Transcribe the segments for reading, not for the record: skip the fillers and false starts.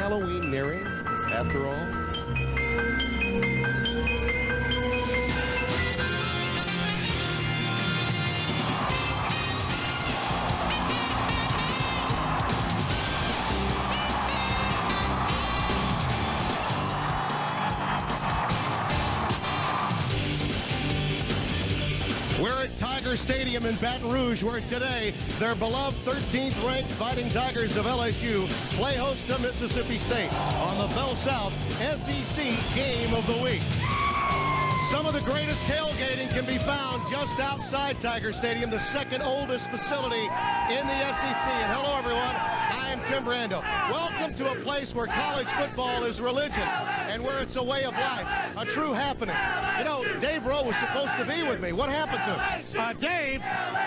Halloween nearing, after all? We're at Tiger Stadium in Baton Rouge, where today their beloved 13th-ranked Fighting Tigers of LSU play host to Mississippi State on the Bell South SEC Game of the Week. Some of the greatest tailgating can be found just outside Tiger Stadium, the second oldest facility in the SEC. And hello, everyone. I am Tim Brando. Welcome to a place where college football is religion and where it's a way of life, a true happening. You know, Dave Rowe was supposed to be with me. What happened to him? Dave,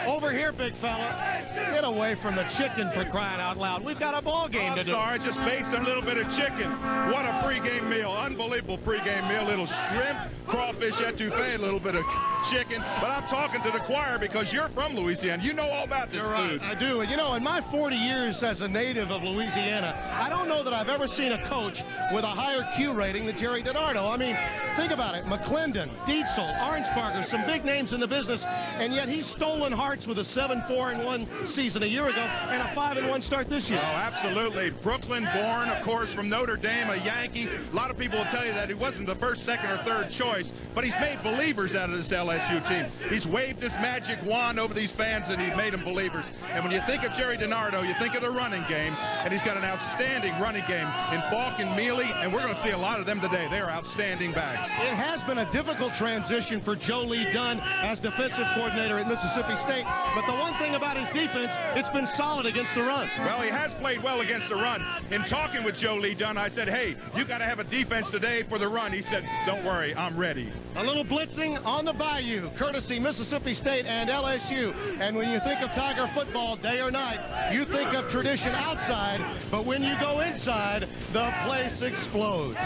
over here, big fella. Get away from the chicken, for crying out loud. We've got a ball game to do. Sorry, just based on a little bit of chicken. What a pregame meal. Unbelievable pregame meal. Little shrimp, crawfish etouffee, a little bit of chicken. But I'm talking to the choir because you're from Louisiana. You know all about this food. I do. You know, in my 40 years as a native of Louisiana, I don't know that I've ever seen a coach with a higher Q rating than Jerry DiNardo. I mean, think about it. McClendon, Dietzel, Orangebarger, some big names in the business, and yet he's stolen hearts with a 7-4-1 season a year ago and a 5-1 start this year. Oh, absolutely. Brooklyn born, of course, from Notre Dame, a Yankee. A lot of people will tell you that he wasn't the first, second, or third choice, but he's made believers out of this LSU team. He's waved this magic wand over these fans, and he's made them believers. And when you think of Jerry DiNardo, you think of the running game, and he's got an outstanding running game in Faulk and Mealy, and we're going to see a lot of them today. They are outstanding backs. It has been a difficult transition for Joe Lee Dunn as defensive coordinator at Mississippi State, but the one thing about his defense, it's been solid against the run. Well, he has played well against the run. In talking with Joe Lee Dunn, I said, hey, you got to have a defense today for the run. He said, don't worry, I'm ready. A little blitzing on the bayou, courtesy Mississippi State and LSU. And when you think of Tiger football, day or night, you think of tradition outside, but when you go inside, the place explodes.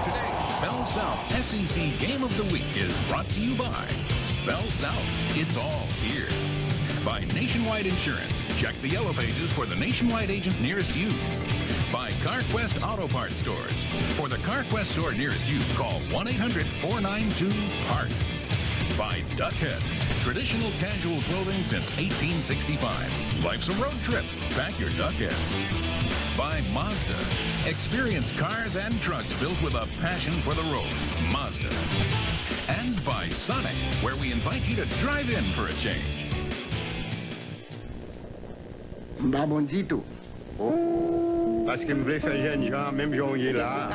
Today's Bell South SEC Game of the Week is brought to you by Bell South. It's all here. By Nationwide Insurance. Check the yellow pages for the Nationwide agent nearest you. By CarQuest Auto Parts Stores. For the CarQuest store nearest you, call 1-800-492-PART. By Duckhead. Traditional casual clothing since 1865. Life's a road trip. Pack your Duckhead. By Mazda. Experience cars and trucks built with a passion for the road. Mazda. And by Sonic, where we invite you to drive in for a change. Babonzito. Parce que me voulait faire jeune gens, même Jean là.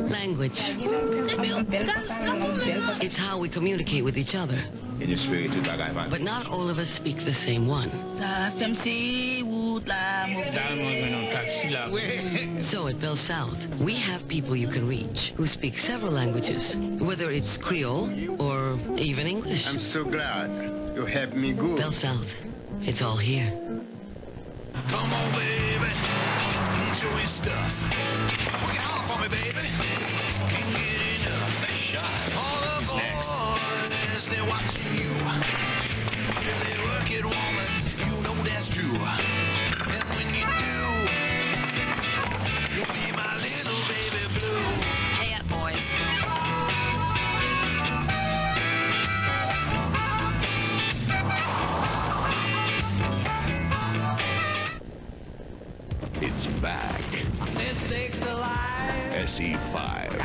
Language. It's how we communicate with each other. But not all of us speak the same one. So at Bell South, we have people you can reach who speak several languages, whether it's Creole or even English. I'm so glad you have me good. Bell South, it's all here. Come on, baby, show your stuff. Work it hard for me, baby. Can't get enough. That shot. All the boys, they're watching you. You really work it, woman. You know that's true. And when you do, you'll be my little baby blue. Hey up, boys. It's back. SE5.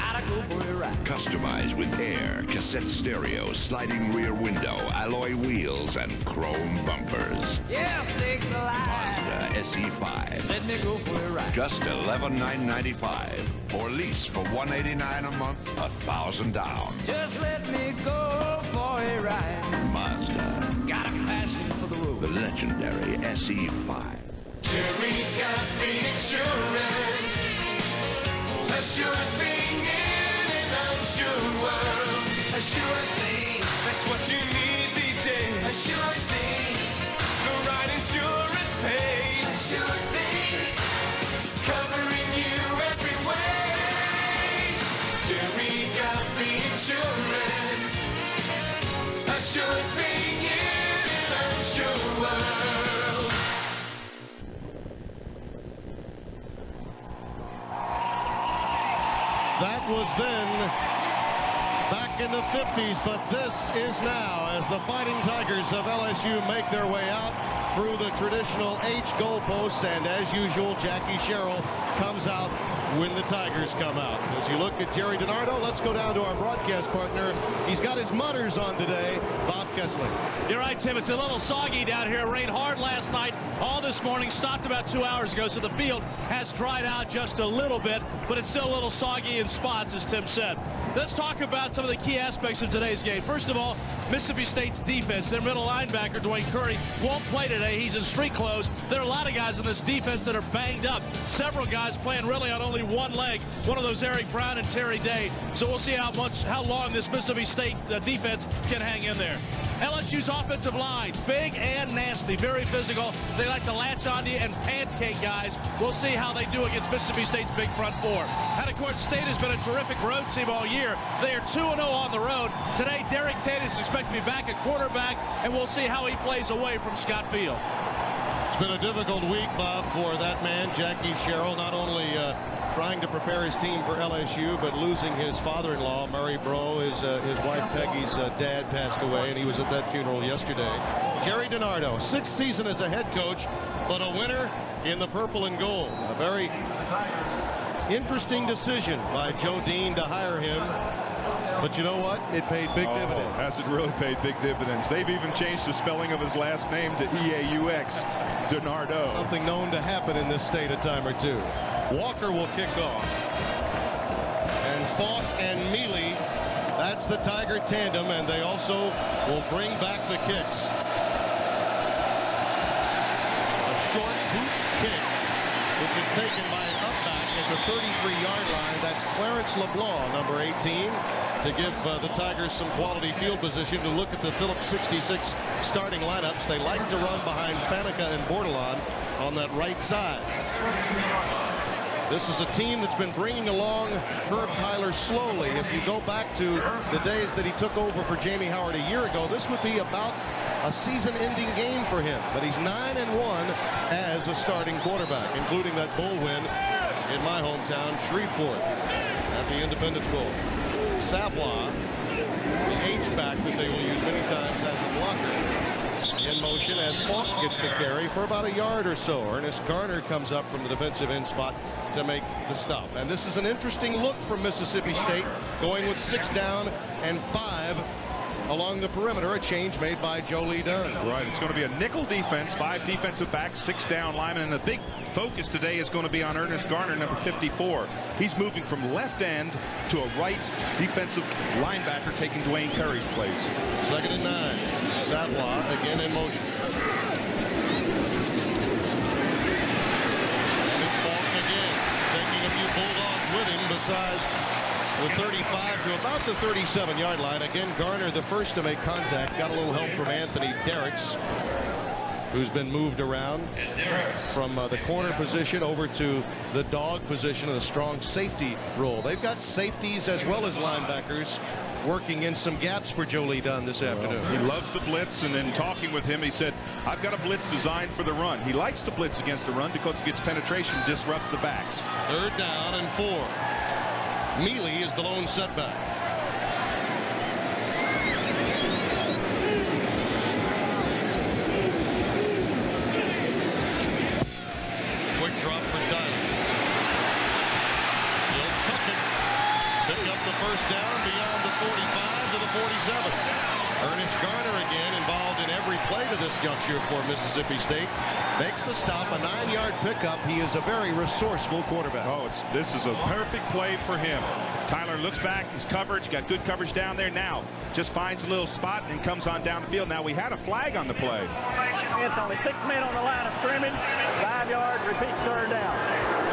Customized with air, cassette stereo, sliding rear window, alloy wheels, and chrome bumpers. Mazda SE5. Let me go for a ride. Just $11,995. Or lease for $189 a month, $1,000 down. Just let me go for a ride. Mazda. Got a passion for the road. The legendary SE5. Jerry got the insurance. A sure thing in an unsure world. A sure thing. That's what you need these days. A sure thing. The right insurance pays. A sure thing. Covering you every way. Jerry got the insurance. A sure thing in an unsure world. That was then back in the 50s, but this is now as the Fighting Tigers of LSU make their way out through the traditional H goalposts, and as usual, Jackie Sherrill comes out when the Tigers come out. As you look at Jerry DiNardo, let's go down to our broadcast partner. He's got his mutters on today, Bob Kessling. You're right, Tim. It's a little soggy down here. It rained hard last night, all this morning, stopped about 2 hours ago, so the field has dried out just a little bit, but it's still a little soggy in spots, as Tim said. Let's talk about some of the key aspects of today's game. First of all, Mississippi State's defense. Their middle linebacker, Dwayne Curry, won't play today. He's in street clothes. There are a lot of guys in this defense that are banged up. Several guys playing really on only one leg. One of those Eric Brown and Terry Day. So we'll see how long this Mississippi State defense can hang in there. LSU's offensive line, big and nasty, very physical. They like to latch on you and pancake guys. We'll see how they do against Mississippi State's big front four. And of course, State has been a terrific road team all year. They are 2-0 on the road. Today, Derek Tate is expected to be back at quarterback, and we'll see how he plays away from Scott Field. It's been a difficult week, Bob, for that man, Jackie Sherrill, not only trying to prepare his team for LSU, but losing his father-in-law, Murray Bro. His wife Peggy's dad passed away, and he was at that funeral yesterday. Jerry DiNardo, 6th season as a head coach, but a winner in the purple and gold. A very interesting decision by Joe Dean to hire him. But you know what? It paid big dividends. Has it really paid big dividends? They've even changed the spelling of his last name to E-A-U-X, DiNardo. Something known to happen in this state a time or two. Walker will kick off. And Faulk and Mealy, that's the Tiger tandem, and they also will bring back the kicks. A short hooch kick, which is taken by an upback at the 33-yard line. That's Clarence LeBlanc, number 18, to give the Tigers some quality field position. To look at the Phillips 66 starting lineups, they like to run behind Faneca and Bordelon on that right side. This is a team that's been bringing along Herb Tyler slowly. If you go back to the days that he took over for Jamie Howard a year ago, this would be about a season-ending game for him. But he's 9-1 as a starting quarterback, including that bowl win in my hometown, Shreveport, at the Independence Bowl. Savoie, the H-back that they will use many times as a blocker, in motion as Faulk gets the carry for about a yard or so. Ernest Garner comes up from the defensive end spot to make the stop. And this is an interesting look from Mississippi State, going with 6 down and 5 along the perimeter, a change made by Joe Lee Dunn. Right, it's going to be a nickel defense, 5 defensive backs, 6 down linemen, and the big focus today is going to be on Ernest Garner, number 54. He's moving from left end to a right defensive linebacker, taking Dwayne Curry's place. 2nd and 9. Savoie again in motion. And it's Faulk again, taking a few Bulldogs with him besides the 35 to about the 37-yard line. Again, Garner the first to make contact. Got a little help from Anthony Derricks, who's been moved around from the corner position over to the dog position in a strong safety role. They've got safeties as well as linebackers working in some gaps for Joe Lee Dunn this afternoon. He loves the blitz, and in talking with him, he said, I've got a blitz designed for the run. He likes to blitz against the run because it gets penetration, disrupts the backs. 3rd down and 4. Mealy is the lone setback. Quick drop for Tyler. He'll tuck it. Pick up the first down beyond the 45 to the 47. Ernest Garner again involved in every play to this juncture for Mississippi State. Makes the stop, a 9-yard pickup. He is a very resourceful quarterback. Oh, this is a perfect play for him. Tyler looks back, his coverage, got good coverage down there. Now just finds a little spot and comes on down the field. Now we had a flag on the play. It's only 6 men on the line of scrimmage. 5 yards, repeat 3rd down.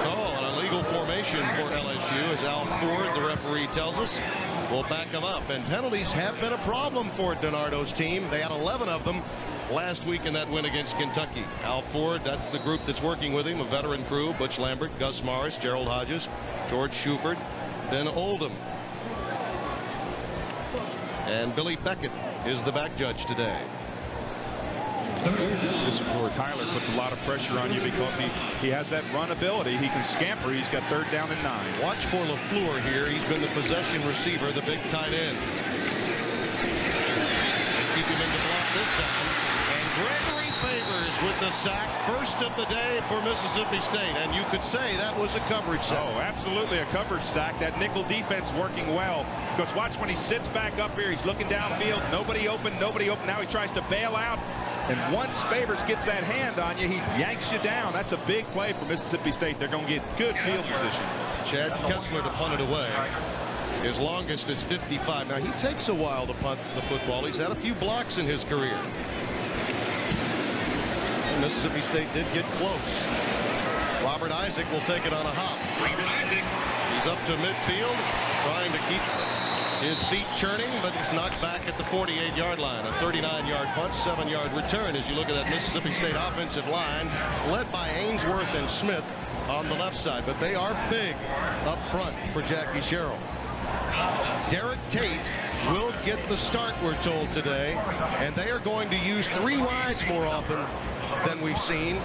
Oh, an illegal formation for LSU, as Al Ford, the referee, tells us, will back them up. And penalties have been a problem for DiNardo's team. They had 11 of them last week in that win against Kentucky. Al Ford, that's the group that's working with him, a veteran crew: Butch Lambert, Gus Morris, Gerald Hodges, George Shuford, Ben Oldham. And Billy Beckett is the back judge today. This is where Tyler puts a lot of pressure on you because he has that run ability. He can scamper. He's got 3rd down and 9. Watch for LaFleur here. He's been the possession receiver, the big tight end. Keep him in the block this time. And Gregory Favors with the sack, first of the day for Mississippi State. And you could say that was a coverage sack. Oh, absolutely a coverage sack. That nickel defense working well. Because watch when he sits back up here, he's looking downfield. Nobody open, nobody open. Now he tries to bail out. And once Favors gets that hand on you, he yanks you down. That's a big play for Mississippi State. They're going to get good field position. Chad Kessler to punt it away. His longest is 55. Now, he takes a while to punt the football. He's had a few blocks in his career. And Mississippi State did get close. Robert Isaac will take it on a hop. He's up to midfield, trying to keep his feet churning, but he's knocked back at the 48-yard line. A 39-yard punt, 7-yard return as you look at that Mississippi State offensive line, led by Ainsworth and Smith on the left side. But they are big up front for Jackie Sherrill. Derek Tate will get the start, we're told today, and they are going to use 3 wides more often than we've seen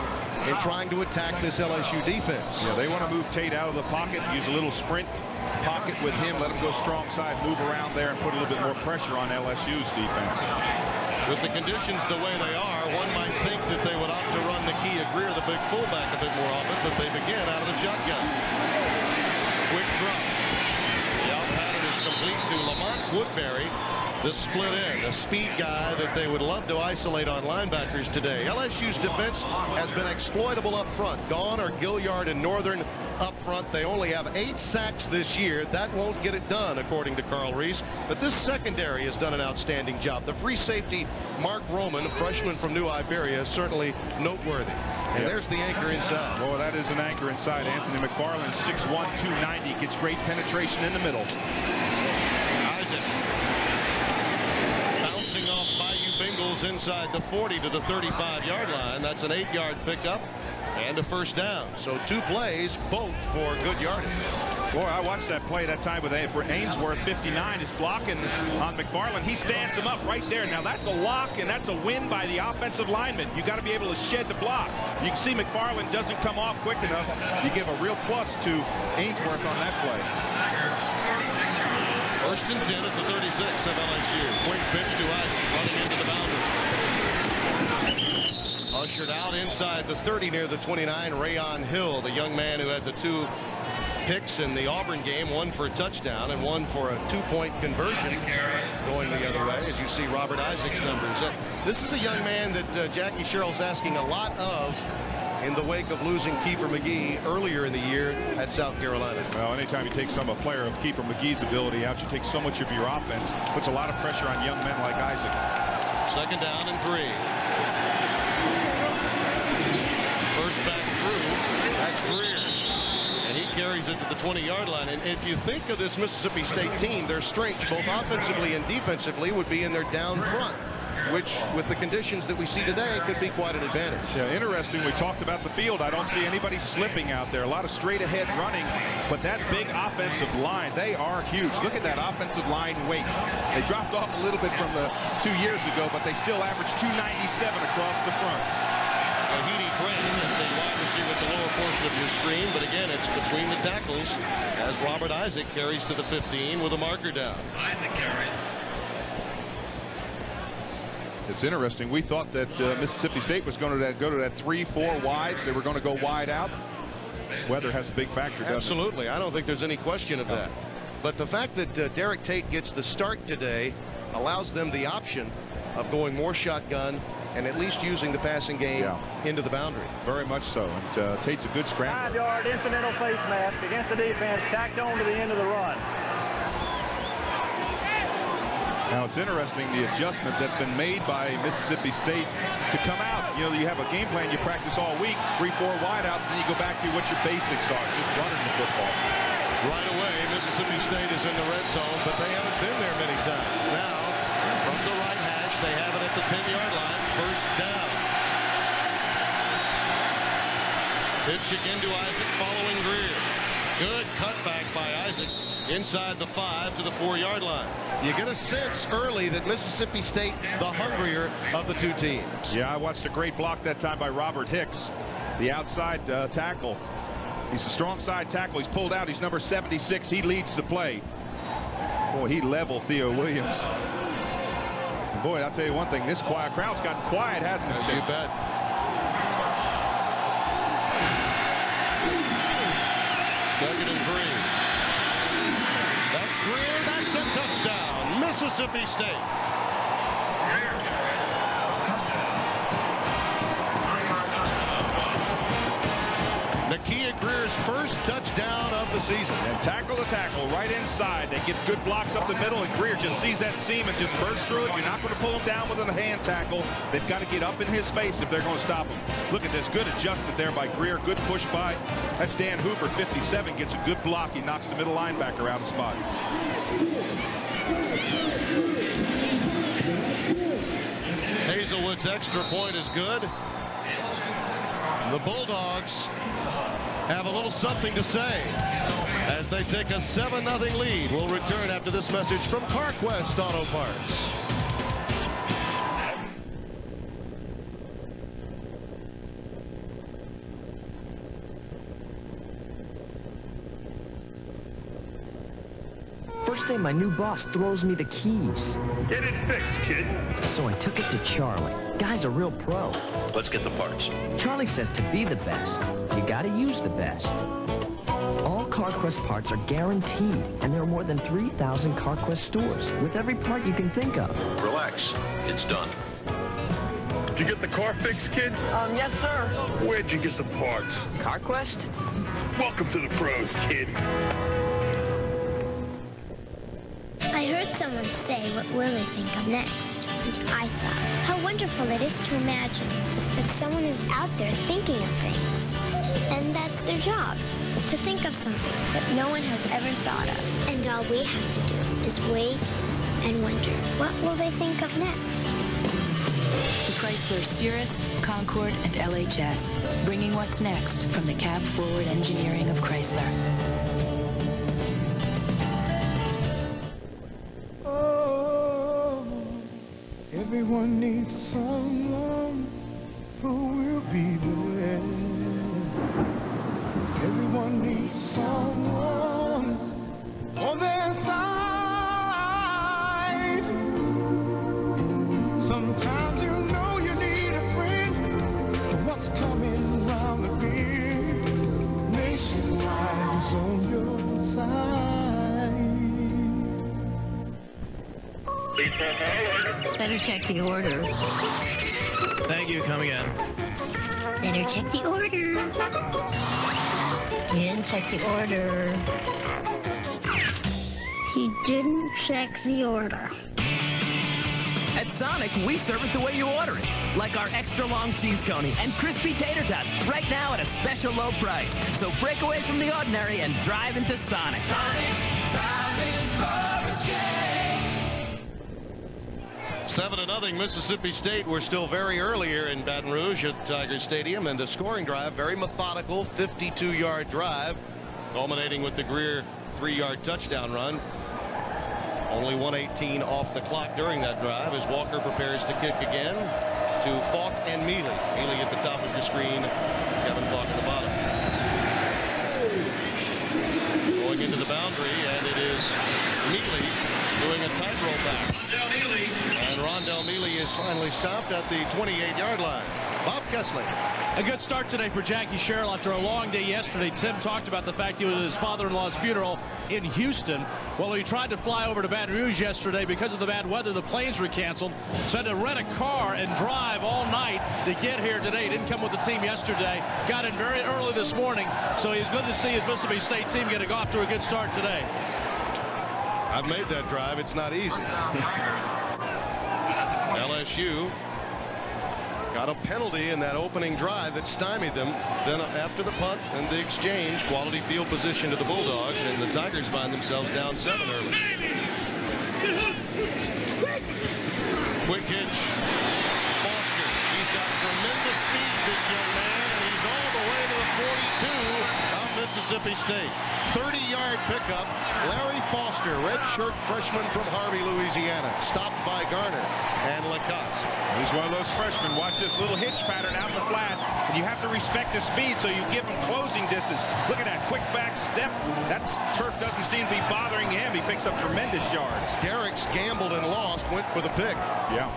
in trying to attack this LSU defense. Yeah, they want to move Tate out of the pocket, use a little sprint pocket with him, let him go strong side, move around there, and put a little bit more pressure on LSU's defense. With the conditions the way they are, one might think that they would opt to run Nakia Greer, the big fullback, a bit more often, but they begin out of the shotgun. Quick drop. The out pattern is complete to Lamont Woodbury, the split end, a speed guy that they would love to isolate on linebackers today. LSU's defense has been exploitable up front. Gone are Gilliard and Northern up front. They only have 8 sacks this year. That won't get it done, according to Carl Reese. But this secondary has done an outstanding job. The free safety, Mark Roman, a freshman from New Iberia, is certainly noteworthy. And there's the anchor inside. Well, that is an anchor inside. Anthony McFarland, 6'1", 290, gets great penetration in the middle. Isaac bouncing off Bayou Bengals inside the 40 to the 35-yard line. That's an 8-yard pickup and a first down. So 2 plays, both for good yardage. Boy, I watched that play that time with Ainsworth. 59 is blocking on McFarland. He stands him up right there. Now that's a lock and that's a win by the offensive lineman. You got to be able to shed the block. You can see McFarland doesn't come off quick enough. You give a real plus to Ainsworth on that play. 1st and 10 at the 36 of LSU. Quick pitch to Isaac, running into the boundary. Ushered out inside the 30 near the 29, Rayon Hill, the young man who had the 2 picks in the Auburn game, 1 for a touchdown and 1 for a 2-point conversion going the other way, as you see Robert Isaac's numbers. This is a young man that Jackie Sherrill's asking a lot of in the wake of losing Kiefer McGee earlier in the year at South Carolina. Well, anytime you take a player of Kiefer McGee's ability out, you take so much of your offense, puts a lot of pressure on young men like Isaac. 2nd down and 3. First back through, that's Greer. And he carries it to the 20-yard line. And if you think of this Mississippi State team, their strengths, both offensively and defensively, would be in their down front, which, with the conditions that we see today, could be quite an advantage. Yeah, interesting. We talked about the field. I don't see anybody slipping out there. A lot of straight-ahead running. But that big offensive line, they are huge. Look at that offensive line weight. They dropped off a little bit from the 2 years ago, but they still average 297 across the front. Heidi Crane is the wide receiver at the lower portion of your screen, but again, it's between the tackles as Robert Isaac carries to the 15 with a marker down. It's interesting. We thought that Mississippi State was going to go to that 3-4 wides. They were going to go wide out. Weather has a big factor, doesn't it? Absolutely. I don't think there's any question of that. But the fact that Derek Tate gets the start today allows them the option of going more shotgun and at least using the passing game into the boundary. Very much so. And Tate's a good scrambler. 5-yard incidental face mask against the defense, tacked on to the end of the run. Now it's interesting the adjustment that's been made by Mississippi State to come out. You know, you have a game plan you practice all week, 3-4 wideouts, and then you go back to what your basics are, just running the football. Right away, Mississippi State is in the red zone, but they haven't been there many times. Now, from the right hash, they have it at the 10-yard line, first down. Pitch again to Isaac, following Greer. Good cutback by Isaac inside the 5 to the 4-yard line. You get a sense early that Mississippi State, the hungrier of the two teams. Yeah, I watched a great block that time by Robert Hicks, the outside tackle. He's a strong side tackle. He's pulled out. He's number 76. He leads the play. Boy, he leveled Theo Williams. And boy, I'll tell you one thing. This crowd's gotten quiet, hasn't it? You bet. Second and 3. That's Greer. That's a touchdown. Mississippi State. Nakia Greer's first touchdown of the season. And tackle to tackle, right inside. They get good blocks up the middle, and Greer just sees that seam and just bursts through it. You're not going to pull him down with a hand tackle. They've got to get up in his face if they're going to stop him. Look at this. Good adjustment there by Greer. Good push by. That's Dan Hooper, 57, gets a good block. He knocks the middle linebacker out of spot. Hazelwood's extra point is good. The Bulldogs have a little something to say as they take a 7-0 lead. We'll return after this message from CarQuest Auto Parts. First day, my new boss throws me the keys. Get it fixed, kid. So I took it to Charlie. Guy's a real pro. Let's get the parts. Charlie says to be the best, you gotta use the best. All CarQuest parts are guaranteed, and there are more than 3,000 CarQuest stores with every part you can think of. Relax. It's done. Did you get the car fixed, kid? Yes, sir. Where'd you get the parts? CarQuest? Welcome to the pros, kid. I heard someone say, what will they think of next? And I thought, how wonderful it is to imagine that someone is out there thinking of things. And that's their job, to think of something that no one has ever thought of. And all we have to do is wait and wonder, what will they think of next? The Chrysler Cirrus, Concorde, and LHS, bringing what's next from the cab-forward engineering of Chrysler. Everyone needs someone who will be there. Everyone needs someone on their side. Sometimes you know you need a friend. What's coming around the bend? Nationwide is on your side. Better check the order. Thank you. Come again. Better check the order. He didn't check the order. He didn't check the order. At Sonic, we serve it the way you order it. Like our extra long cheese coney and crispy tater tots right now at a special low price. So break away from the ordinary and drive into Sonic. Sonic, driving for a change. 7-0 Mississippi State. We're still very early here in Baton Rouge at Tiger Stadium, and the scoring drive, very methodical, 52-yard drive, culminating with the Greer 3-yard touchdown run. Only 1:18 off the clock during that drive as Walker prepares to kick again to Faulk and Mealy. Mealy at the top of your screen, Kevin Faulk at the bottom. Going into the boundary, and it is Mealy doing a tightrope back. And Rondell Mealy is finally stopped at the 28-yard line. Bob Kessler. A good start today for Jackie Sherrill after a long day yesterday. Tim talked about the fact he was at his father-in-law's funeral in Houston. Well, he tried to fly over to Baton Rouge yesterday. Because of the bad weather, the planes were canceled. So had to rent a car and drive all night to get here today. He didn't come with the team yesterday. Got in very early this morning. So he's good to see his Mississippi State team getting off to a good start today. I've made that drive. It's not easy. LSU got a penalty in that opening drive that stymied them. Then after the punt and the exchange, quality field position to the Bulldogs, and the Tigers find themselves down 7 early. Quick hitch. Foster. He's got tremendous speed, this young man, and he's all the way to the 42 of Mississippi Mississippi State. 30-yard pickup. Larry Foster, redshirt freshman from Harvey, Louisiana, stopped by Garner and Lacoste. He's one of those freshmen. Watch this little hitch pattern out in the flat, and you have to respect the speed, so you give him closing distance. Look at that quick back step. That turf doesn't seem to be bothering him. He picks up tremendous yards. Derricks gambled and lost, went for the pick. Yeah.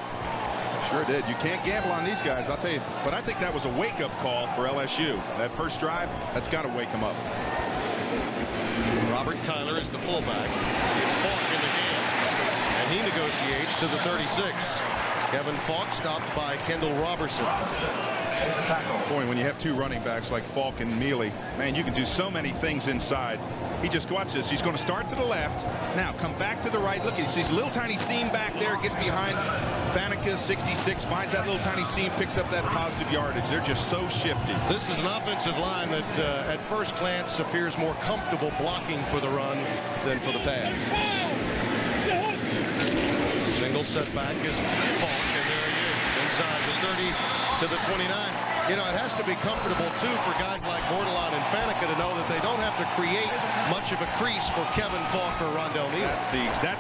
Sure did. You can't gamble on these guys, I'll tell you. But I think that was a wake-up call for LSU. That first drive, that's got to wake them up. Robert Tyler is the fullback. It's Faulk in the game, and he negotiates to the 36. Kevin Faulk stopped by Kendall Robertson. Boy, when you have two running backs like Faulk and Mealy, man, you can do so many things inside. He just, watch this, he's going to start to the left, now come back to the right. Look, he sees a little tiny seam back there, gets behind Faneca, 66, finds that little tiny seam, picks up that positive yardage. They're just so shifty. This is an offensive line that at first glance appears more comfortable blocking for the run than for the pass. Single setback is Faulk, and there he is, inside the 30 to the 29. You know, it has to be comfortable, too, for guys like Bordelon and Faneca to know that they don't have to create much of a crease for Kevin Faulk or Rondell Neal. That's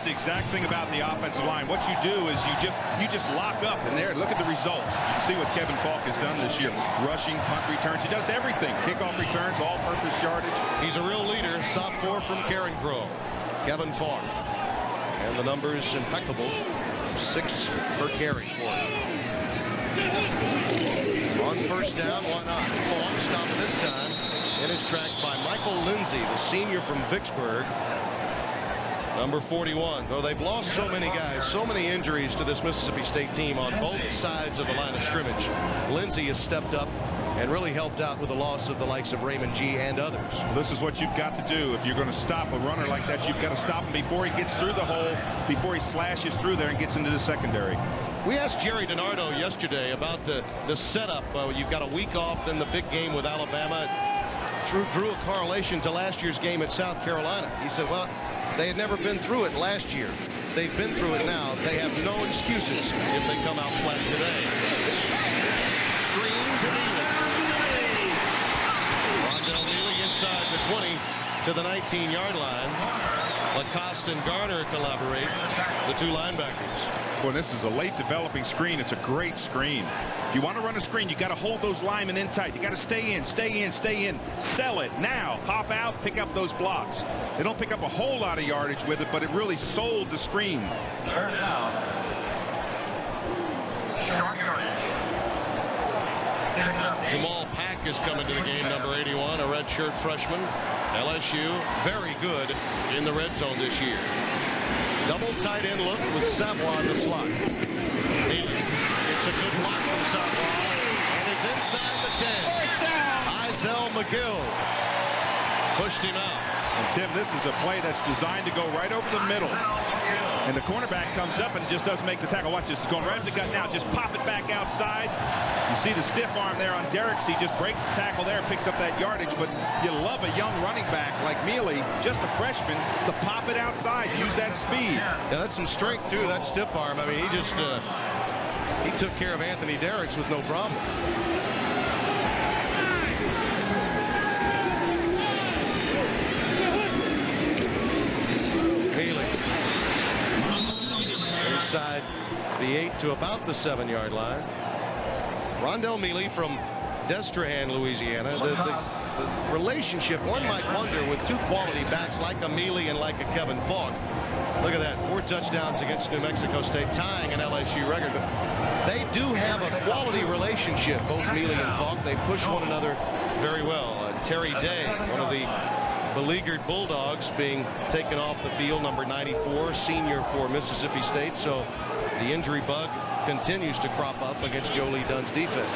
the exact thing about the offensive line. What you do is you just lock up, and there, look at the results. You can see what Kevin Faulk has done this year. Rushing, punt returns, he does everything. Kickoff returns, all-purpose yardage. He's a real leader, sophomore from Karen Grove. Kevin Faulk. And the numbers impeccable. 6 per carry for him. On first down, why not? Faulk stopped this time in his tracks by Michael Lindsay, the senior from Vicksburg. Number 41. Though they've lost so many guys, so many injuries to this Mississippi State team on both sides of the line of scrimmage, Lindsay has stepped up and really helped out with the loss of the likes of Raymond G. and others. Well, this is what you've got to do. If you're going to stop a runner like that, you've got to stop him before he gets through the hole, before he slashes through there and gets into the secondary. We asked Jerry DiNardo yesterday about the setup. You've got a week off, then the big game with Alabama. Drew a correlation to last year's game at South Carolina. He said, well, they had never been through it last year. They've been through it now. They have no excuses if they come out flat today. Screen to Neely. Rondell Neely inside the 20 to the 19-yard line. Lacoste and Garner collaborate, the two linebackers. Boy, this is a late developing screen. It's a great screen. If you want to run a screen, you got to hold those linemen in tight. You got to stay in, stay in, stay in. Sell it now. Pop out, pick up those blocks. They don't pick up a whole lot of yardage with it, but it really sold the screen. Third down. Short yardage. Jamal Pack is coming to the game, number 81, a redshirt freshman. LSU very good in the red zone this year. Double tight end look with Savoie in the slot. Neely gets a good block from Savoie and is inside the 10. Izell McGill pushed him out. And Tim, this is a play that's designed to go right over the middle. And the cornerback comes up and just doesn't make the tackle. Watch this. It's going right up the gut now. Just pop it back outside. You see the stiff arm there on Derricks. He just breaks the tackle there and picks up that yardage. But you love a young running back like Mealy, just a freshman, to pop it outside. Use that speed. Yeah, that's some strength, too, that stiff arm. I mean, he just he took care of Anthony Derricks with no problem. Inside the 8 to about the 7-yard line. Rondell Mealy from Destrehan, Louisiana. The relationship, one might wonder, with two quality backs like a Mealy and like a Kevin Faulk. Look at that, 4 touchdowns against New Mexico State, tying an LSU record. But they do have a quality relationship, both Mealy and Faulk. They push one another very well. Terry Day, one of the beleaguered Bulldogs, being taken off the field, number 94, senior for Mississippi State. So the injury bug continues to crop up against Joe Lee Dunn's defense.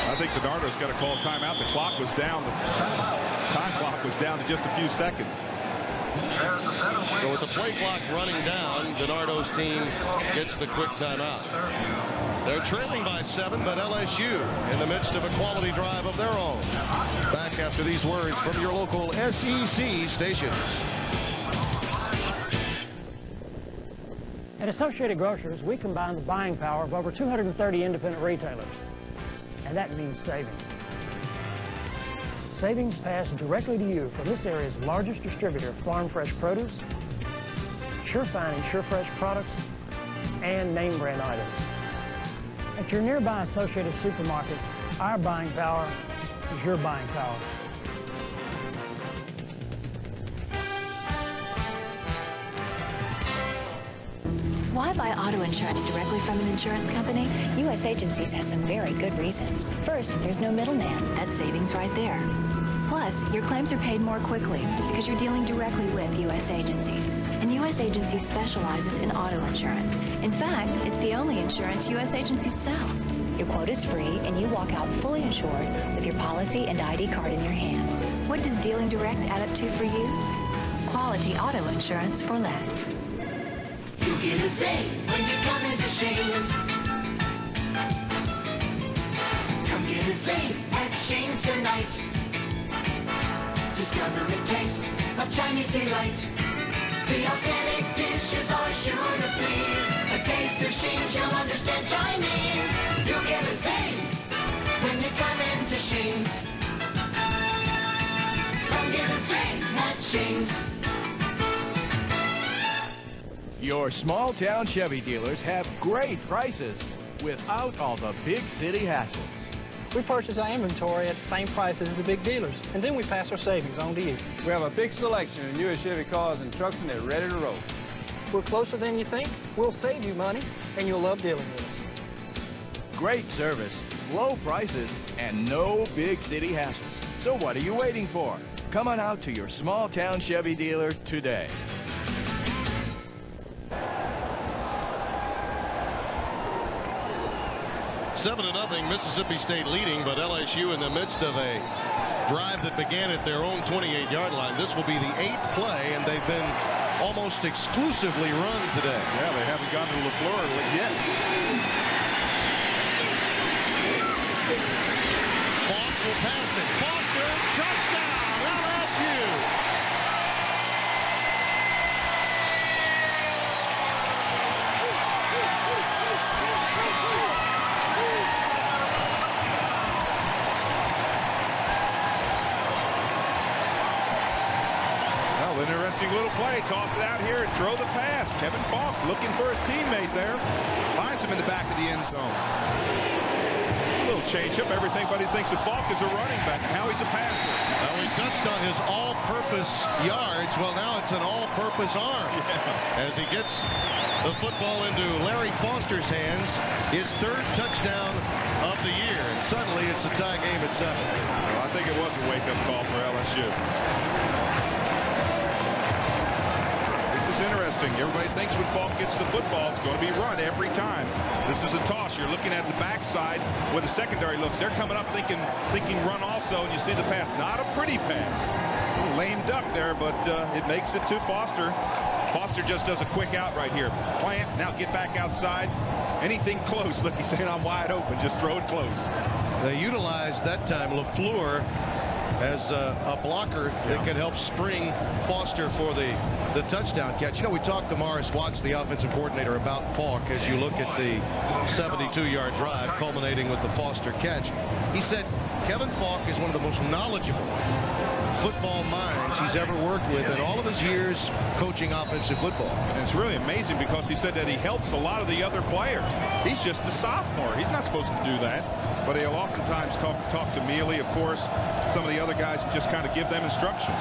I think DiNardo's got to call timeout. The clock was down. The time clock was down to just a few seconds. So with the play clock running down, DiNardo's team gets the quick timeout. They're trailing by 7, but LSU in the midst of a quality drive of their own. Back after these words from your local SEC station. At Associated Grocers, we combine the buying power of over 230 independent retailers, and that means savings. savings passed directly to you from this area's largest distributor of farm fresh produce, Sure Fine and Sure Fresh products, and name brand items. At your nearby Associated Supermarket, our buying power is your buying power. Why buy auto insurance directly from an insurance company? U.S. Agencies has some very good reasons. First, there's no middleman. That's savings right there. Plus, your claims are paid more quickly because you're dealing directly with U.S. Agencies. And U.S. Agencies specializes in auto insurance. In fact, it's the only insurance U.S. Agencies sells. Your quote is free, and you walk out fully insured with your policy and ID card in your hand. What does dealing direct add up to for you? Quality auto insurance for less. You get a save when you come into Shane's. Come get a save at Shane's tonight. Discover a taste of Chinese delight. The authentic dishes are sure to please. A taste of Shane's, you'll understand Chinese. You'll get a save when you come into Shane's. Come get a save at Shane's. Your small-town Chevy dealers have great prices without all the big city hassle. We purchase our inventory at the same prices as the big dealers, and then we pass our savings on to you. We have a big selection of newer Chevy cars and trucks, and they're ready to roll. We're closer than you think. We'll save you money, and you'll love dealing with us. Great service, low prices, and no big city hassles. So what are you waiting for? Come on out to your small-town Chevy dealer today. 7-0, Mississippi State leading, but LSU in the midst of a drive that began at their own 28-yard line. This will be the 8th play, and they've been almost exclusively run today. Yeah, they haven't gotten to LaFleur yet. Faulk will pass it. Foster, touchdown, LSU. Interesting little play. Toss it out here and throw the pass. Kevin Faulk looking for his teammate there. Finds him in the back of the end zone. It's a little change-up. Everybody thinks that Faulk is a running back. Now he's a passer. Well, he touched on his all-purpose yards. Well, now it's an all-purpose arm. Yeah. As he gets the football into Larry Foster's hands, his 3rd touchdown of the year. And suddenly it's a tie game at 7. Well, I think it was a wake-up call for LSU. Interesting. Everybody thinks when Faulk gets the football, it's going to be run every time. This is a toss. You're looking at the backside where the secondary looks. They're coming up thinking run also, and you see the pass. Not a pretty pass. A little lame duck there, but it makes it to Foster. Foster just does a quick out right here. Plant, now get back outside. Anything close. Look, he's saying I'm wide open. Just throw it close. They utilized that time LaFleur as a blocker that could help spring Foster for the touchdown catch. You know, we talked to Morris Watts, the offensive coordinator, about Faulk as you look at the 72-yard drive culminating with the Foster catch. He said Kevin Faulk is one of the most knowledgeable football minds he's ever worked with in all of his years coaching offensive football. And it's really amazing because he said that he helps a lot of the other players. He's just a sophomore. He's not supposed to do that. But he'll oftentimes talk to Mealy, of course, some of the other guys, and just kind of give them instructions.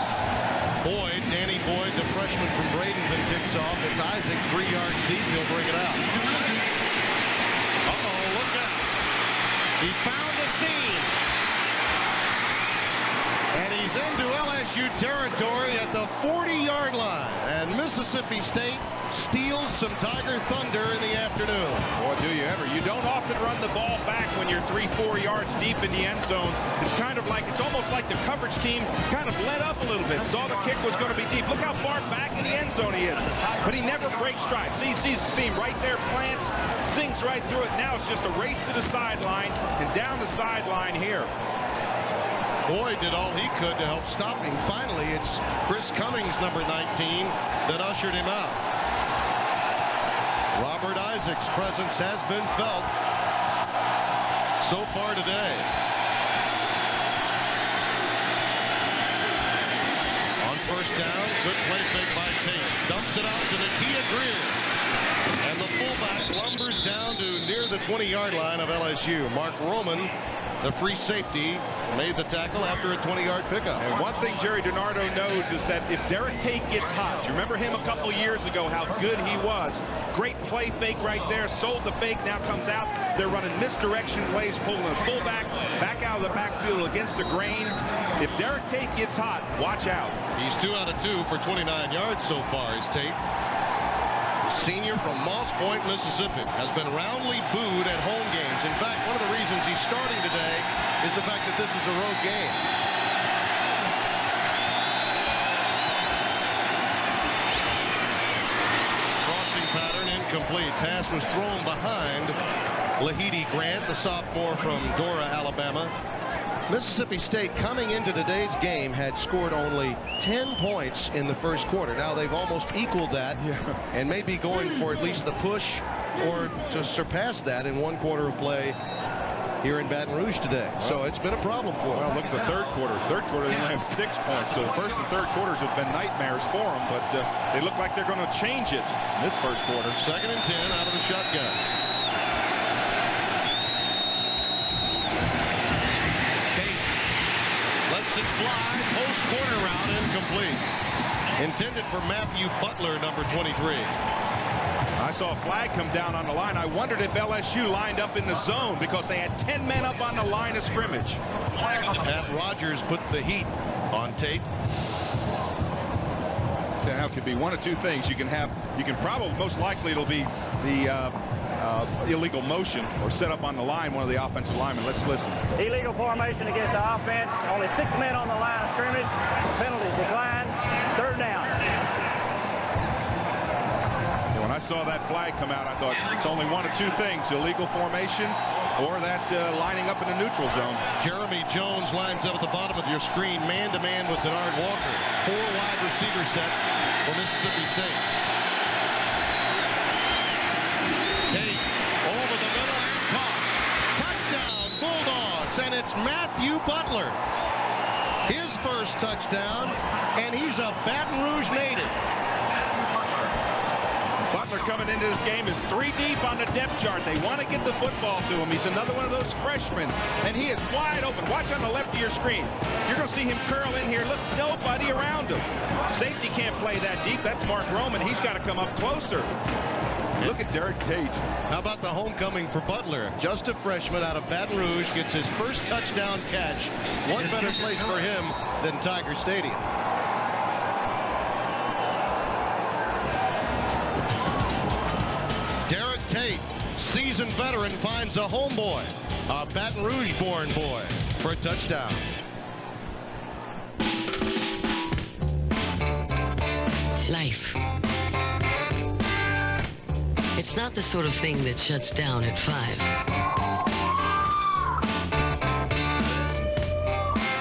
Boyd, Danny Boyd, the freshman from Bradenton, kicks off. It's Isaac, 3 yards deep. He'll bring it out. Uh-oh, look out. He found the seam. And he's into LSU territory at the 40-yard line. And Mississippi State steals some Tiger thunder in the afternoon. Boy, do you ever. You don't often run the ball back when you're 3-4 yards deep in the end zone. It's kind of like, it's almost like the coverage team kind of let up a little bit, saw the kick was going to be deep. Look how far back in the end zone he is. But he never breaks stride. See, he sees the seam right there, plants, sinks right through it. Now it's just a race to the sideline and down the sideline here. Boyd did all he could to help stop him. Finally, it's Chris Cummings, number 19, that ushered him out. Robert Isaac's presence has been felt so far today. Good play fake by Tate. Dumps it out to the Kia Greer. And the fullback lumbers down to near the 20-yard line of LSU. Mark Roman, the free safety, made the tackle after a 20-yard pickup. And one thing Jerry DiNardo knows is that if Derek Tate gets hot, you remember him a couple years ago, how good he was. Great play fake right there, sold the fake, now comes out. They're running misdirection plays, pulling the fullback back out of the backfield against the grain. If Derek Tate gets hot, watch out. He's 2 out of 2 for 29 yards so far, is Tate. Senior from Moss Point, Mississippi, has been roundly booed at home games. In fact, one of the reasons he's starting today is the fact that this is a road game. Crossing pattern incomplete. Pass was thrown behind Lahidi Grant, the sophomore from Dora, Alabama. Mississippi State, coming into today's game, had scored only 10 points in the first quarter. Now they've almost equaled that and may be going for at least the push or to surpass that in one quarter of play here in Baton Rouge today. So it's been a problem for them. Well, look at the third quarter. Third quarter, they only have 6 points. So the first and third quarters have been nightmares for them, but they look like they're going to change it in this first quarter. 2nd and 10 out of the shotgun. It fly, post corner route, incomplete. Intended for Matthew Butler, number 23. I saw a flag come down on the line. I wondered if LSU lined up in the zone because they had 10 men up on the line of scrimmage. Pat Rogers put the heat on Tate. Now it could be one of two things. You can probably, most likely it'll be the illegal motion or set up on the line, one of the offensive linemen. Let's listen. Illegal formation against the offense. Only 6 men on the line of scrimmage. Penalties declined. 3rd down. When I saw that flag come out, I thought it's only one of two things: illegal formation or that lining up in the neutral zone. Jeremy Jones lines up at the bottom of your screen, man-to-man with Denard Walker. 4 wide receiver set for Mississippi State. Tate over the middle and caught. Touchdown, Bulldogs, and it's Matthew Butler. His first touchdown, and he's a Baton Rouge native. Butler coming into this game is 3 deep on the depth chart. They want to get the football to him. He's another one of those freshmen, and he is wide open. Watch on the left of your screen. You're going to see him curl in here. Look, nobody around him. Safety can't play that deep. That's Mark Roman. He's got to come up closer. Look at Derek Tate. How about the homecoming for Butler? Just a freshman out of Baton Rouge gets his first touchdown catch. What better place for him than Tiger Stadium? Derek Tate, seasoned veteran, finds a homeboy, a Baton Rouge-born boy, for a touchdown. Life. It's not the sort of thing that shuts down at 5.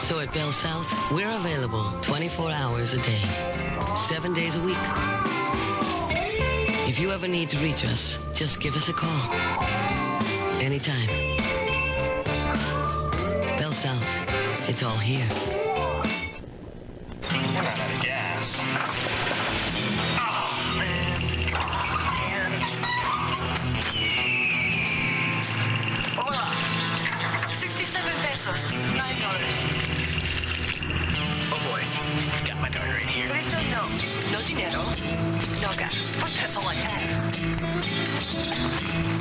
So at Bell South, we're available 24 hours a day, 7 days a week. If you ever need to reach us, just give us a call. Anytime. Bell South, it's all here. We're not out of gas. Oh, man. 67 pesos, $9. Oh boy, got my card right here. Esto no. No dinero. No gas. But that's all I have.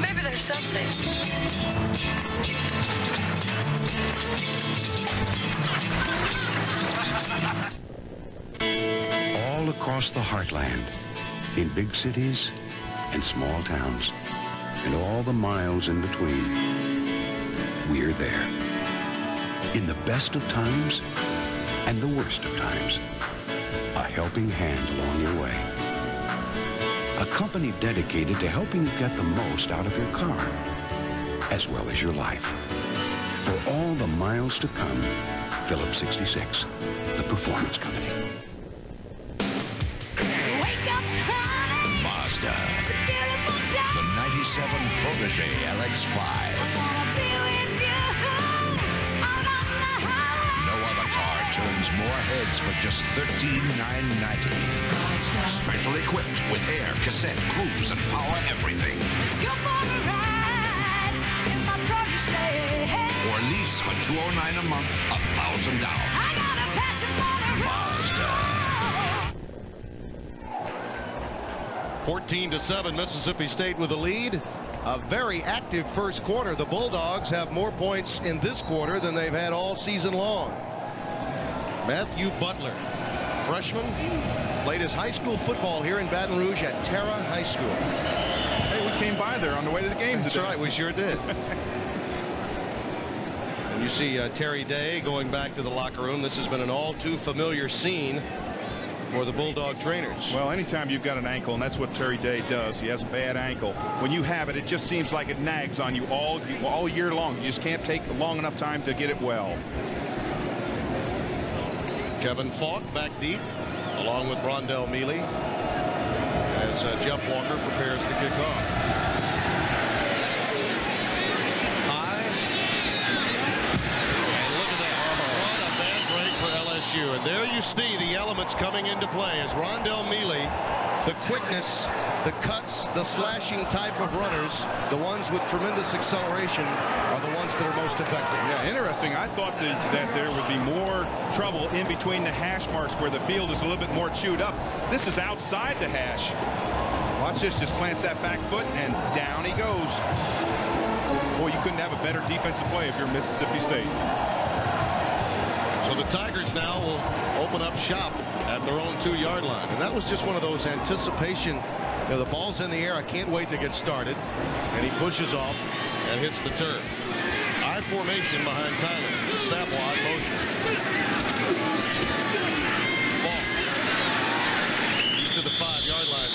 Maybe there's something. All across the heartland, in big cities and small towns, and all the miles in between, we're there. In the best of times and the worst of times, a helping hand along your way. A company dedicated to helping you get the most out of your car, as well as your life. For all the miles to come, Phillips 66, the performance company. Mazda. The 97 Protege LX5. No other car turns more heads for just $13,990. Specially equipped with air, cassette, cruise, and power everything. Go for a ride in my produce sleigh. Or lease for $209 a month, $1,000 down. I got a passion for the Mazda. 14-7, Mississippi State with the lead. A very active first quarter. The Bulldogs have more points in this quarter than they've had all season long. Matthew Butler, freshman, played his high school football here in Baton Rouge at Terra High School. Hey, we came by there on the way to the game today. That's right, we sure did. And you see Terry Day going back to the locker room. This has been an all too familiar scene for the Bulldog trainers. Well, anytime you've got an ankle, and that's what Terry Day does, he has a bad ankle. When you have it, it just seems like it nags on you all year long. You just can't take long enough time to get it well. Kevin Faulk back deep, along with Rondell Mealy, as Jeff Walker prepares to kick off. High. And look at that. What a bad break for LSU. And there you see the elements coming into play as Rondell Mealy, the quickness, the cuts, the slashing type of runners, the ones with tremendous acceleration are the ones that are most effective. Yeah, interesting. I thought that there would be more trouble in between the hash marks where the field is a little bit more chewed up. This is outside the hash. Watch this, just plants that back foot and down he goes. Boy, you couldn't have a better defensive play if you're Mississippi State. So the Tigers now will open up shop at their own 2-yard line. And that was just one of those anticipation. You know, the ball's in the air. I can't wait to get started. And he pushes off and hits the turf. I formation behind Tyler. Sapwa in motion. Ball. He's to the 5-yard line.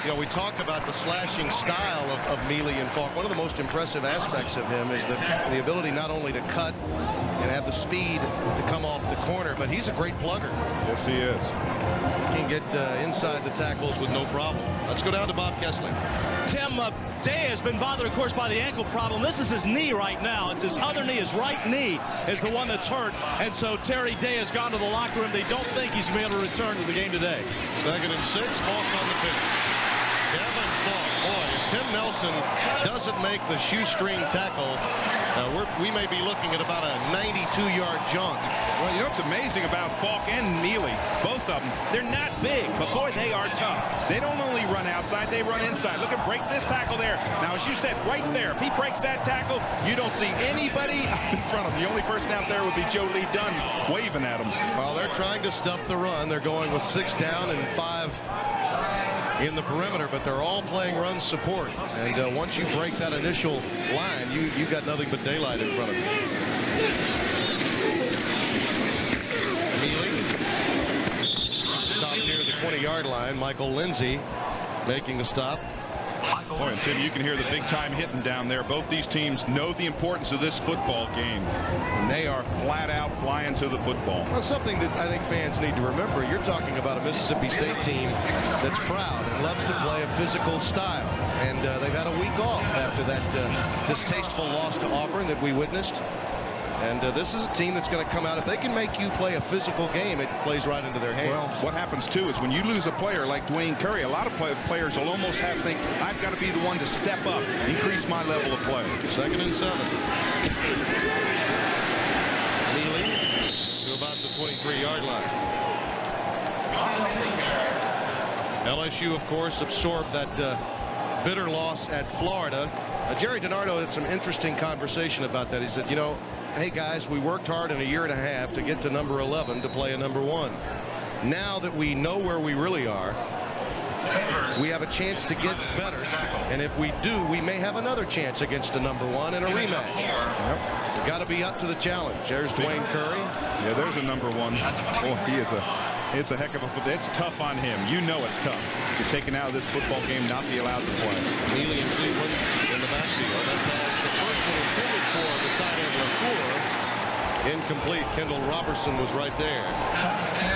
You know, we talk about the slashing style of Mealy and Faulk. One of the most impressive aspects of him is the ability not only to cut and have the speed to come off the corner, but he's a great plugger. Yes, he is. Can get inside the tackles with no problem. Let's go down to Bob Kessling. Tim, Day has been bothered, of course, by the ankle problem. This is his knee right now. It's his other knee. His right knee is the one that's hurt. And so Terry Day has gone to the locker room. They don't think he's going to be able to return to the game today. 2nd and 6, Faulk on the pitch. Kevin Faulk. Boy, if Tim Nelson doesn't make the shoestring tackle, we may be looking at about a 92-yard jaunt. Well, you know what's amazing about Faulk and Mealy, both of them, they're not big, but boy, they are tough. They don't only run outside, they run inside. Look at break this tackle there. Now, as you said, right there, if he breaks that tackle, you don't see anybody up in front of him. The only person out there would be Joe Lee Dunn waving at him. Well, they're trying to stuff the run. They're going with 6 down and 5 in the perimeter, but they're all playing run support. And once you break that initial line, you got nothing but daylight in front of you. Mealy stopped near the 20-yard line. Michael Lindsay making the stop. Boy, and Tim, you can hear the big-time hitting down there. Both these teams know the importance of this football game, and they are flat out flying to the football. Well, something that I think fans need to remember, you're talking about a Mississippi State team that's proud and loves to play a physical style. And they've had a week off after that distasteful loss to Auburn that we witnessed. And this is a team that's going to come out. If they can make you play a physical game, it plays right into their hands. Well, what happens, too, is when you lose a player like Dwayne Curry, a lot of players will almost think, I've got to be the one to step up, increase my level of play. 2nd and 7. Mealy to about the 23-yard line. LSU, of course, absorbed that bitter loss at Florida. Jerry DiNardo had some interesting conversation about that. He said, you know, hey guys, we worked hard in a year and a half to get to number 11 to play a number 1. Now that we know where we really are, we have a chance to get better. And if we do, we may have another chance against a number 1 in a rematch. Yep. We've got to be up to the challenge. There's Dwayne Curry. Yeah, there's a number 1. Boy, it's a heck of a football. It's tough on him. You know it's tough. You're taken out of this football game, not be allowed to play. Mealy and Cleveland in the backfield. That pass, the first one intended for the tight end LaFleur. Incomplete. Kendall Robertson was right there.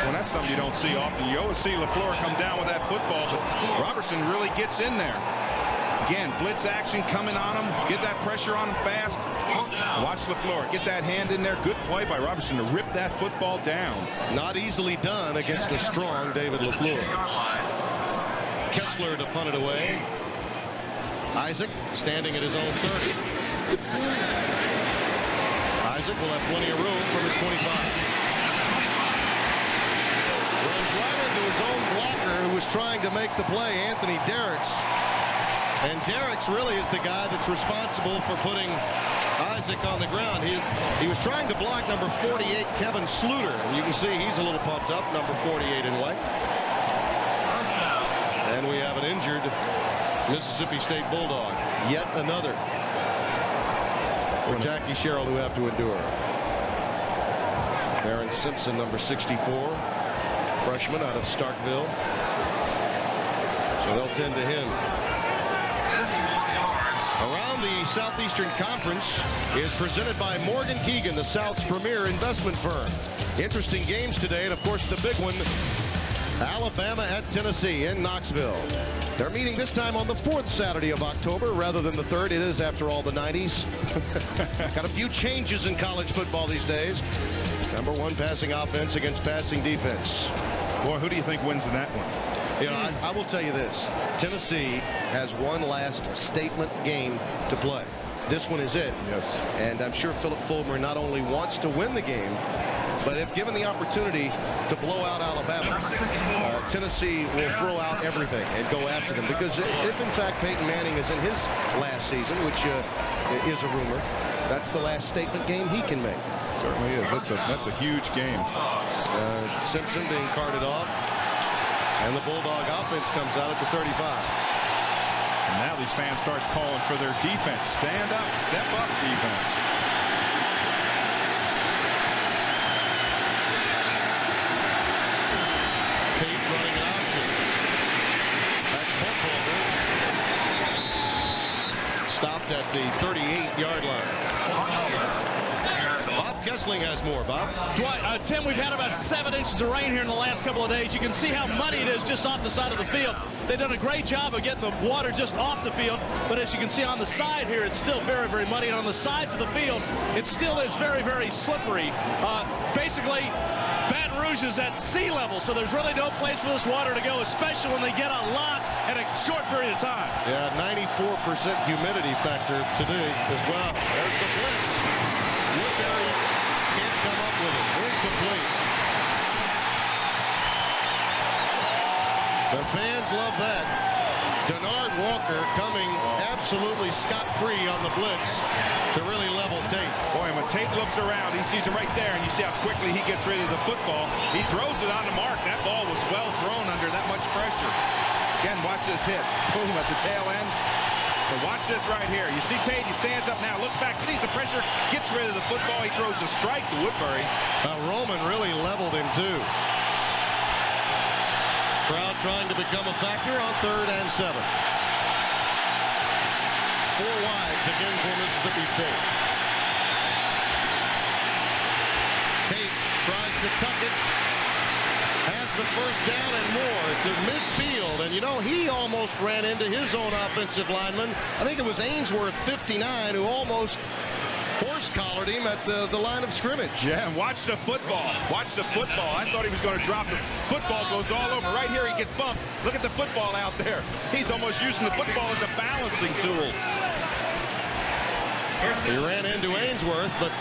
Well, that's something you don't see often. You always see LaFleur come down with that football, but Robertson really gets in there. Again, blitz action coming on him. Get that pressure on him fast. Watch LaFleur. Get that hand in there. Good play by Robertson to rip that football down. Not easily done against a strong David LaFleur. Kessler to punt it away. Isaac standing at his own 30. Isaac will have plenty of room from his 25. Runs right into his own blocker who was trying to make the play, Anthony Derricks. And Derricks really is the guy that's responsible for putting Isaac on the ground. He was trying to block number 48, Kevin Sluter. And you can see he's a little pumped up, number 48 in white. And we have an injured Mississippi State Bulldog. Yet another for Jackie Sherrill to have to endure. Aaron Simpson, number 64, freshman out of Starkville. So they'll tend to him. Around the Southeastern Conference is presented by Morgan Keegan, the South's premier investment firm. Interesting games today, and of course the big one, Alabama at Tennessee in Knoxville. They're meeting this time on the 4th Saturday of October rather than the 3rd. It is, after all, the 90s. Got a few changes in college football these days. Number 1 passing offense against passing defense. Boy, who do you think wins in that one? You know, I will tell you this. Tennessee has one last statement game to play. This one is it. Yes. And I'm sure Philip Fulmer not only wants to win the game, but if given the opportunity to blow out Alabama, Tennessee will throw out everything and go after them. Because if in fact Peyton Manning is in his last season, which is a rumor, that's the last statement game he can make. Certainly is. That's a huge game. Simpson being carted off. And the Bulldog offense comes out at the 35. And now these fans start calling for their defense. Stand up, step up defense. Tate running an option. That's Pulpover. Stopped at the 38-yard line. Bob Kessling has more. Bob? Tim, we've had about 7 inches of rain here in the last couple of days. You can see how muddy it is just off the side of the field. They've done a great job of getting the water just off the field, but as you can see on the side here, it's still very, very muddy. And on the sides of the field, it still is very, very slippery. Basically, Baton Rouge is at sea level, so there's really no place for this water to go, especially when they get a lot in a short period of time. Yeah, 94% humidity factor today as well. There's the blitz. Woodbury can't come up with it. Incomplete. The fans love that. Denard Walker coming absolutely scot-free on the blitz to really level Tate. Boy, and when Tate looks around, he sees him right there, and you see how quickly he gets rid of the football. He throws it on the mark. That ball was well thrown under that much pressure. Again, watch this hit. Boom, at the tail end. But watch this right here. You see Tate, he stands up now, looks back, sees the pressure, gets rid of the football. He throws a strike to Woodbury. Roman really leveled him, too. Crowd trying to become a factor on 3rd and 7. 4 wides again for Mississippi State. Tate tries to tuck it. Has the first down and more to midfield. And, you know, he almost ran into his own offensive lineman. I think it was Ainsworth, 59, who almost horse-collared him at the line of scrimmage. Yeah, and watch the football. Watch the football. I thought he was going to drop. The football goes all over. Right here, he gets bumped. Look at the football out there. He's almost using the football as a balancing tool. He ran into Ainsworth, but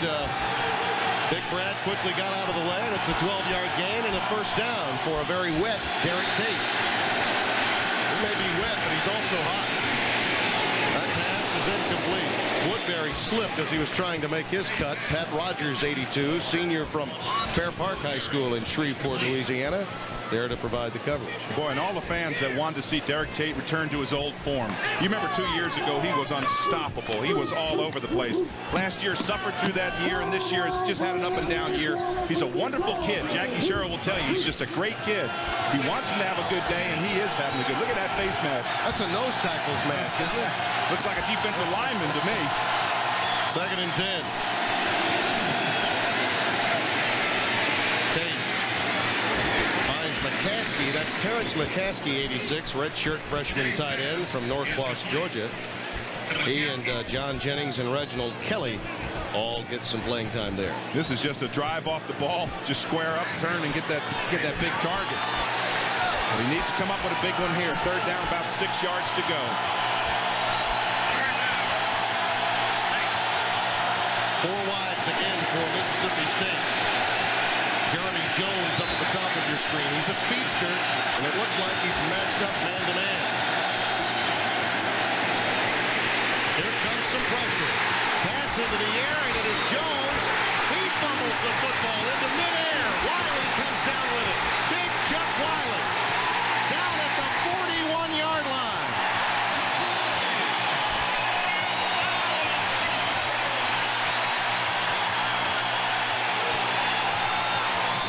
Big Brad quickly got out of the way, and it's a 12-yard gain and a first down for a very wet Derek Tate. He may be wet, but he's also hot. That pass is incomplete. Woodbury slipped as he was trying to make his cut. Pat Rogers, 82, senior from Fair Park High School in Shreveport, Louisiana, there to provide the coverage. Boy, and all the fans that wanted to see Derek Tate return to his old form. You remember 2 years ago, he was unstoppable. He was all over the place. Last year suffered through that year, and this year has just had an up-and-down year. He's a wonderful kid. Jackie Sherrill will tell you he's just a great kid. He wants him to have a good day, and he is having a good. Look at that face mask. That's a nose tackle's mask, isn't it? Looks like a defensive lineman to me. 2nd and 10. Tate finds McCaskey. That's Terrence McCaskey, 86, redshirt freshman tight end from North Cross, Georgia. He and John Jennings and Reginald Kelly all get some playing time there. This is just a drive off the ball, just square up, turn, and get that big target. But he needs to come up with a big one here. Third down, about 6 yards to go. 4 wides again for Mississippi State. Jeremy Jones up at the top of your screen. He's a speedster, and it looks like he's matched up man-to-man. Here comes some pressure. Pass into the air, and it is Jones. He fumbles the football into midair. Wiley comes down with it. Big Chuck Wiley down at the 41-yard line.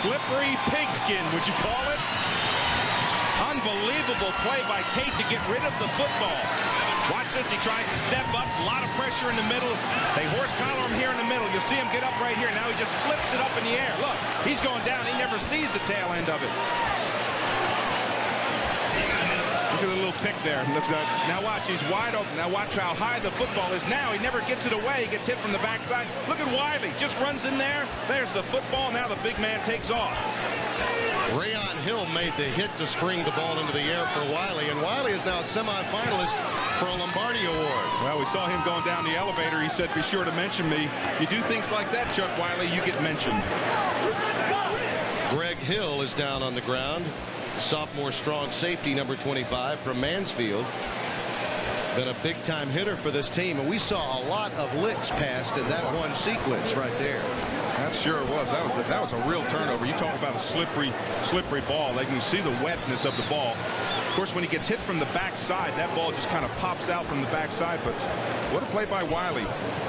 Slippery pigskin, would you call it? Unbelievable play by Tate to get rid of the football. Watch this. He tries to step up. A lot of pressure in the middle. They horse collar him here in the middle. You'll see him get up right here. Now he just flips it up in the air. Look, he's going down. He never sees the tail end of it. Look at the little pick there. Looks like, now watch. He's wide open. Now watch how high the football is. Now he never gets it away. He gets hit from the backside. Look at Wiley. Just runs in there. There's the football. Now the big man takes off. Rayon Hill made the hit to spring the ball into the air for Wiley, and Wiley is now a semifinalist for a Lombardi Award. Well, we saw him going down the elevator. He said, be sure to mention me. You do things like that, Chuck Wiley, you get mentioned. Greg Hill is down on the ground. Sophomore strong safety, number 25 from Mansfield. Been a big-time hitter for this team, and we saw a lot of licks passed in that one sequence right there. That sure was. That was a real turnover. You talk about a slippery ball. They can see the wetness of the ball. Of course, when he gets hit from the backside, that ball just kind of pops out from the backside. But what a play by Wiley.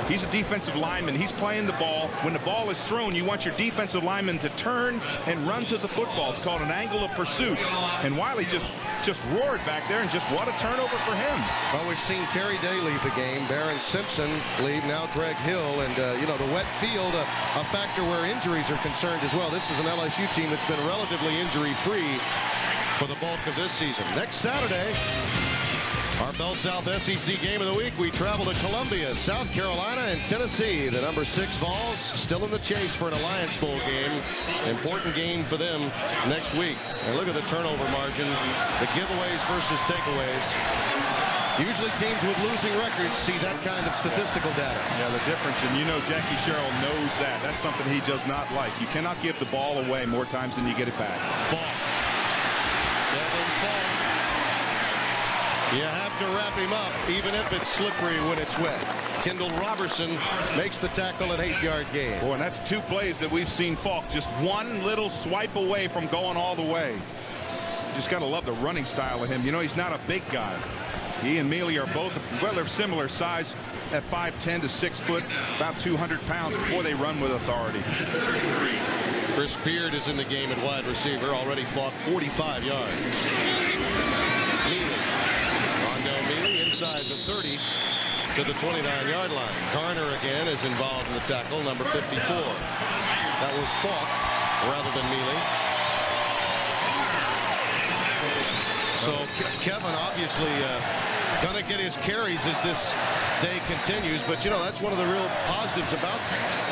He's a defensive lineman. He's playing the ball. When the ball is thrown, you want your defensive lineman to turn and run to the football. It's called an angle of pursuit. And Wiley just roared back there, and just what a turnover for him. Well, we've seen Terry Day leave the game, Barron Simpson leave, now Greg Hill, and you know, the wet field, a factor where injuries are concerned as well. This is an LSU team that's been relatively injury-free for the bulk of this season. Next Saturday, our Bell South SEC game of the week, we travel to Columbia, South Carolina, and Tennessee. The number 6 Vols still in the chase for an Alliance Bowl game. Important game for them next week. And look at the turnover margin, the giveaways versus takeaways. Usually teams with losing records see that kind of statistical data. Yeah, the difference, and you know Jackie Sherrill knows that. That's something he does not like. You cannot give the ball away more times than you get it back. Faulk. Devin Faulk. You have to wrap him up, even if it's slippery when it's wet. Kendall Robertson makes the tackle at 8-yard gain. Boy, and that's 2 plays that we've seen Faulk just one little swipe away from going all the way. Just got to love the running style of him. You know, he's not a big guy. He and Mealy are both, well, they're similar size at 5'10" to 6 foot, about 200 pounds. Boy, they run with authority. Chris Beard is in the game at wide receiver, already Faulk 45 yards. Mealy. Rondo Mealy inside the 30 to the 29-yard line. Garner again is involved in the tackle, number 54. That was Faulk rather than Mealy. So Kevin obviously going to get his carries as this day continues, but you know, that's one of the real positives about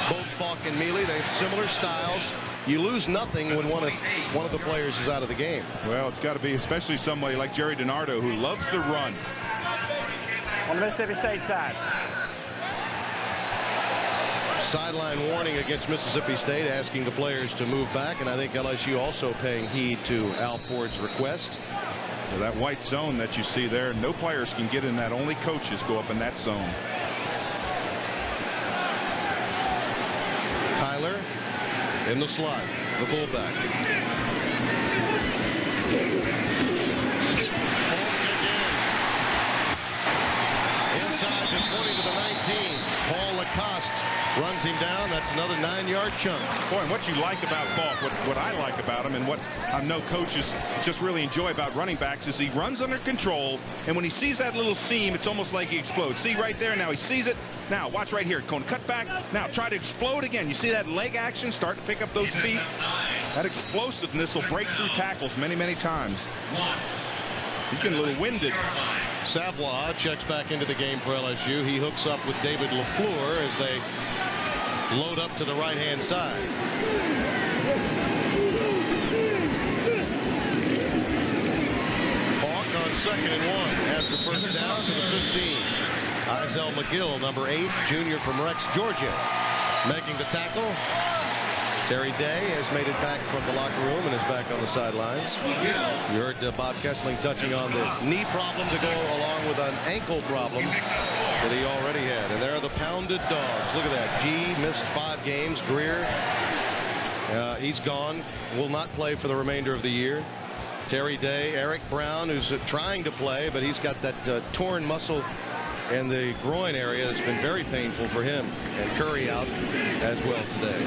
both Faulk and Mealy. They have similar styles. You lose nothing when one of the players is out of the game. Well, it's got to be especially somebody like Jerry DiNardo, who loves to run. On the Mississippi State side. Sideline warning against Mississippi State, asking the players to move back, and I think LSU also paying heed to Al Ford's request. Well, that white zone that you see there, no players can get in that. Only coaches go up in that zone. Tyler in the slot, the fullback. Inside the 20 to the 19. Paul Lacoste runs him down. That's another 9-yard chunk. Boy, and what you like about Faulk, what I like about him, and what I know coaches just really enjoy about running backs, is he runs under control, and when he sees that little seam, it's almost like he explodes. See right there, now he sees it. Now watch right here, going to cut back. Now try to explode again. You see that leg action, start to pick up those feet. That explosiveness will break through tackles many, many times. He's getting a little winded. Savoie checks back into the game for LSU. He hooks up with David LaFleur as they load up to the right-hand side. Faulk on 2nd and 1 has the first down to the 15. Isel McGill, number 8, junior from Rex, Georgia, making the tackle. Terry Day has made it back from the locker room and is back on the sidelines. You heard Bob Kessling touching on the knee problem to go along with an ankle problem that he already had. And there are the pounded dogs. Look at that. G missed 5 games. Greer, he's gone. Will not play for the remainder of the year. Terry Day, Eric Brown, who's trying to play, but he's got that torn muscle in the groin area that's been very painful for him. And Curry out as well today.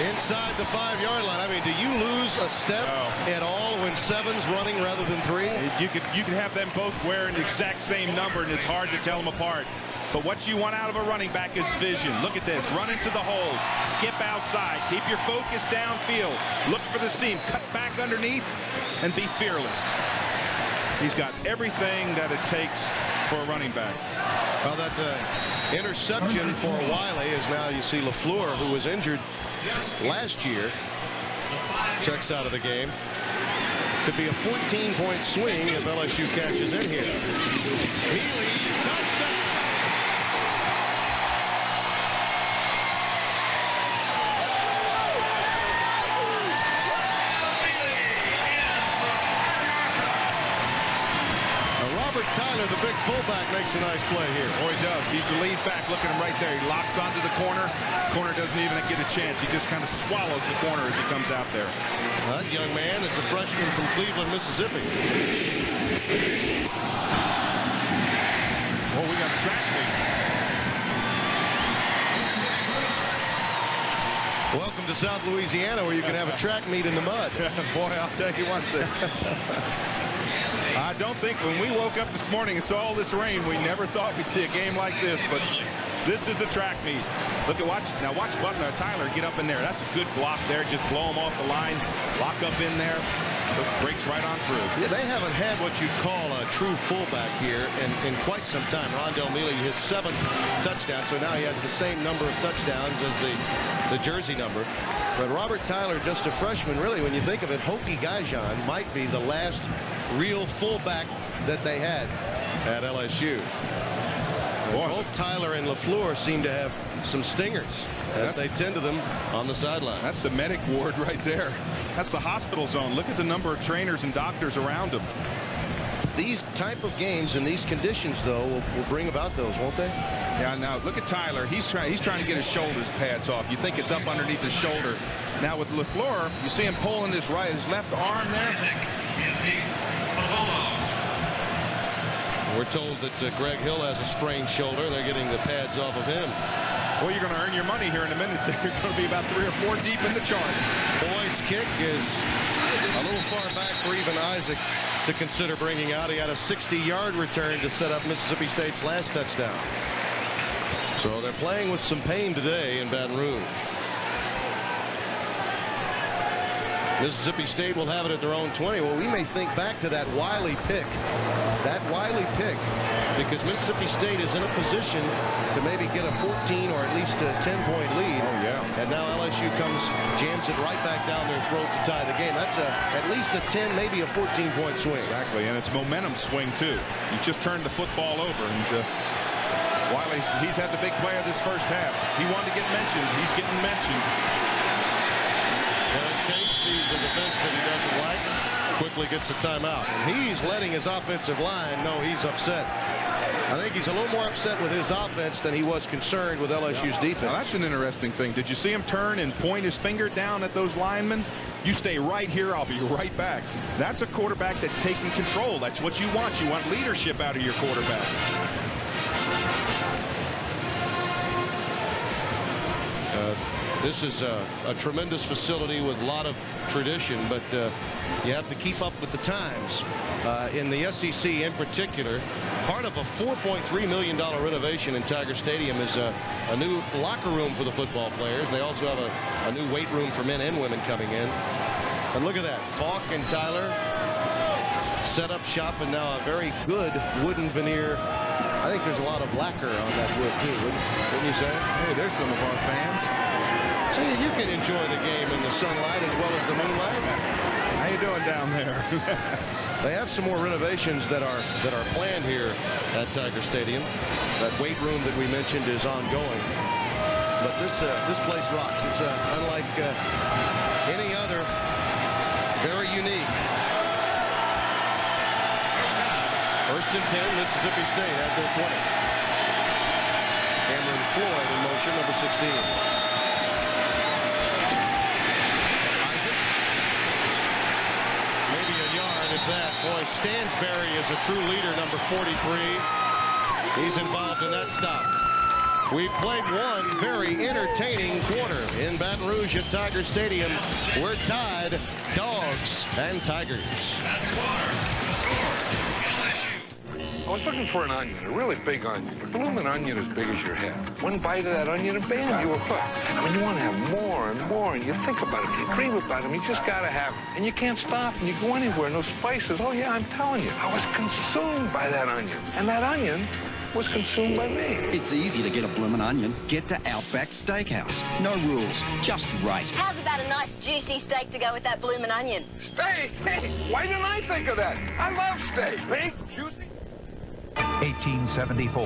Inside the 5-yard line. I mean, do you lose a step at all when 7's running rather than 3? You could have them both wearing the exact same number, and it's hard to tell them apart. But what you want out of a running back is vision. Look at this. Run into the hole. Skip outside. Keep your focus downfield. Look for the seam. Cut back underneath and be fearless. He's got everything that it takes for a running back. Well, that interception for Wiley is now you see LaFleur, who was injured last year, checks out of the game. Could be a 14-point swing if LSU cashes in here. Healy, touchdown! Robert Tyler, the big fullback, makes a nice play here. Oh, he does. He's the lead back. Look at him right there. He locks onto the corner. Corner doesn't even get a chance. He just kind of swallows the corner as he comes out there. That young man is a freshman from Cleveland, Mississippi. Oh, we got a track meet. Welcome to South Louisiana, where you can have a track meet in the mud. Boy, I'll tell you one thing. I don't think when we woke up this morning and saw all this rain, we never thought we'd see a game like this, but this is a track meet. Look at watch Butler, Tyler get up in there. That's a good block there. Just blow him off the line, lock up in there. Just breaks right on through. Yeah, they haven't had what you'd call a true fullback here in quite some time. Rondell Mealy, his 7th touchdown, so now he has the same number of touchdowns as the jersey number. But Robert Tyler, just a freshman, really, when you think of it, Hokie Gajan might be the last real fullback that they had at LSU. Both Tyler and LaFleur seem to have some stingers as they tend to them on the sideline. That's the medic ward right there. That's the hospital zone. Look at the number of trainers and doctors around them. These type of games in these conditions, though, will bring about those, won't they? Yeah, now look at Tyler. He's trying to get his shoulders pads off. You think it's up underneath his shoulder. Now with LaFleur, you see him pulling his left arm there. We're told that Greg Hill has a sprained shoulder. They're getting the pads off of him. Well, you're going to earn your money here in a minute. You're going to be about 3 or 4 deep in the chart. Boyd's kick is a little far back for even Isaac to consider bringing out. He had a 60-yard return to set up Mississippi State's last touchdown. So they're playing with some pain today in Baton Rouge. Mississippi State will have it at their own 20. Well, we may think back to that Wiley pick. Because Mississippi State is in a position to maybe get a 14 or at least a 10-point lead. Oh, yeah. And now LSU jams it right back down their throat to tie the game. That's at least a 10, maybe a 14-point swing. Exactly, and it's momentum swing, too. You just turned the football over, and Wiley, he's had the big play of this first half. He wanted to get mentioned. He's getting mentioned. Well, Tate sees a defense that he doesn't like, quickly gets a timeout. And he's letting his offensive line know he's upset. I think he's a little more upset with his offense than he was concerned with LSU's defense. Now, that's an interesting thing. Did you see him turn and point his finger down at those linemen? You stay right here, I'll be right back. That's a quarterback that's taking control. That's what you want. You want leadership out of your quarterback. This is a tremendous facility with a lot of tradition, but you have to keep up with the times. In the SEC in particular, part of a $4.3 million renovation in Tiger Stadium is a new locker room for the football players. They also have a new weight room for men and women coming in. And look at that. Faulk and Tyler set up shop, and now a very good wooden veneer. I think there's a lot of lacquer on that wood, too, wouldn't you say? Hey, there's some of our fans. See, you can enjoy the game in the sunlight as well as the moonlight. How you doing down there? They have some more renovations that are planned here at Tiger Stadium. That weight room that we mentioned is ongoing. But this place rocks. It's unlike any other. Very unique. First and 10, Mississippi State at their 20. Cameron Floyd in motion, number 16. Isaac. Maybe a yard at that. Boy, Stansberry is a true leader, number 43. He's involved in that stop. We played one very entertaining quarter in Baton Rouge at Tiger Stadium. We're tied, Dogs and Tigers. I was looking for an onion, a really big onion, a blooming onion as big as your head. One bite of that onion and bam, you were hooked. I mean, you want to have more and more, and you think about them, you dream about them, you just got to have them. And you can't stop, and you go anywhere, no spices. Oh, yeah, I'm telling you, I was consumed by that onion. And that onion was consumed by me. It's easy to get a bloomin' onion. Get to Outback Steakhouse. No rules, just right. How's about a nice juicy steak to go with that bloomin' onion? Steak? Hey, why didn't I think of that? I love steak. Big, juicy. 1874,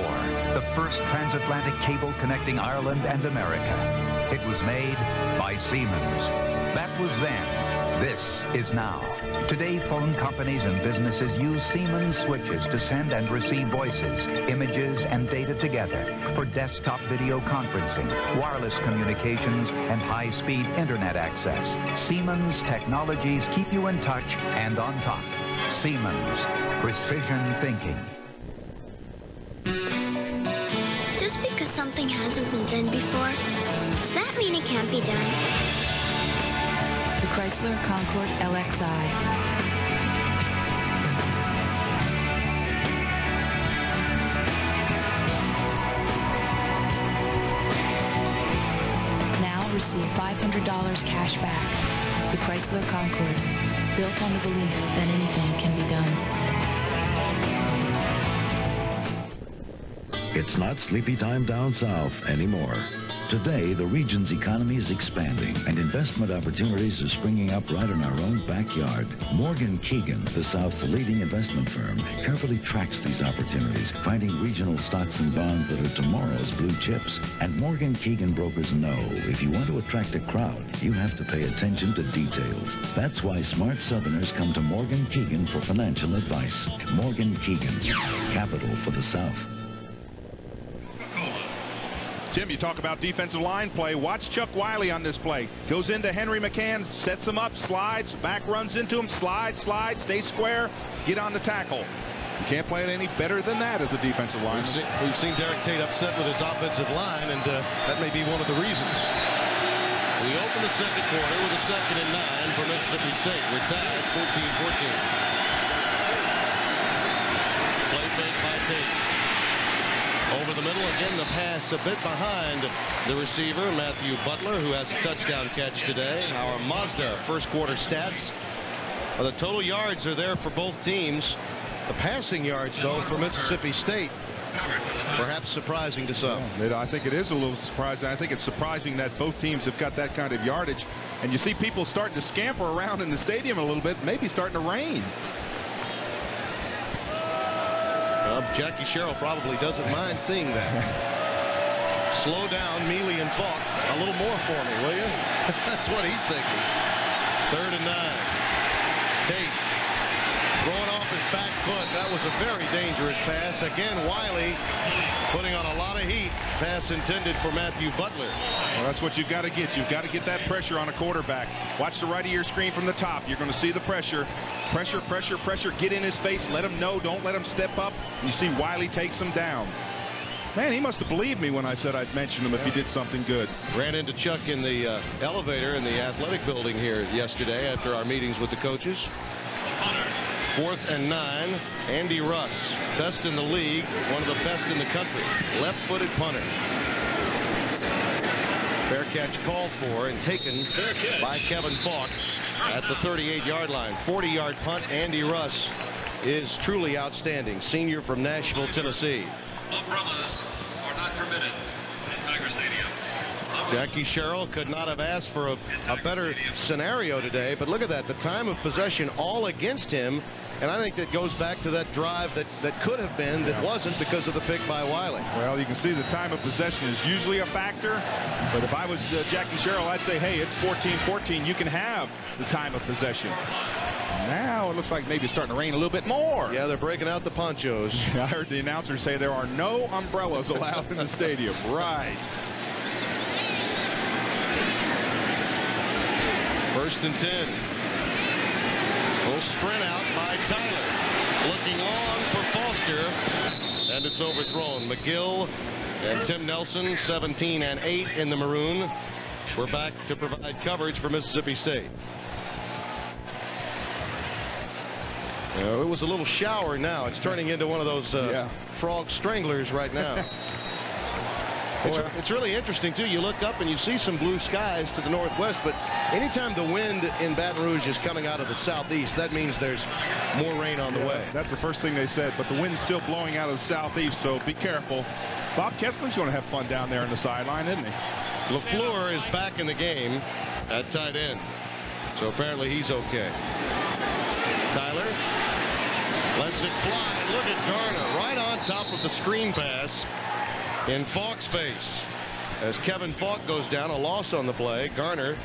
the first transatlantic cable connecting Ireland and America. It was made by Siemens. That was then. This is now. Today, phone companies and businesses use Siemens switches to send and receive voices, images, and data together for desktop video conferencing, wireless communications, and high-speed internet access. Siemens technologies keep you in touch and on top. Siemens, precision thinking. Just because something hasn't been done before, does that mean it can't be done? The Chrysler Concorde LXI. Now receive $500 cash back. The Chrysler Concorde, built on the belief that anything can be done. It's not sleepy time down south anymore. Today, the region's economy is expanding, and investment opportunities are springing up right in our own backyard. Morgan Keegan, the South's leading investment firm, carefully tracks these opportunities, finding regional stocks and bonds that are tomorrow's blue chips. And Morgan Keegan brokers know if you want to attract a crowd, you have to pay attention to details. That's why smart Southerners come to Morgan Keegan for financial advice. Morgan Keegan, capital for the South. Tim, you talk about defensive line play. Watch Chuck Wiley on this play. Goes into Henry McCann, sets him up, slides, back runs into him, slide, stay square, get on the tackle. You can't play it any better than that as a defensive line. We've seen Derek Tate upset with his offensive line, and that may be one of the reasons. We open the second quarter with a 2nd and 9 for Mississippi State. We're tied 14-14. Play fake by Tate. Over the middle, again, the pass a bit behind the receiver, Matthew Butler, who has a touchdown catch today. Our Mazda first quarter stats. The total yards are there for both teams. The passing yards, though, for Mississippi State, perhaps surprising to some. I think it is a little surprising. I think it's surprising that both teams have got that kind of yardage. And you see people starting to scamper around in the stadium a little bit, maybe starting to rain. Jackie Sherrill probably doesn't mind seeing that. Slow down Mealy and Faulk a little more for me, will you? That's what he's thinking. 3rd and 9. Tate throwing off his back foot. That was a very dangerous pass. Again, Wiley putting on a lot of heat. Pass intended for Matthew Butler. Well, that's what you've got to get. You've got to get that pressure on a quarterback. Watch the right of your screen from the top. You're going to see the pressure. Pressure, pressure, pressure. Get in his face. Let him know. Don't let him step up. You see Wiley takes him down. Man, he must have believed me when I said I'd mention him if he did something good. Ran into Chuck in the elevator in the athletic building here yesterday after our meetings with the coaches. 4th and 9. Andy Russ, best in the league, one of the best in the country. Left-footed punter. Fair catch called for and taken by Kevin Faulk at the 38-yard line. 40-yard punt. Andy Russ is truly outstanding. Senior from Nashville, Tennessee. Umbrellas are not permitted in Tiger Stadium. Jackie Sherrill could not have asked for a better scenario today, but look at that. The time of possession all against him, and I think that goes back to that drive that could have been, that wasn't because of the pick by Wiley. Well, you can see the time of possession is usually a factor, but if I was Jackie Sherrill, I'd say, hey, it's 14-14. You can have the time of possession. Now it looks like maybe it's starting to rain a little bit more. Yeah, they're breaking out the ponchos. I heard the announcer say there are no umbrellas allowed in the stadium. Right. 1st and 10. Little sprint out by Tyler. Looking long for Foster. And it's overthrown. McGill and Tim Nelson, 17 and 8 in the maroon. We're back to provide coverage for Mississippi State. It was a little shower now. It's turning into one of those frog stranglers right now. It's really interesting, too. You look up and you see some blue skies to the northwest, but anytime the wind in Baton Rouge is coming out of the southeast, that means there's more rain on the way. That's the first thing they said, but the wind's still blowing out of the southeast, so be careful. Bob Kessler's going to have fun down there on the sideline, isn't he? LaFleur is back in the game at tight end, so apparently he's okay. Tyler lets it fly. Look at Garner right on top of the screen pass in Faulk's face. As Kevin Faulk goes down, a loss on the play. Garner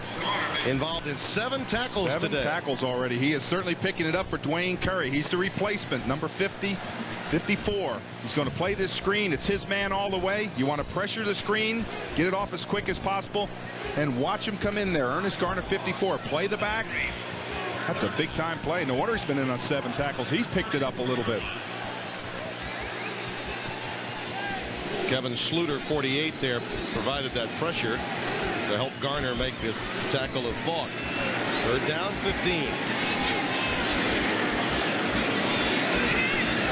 involved in 7 tackles today. 7 tackles already. He is certainly picking it up for Dwayne Curry. He's the replacement, number 50, 54. He's going to play this screen. It's his man all the way. You want to pressure the screen, get it off as quick as possible, and watch him come in there. Ernest Garner, 54. Play the back. That's a big-time play. No wonder he's been in on 7 tackles. He's picked it up a little bit. Kevin Sluter, 48 there, provided that pressure to help Garner make the tackle of Faulk. 3rd down, 15.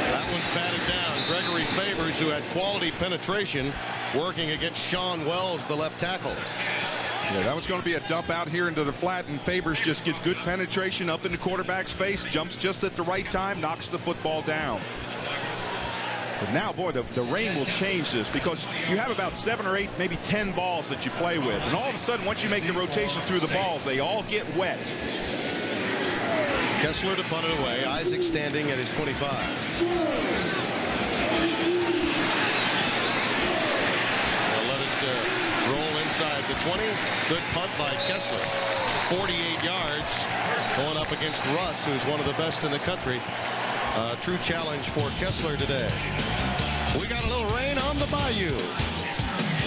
That one's batted down. Gregory Favors, who had quality penetration, working against Sean Wells, the left tackle. Yeah, that was going to be a dump out here into the flat, and Favors just gets good penetration up in the quarterback's face, jumps just at the right time, knocks the football down. But now, boy, the rain will change this, because you have about 7 or 8, maybe 10 balls that you play with. And all of a sudden, once you make the rotation through the balls, they all get wet. Kessler to punt it away. Isaac standing at his 25. They'll let it roll inside the 20. Good punt by Kessler. 48 yards going up against Russ, who's one of the best in the country. True challenge for Kessler today. We got a little rain on the bayou.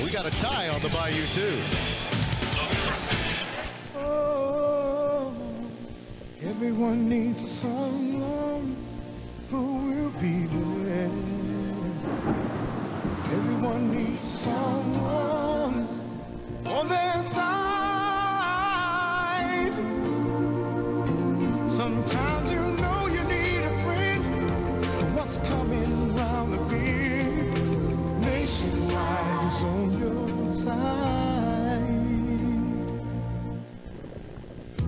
We got a tie on the bayou, too. Oh, everyone needs someone who will be there. Everyone needs someone on their side. Sometimes you know you need a friend. What's coming round the bend? Nationwide is on your side.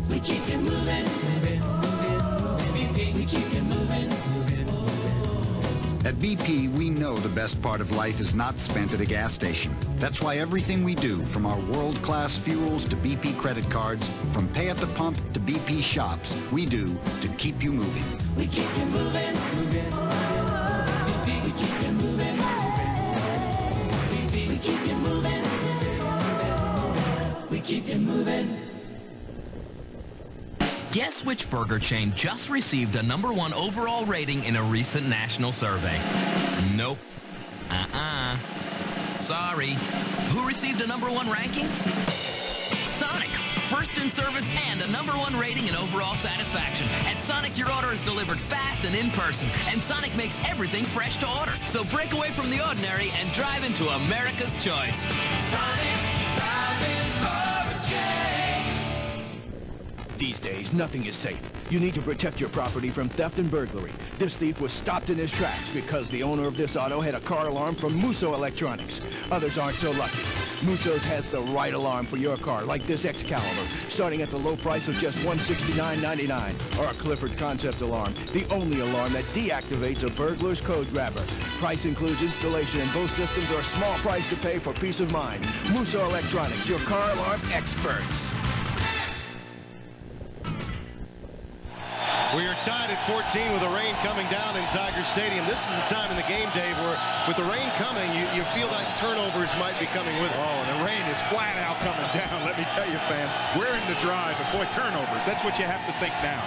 We keep it moving, moving, moving. We keep it moving, moving, moving. At BP, we know the best part of life is not spent at a gas station. That's why everything we do, from our world-class fuels to BP credit cards, from pay at the pump to BP shops, we do to keep you moving. We keep it moving, moving, moving. We keep it moving, moving. We keep it moving, moving. We keep it moving. Guess which burger chain just received a #1 overall rating in a recent national survey? Nope. Sorry. Who received a #1 ranking? Sonic. First in service and a #1 rating in overall satisfaction. At Sonic, your order is delivered fast and in person. And Sonic makes everything fresh to order. So break away from the ordinary and drive into America's choice. Sonic, driving for a change. These days, nothing is safe. You need to protect your property from theft and burglary. This thief was stopped in his tracks because the owner of this auto had a car alarm from Musso Electronics. Others aren't so lucky. Musso's has the right alarm for your car, like this Excalibur, starting at the low price of just $169.99. Or a Clifford Concept alarm, the only alarm that deactivates a burglar's code grabber. Price includes installation in both systems or a small price to pay for peace of mind. Musso Electronics, your car alarm experts. We are tied at 14 with the rain coming down in Tiger Stadium. This is the time in the game, Dave, where with the rain coming, you feel like turnovers might be coming with it. Oh, and the rain is flat out coming down. Let me tell you, fans, we're in the drive, but boy, turnovers, that's what you have to think now.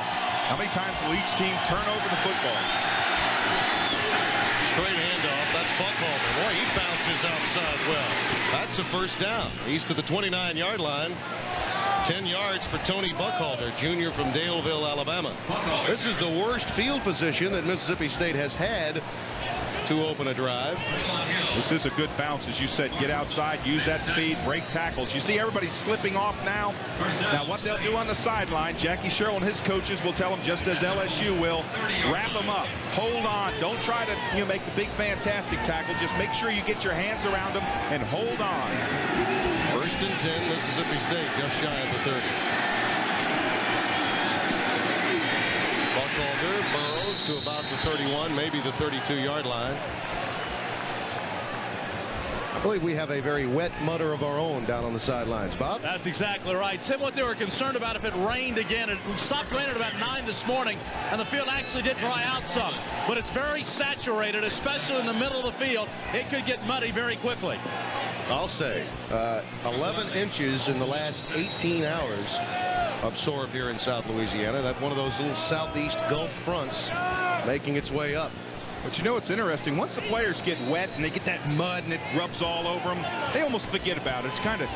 How many times will each team turn over the football? Straight handoff. That's Buckhalter. Boy, he bounces outside well. That's a first down. He's to the 29-yard line. 10 yards for Tony Buckhalter, junior from Daleville, Alabama. This is the worst field position that Mississippi State has had to open a drive. This is a good bounce, as you said. Get outside, use that speed, break tackles. You see everybody slipping off now. Now what they'll do on the sideline, Jackie Sherrill and his coaches will tell them, just as LSU will, wrap them up, hold on. Don't try to make the big fantastic tackle. Just make sure you get your hands around them and hold on. First and 10, Mississippi State, just shy of the 30. Buckhalter burrows to about the 31, maybe the 32-yard line. I believe we have a very wet mutter of our own down on the sidelines. Bob? That's exactly right. Tim, what they were concerned about if it rained again, it stopped raining at about 9 this morning, and the field actually did dry out some. But it's very saturated, especially in the middle of the field. It could get muddy very quickly. I'll say 11 inches in the last 18 hours absorbed here in South Louisiana. That's one of those little southeast Gulf fronts making its way up. But you know what's interesting? Once the players get wet and they get that mud and it rubs all over them, they almost forget about it.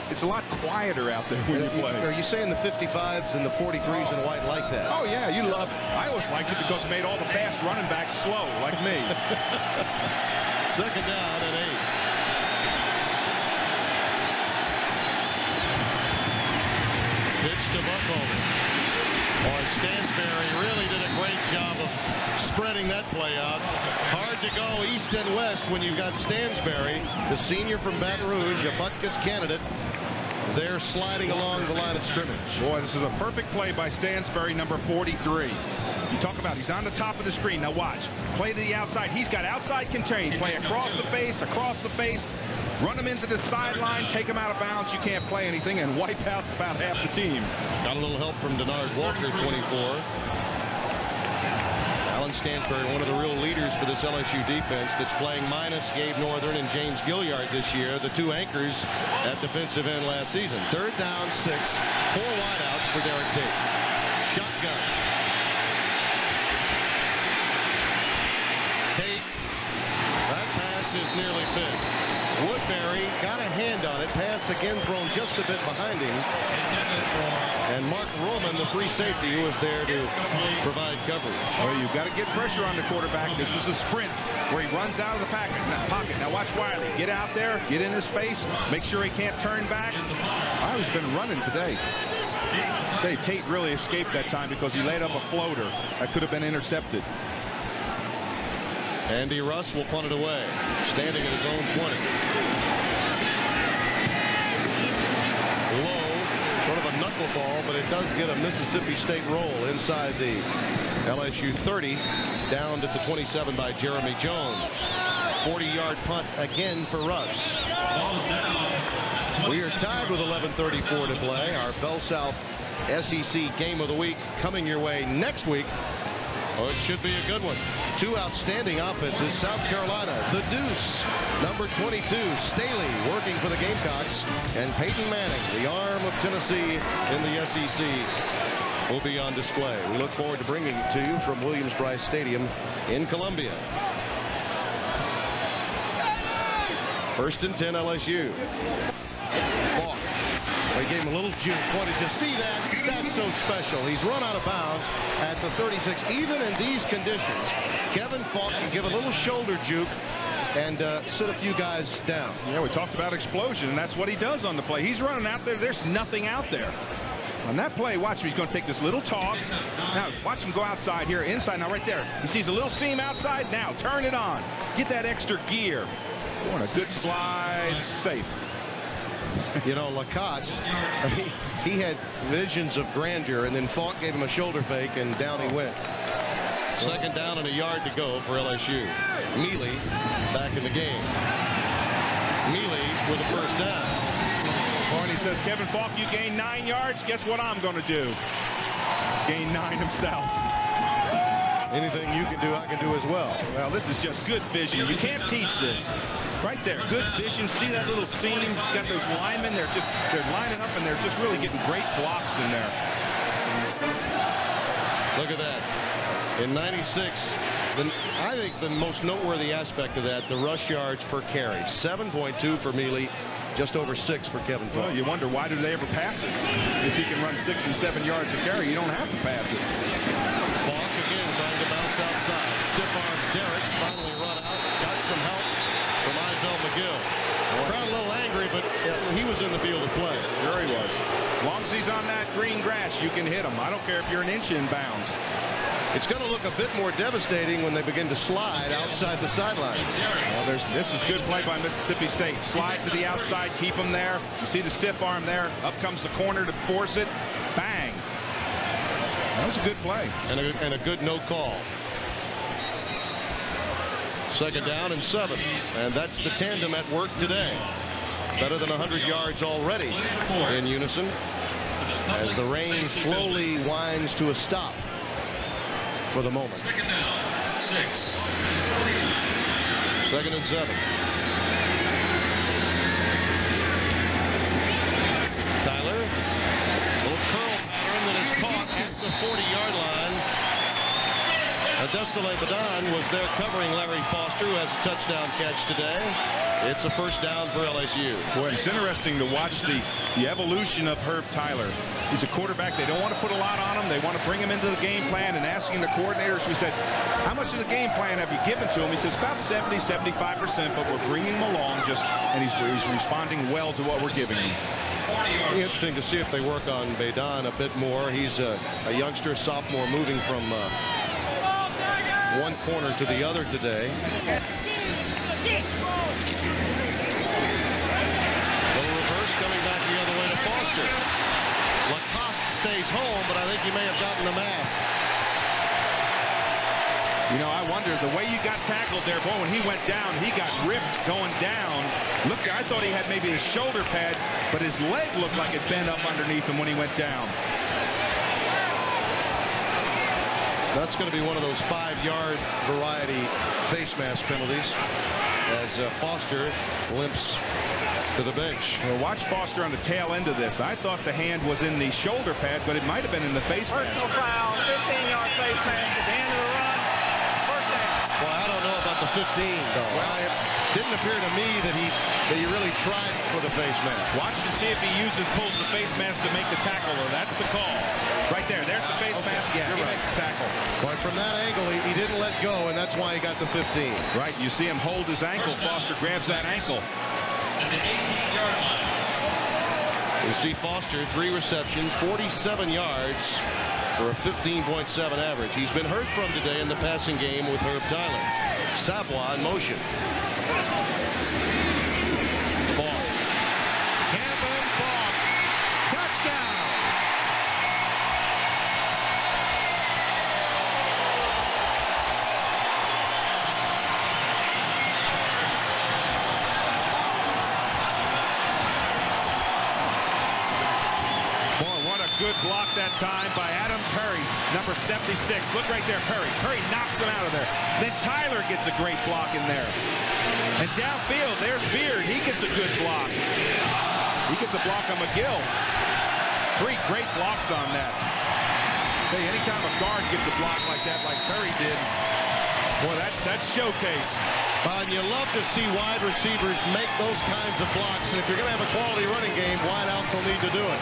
It's a lot quieter out there when you play. Are you saying the 55s and the 43s in white like that? Oh, yeah, you love it. I always liked it because it made all the fast running backs slow, like me. Second down and 8. Pitch to Buckhalter. Boy, Stansberry really did a great job of spreading that play out. Hard to go east and west when you've got Stansberry, the senior from Baton Rouge, a Butkus candidate. They're sliding along the line of scrimmage. Boy, this is a perfect play by Stansberry, number 43. You talk about he's on the top of the screen. Now watch. Play to the outside. He's got outside contain. Play across the face. Run him into the sideline, take him out of bounds. You can't play anything and wipe out about half the team. Got a little help from Denard Walker, 24. Alan Stansberry, one of the real leaders for this LSU defense that's playing minus Gabe Northern and James Gilliard this year, the two anchors at defensive end last season. Third down, 6. 4 wideouts for Derek Tate. Shotgun. Tate. That pass is nearly picked. Woodbury got a hand on it. Pass again thrown just a bit behind him. And Mark Roman, the free safety, who was there to provide coverage. Well, you've got to get pressure on the quarterback. This is a sprint where he runs out of the pocket. Now watch Wiley. Get out there, get in his space, make sure he can't turn back. Wiley's been running today. Tate really escaped that time because he laid up a floater that could have been intercepted. Andy Russ will punt it away, standing at his own 20. Low, sort of a knuckleball, but it does get a Mississippi State roll inside the LSU 30, downed at the 27 by Jeremy Jones. 40-yard punt again for Russ. We are tied with 11:34 to play. Our Bell South SEC Game of the Week coming your way next week. Oh, it should be a good one. Two outstanding offenses. South Carolina, the Deuce, number 22, Staley, working for the Gamecocks, and Peyton Manning, the arm of Tennessee in the SEC, will be on display. We look forward to bringing it to you from Williams-Brice Stadium in Columbia. First and 10, LSU. Faulk They gave him a little juke. Boy, did you see that? That's so special. He's run out of bounds at the 36. Even in these conditions, Kevin Faulk can give a little shoulder juke and sit a few guys down. Yeah, we talked about explosion, and that's what he does on the play. He's running out there. There's nothing out there. On that play, watch him. He's going to take this little toss. Now, watch him go outside here, inside. Now, right there. He sees a little seam outside. Now, turn it on. Get that extra gear. Oh, and a good slide. Safe. You know, Lacoste, he had visions of grandeur, and then Faulk gave him a shoulder fake, and down he went. Second down and a yard to go for LSU. Mealy back in the game. Mealy with a first down. Barney says, Kevin Faulk, you gain 9 yards. Guess what I'm going to do? Gain 9 himself. Anything you can do, I can do as well. Well, this is just good vision. You can't teach this. Right there, good vision. See that little seam? He's got those linemen. They're lining up, and they're just really getting great blocks in there. Look at that. In 96, I think the most noteworthy aspect of that, the rush yards per carry. 7.2 for Mealy, just over 6 for Kevin Faulk. Well, you wonder, why do they ever pass it? If he can run 6 and 7 yards a carry, you don't have to pass it. Faulk again trying to bounce outside. Stiff arms Derricks, finally run out. Got some help from Izell McGill. Crowd a little angry, but he was in the field of play. Sure he was. As long as he's on that green grass, you can hit him. I don't care if you're an inch in bounds. It's going to look a bit more devastating when they begin to slide outside the sidelines. Well, this is good play by Mississippi State. Slide to the outside, keep him there. You see the stiff arm there. Up comes the corner to force it. Bang. That was a good play. And a good no call. Second down and 7. And that's the tandem at work today. Better than 100 yards already in unison as the rain slowly winds to a stop for the moment. Second down, 6. Second and 7. Tyler, little curl pattern that is caught at the 40-yard line. Adesele Baton was there covering Larry Foster, who has a touchdown catch today. It's a first down for LSU. Boy, it's interesting to watch the evolution of Herb Tyler. He's a quarterback. They don't want to put a lot on him. They want to bring him into the game plan, and asking the coordinators, we said, how much of the game plan have you given to him? He says about 70, 75%, but we're bringing him along and he's responding well to what we're giving him. It'll be interesting to see if they work on Baton a bit more. He's a youngster, sophomore, moving from one corner to the other today. Little reverse coming back the other way to Foster. Lacoste stays home, but I think he may have gotten the mask. You know, I wonder, the way you got tackled there, boy, when he went down, he got ripped going down. Look, I thought he had maybe his shoulder pad, but his leg looked like it bent up underneath him when he went down. That's going to be one of those 5-yard variety face mask penalties as Foster limps to the bench. Well, watch Foster on the tail end of this. I thought the hand was in the shoulder pad, but it might have been in the face mask. Personal foul, 15-yard face mask at the end of the run. First down. Well, I don't know about the 15, though. Well, it didn't appear to me that he really tried for the face mask. Watch to see if he pulls the face mask to make the tackle, though. That's the call. Right there. There's the face mask. Yeah, he makes the tackle. But from that angle, he didn't let go, and that's why he got the 15. Right. You see him hold his ankle. Foster grabs that ankle. At the 18-yard line. You see Foster, 3 receptions, 47 yards for a 15.7 average. He's been heard from today in the passing game with Herb Tyler. Savoie in motion. Faulk. Kevin Faulk. Touchdown. Good block that time by Adam Perry, number 76. Look right there, Perry. Perry knocks him out of there. Then Tyler gets a great block in there. And downfield, there's Beard. He gets a good block. He gets a block on McGill. 3 great blocks on that. Hey, anytime a guard gets a block like that, like Perry did, Boy, that's showcase. And you love to see wide receivers make those kinds of blocks. And if you're going to have a quality running game, wideouts will need to do it.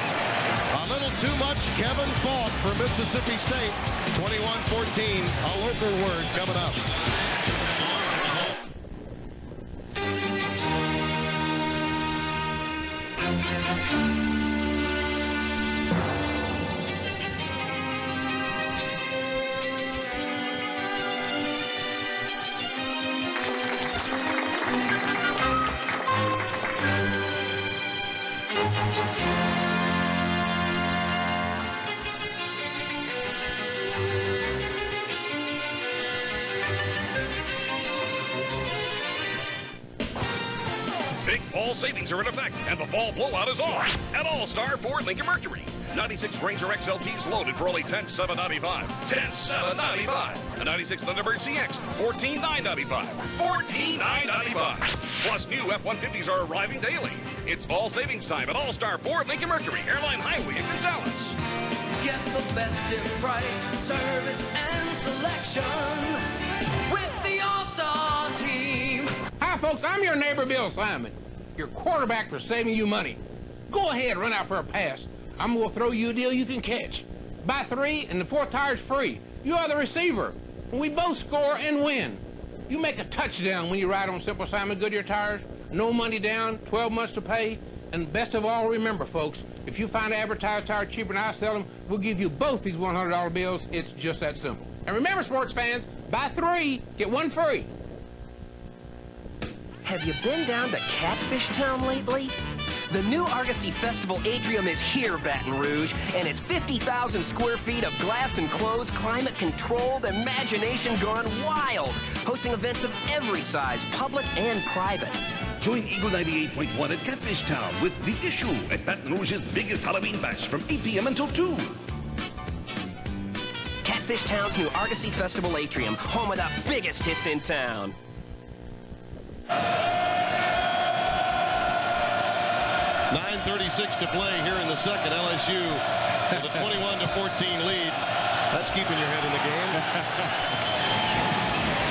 A little too much Kevin Faulk for Mississippi State. 21-14. A local word coming up. Big fall savings are in effect, and the fall blowout is on at All-Star Ford Lincoln Mercury. 96 Ranger XLTs loaded for only $10,795. $10,795. A 96 Thunderbird CX, $14,995. $14,995. Plus, new F-150s are arriving daily. It's fall savings time at All-Star Ford Lincoln Mercury, Airline Highway in Gonzales. Get the best in price, service, and selection with the All-Star team. Hi, folks. I'm your neighbor, Bill Simon, your quarterback for saving you money. Go ahead, run out for a pass. I'm going to throw you a deal you can catch. Buy 3 and the 4th tire's free. You are the receiver. We both score and win. You make a touchdown when you ride on Simple Simon Goodyear tires. No money down, 12 months to pay. And best of all, remember, folks, if you find an advertised tire cheaper than I sell them, we'll give you both these $100 bills. It's just that simple. And remember, sports fans, buy 3, get 1 free. Have you been down to Catfish Town lately? The new Argosy Festival Atrium is here, Baton Rouge, and it's 50,000 square feet of glass enclosed, climate-controlled, imagination gone wild, hosting events of every size, public and private. Join Eagle 98.1 at Catfish Town with The Issue at Baton Rouge's biggest Halloween bash from 8 p.m. until 2. Catfish Town's new Argosy Festival Atrium, home of the biggest hits in town. 9:36 to play here in the second. LSU with a 21-14 lead. That's keeping your head in the game.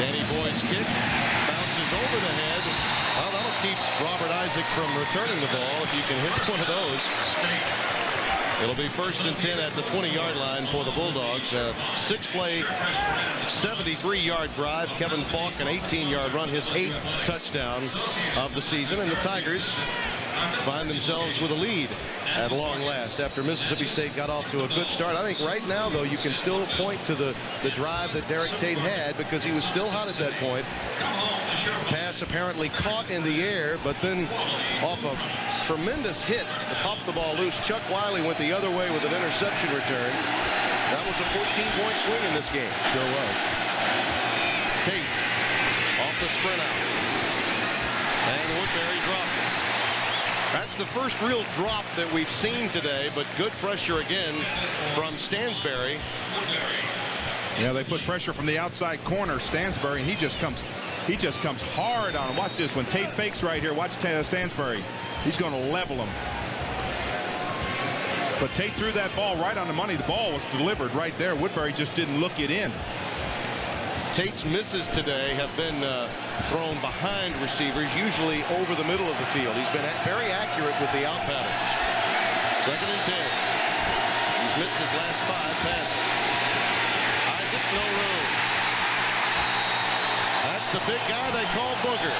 Danny Boyd's kick bounces over the head. Well, that'll keep Robert Isaac from returning the ball if you can hit one of those. It'll be 1st and 10 at the 20-yard line for the Bulldogs. A 6-play, 73-yard drive. Kevin Faulk, an 18-yard run, his 8th touchdown of the season. And the Tigers find themselves with a lead at long last after Mississippi State got off to a good start. I think right now, though, you can still point to the drive that Derek Tate had because he was still hot at that point. Pass apparently caught in the air, but then off a tremendous hit to pop the ball loose. Chuck Wiley went the other way with an interception return. That was a 14-point swing in this game. Sure was. Tate off the sprint out. And Woodbury dropped it. That's the first real drop that we've seen today, but good pressure again from Stansbury. Yeah, they put pressure from the outside corner, Stansbury, and he just comes hard on him. Watch this. When Tate fakes right here, watch Stansbury. He's going to level him. But Tate threw that ball right on the money. The ball was delivered right there. Woodbury just didn't look it in. Tate's misses today have been thrown behind receivers, usually over the middle of the field. He's been very accurate with the out patterns. 2nd and 10. He's missed his last 5 passes. Isaac, no room. That's the big guy they call Booger.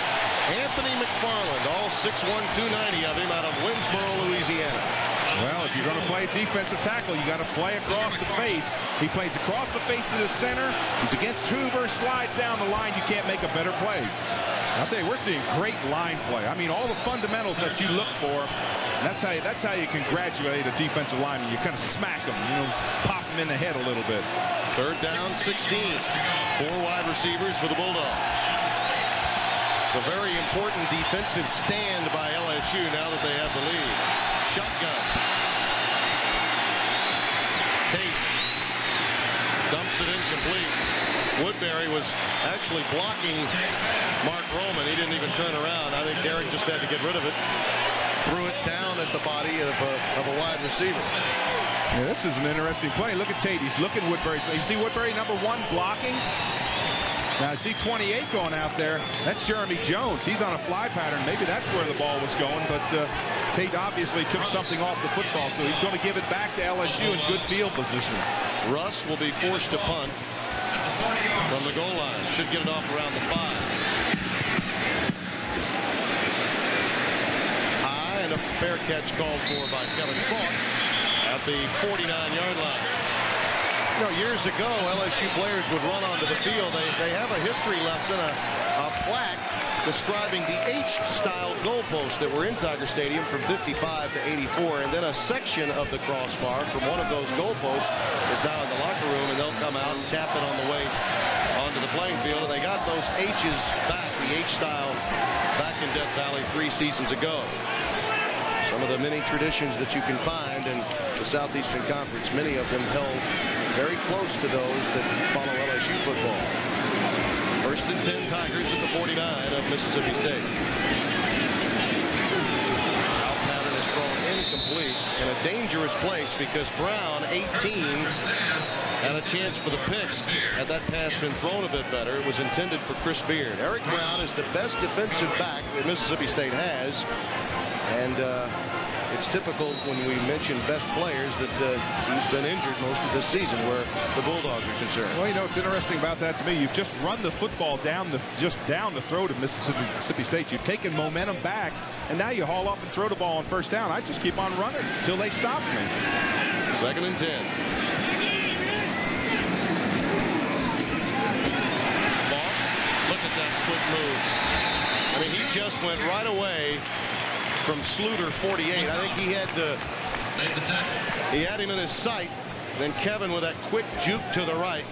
Anthony McFarland, all 6'1", 290 of him out of Winsboro, Louisiana. Well, if you're going to play defensive tackle, you got to play across the face. He plays across the face to the center. He's against Hoover, slides down the line. You can't make a better play. I'll tell you, we're seeing great line play. I mean, all the fundamentals that you look for. And that's how you congratulate a defensive lineman. You kind of smack them, pop them in the head a little bit. 3rd down, 16. 4 wide receivers for the Bulldogs. It's a very important defensive stand by LSU now that they have the lead. Shotgun. Tate dumps it incomplete. Woodbury was actually blocking Mark Roman. He didn't even turn around. I think Derek just had to get rid of it. Threw it down at the body of a wide receiver. Yeah, this is an interesting play. Look at Tate. He's looking at Woodbury. So you see Woodbury, number 1, blocking. Now, I see 28 going out there. That's Jeremy Jones. He's on a fly pattern. Maybe that's where the ball was going, but Tate obviously took something off the football, so he's going to give it back to LSU in good field position. Russ will be forced to punt from the goal line. Should get it off around the 5. High, and a fair catch called for by Kevin Faulk at the 49-yard line. You know, years ago, LSU players would run onto the field. They have a history lesson, a plaque describing the H-style goalposts that were in Tiger Stadium from 55 to 84, and then a section of the crossbar from one of those goalposts is now in the locker room, and they'll come out and tap it on the way onto the playing field. And they got those H's back, the H-style, back in Death Valley 3 seasons ago. Some of the many traditions that you can find in the Southeastern Conference, many of them held very close to those that follow LSU football. 1st and 10 Tigers at the 49 of Mississippi State. Out pattern is thrown incomplete in a dangerous place because Brown, 18, had a chance for the pick had that pass been thrown a bit better. It was intended for Chris Beard. Eric Brown is the best defensive back that Mississippi State has, and it's typical when we mention best players that he's been injured most of this season where the Bulldogs are concerned. Well, you know what's interesting about that to me? You've just run the football down the throat of Mississippi State. You've taken momentum back, and now you haul off and throw the ball on 1st down. I just keep on running until they stop me. 2nd and 10. Faulk, look at that quick move. I mean, he just went right away from Sluter 48. I think he had him in his sight. Then Kevin with that quick juke to the right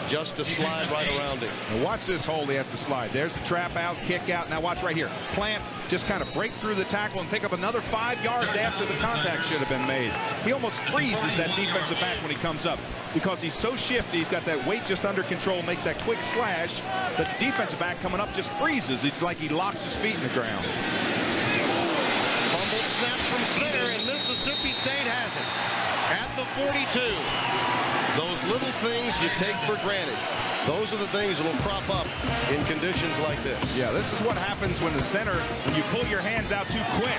just to slide right around him. Now watch this hole he has to slide. There's the trap out, kick out. Now watch right here. Plant, just kind of break through the tackle and pick up another 5 yards after the contact should have been made. He almost freezes that defensive back when he comes up because he's so shifty. He's got that weight just under control, makes that quick slash. The defensive back coming up just freezes. It's like he locks his feet in the ground. Snap from center, and Mississippi State has it at the 42. Those little things you take for granted. Those are the things that will crop up in conditions like this. Yeah, this is what happens when the center, when you pull your hands out too quick.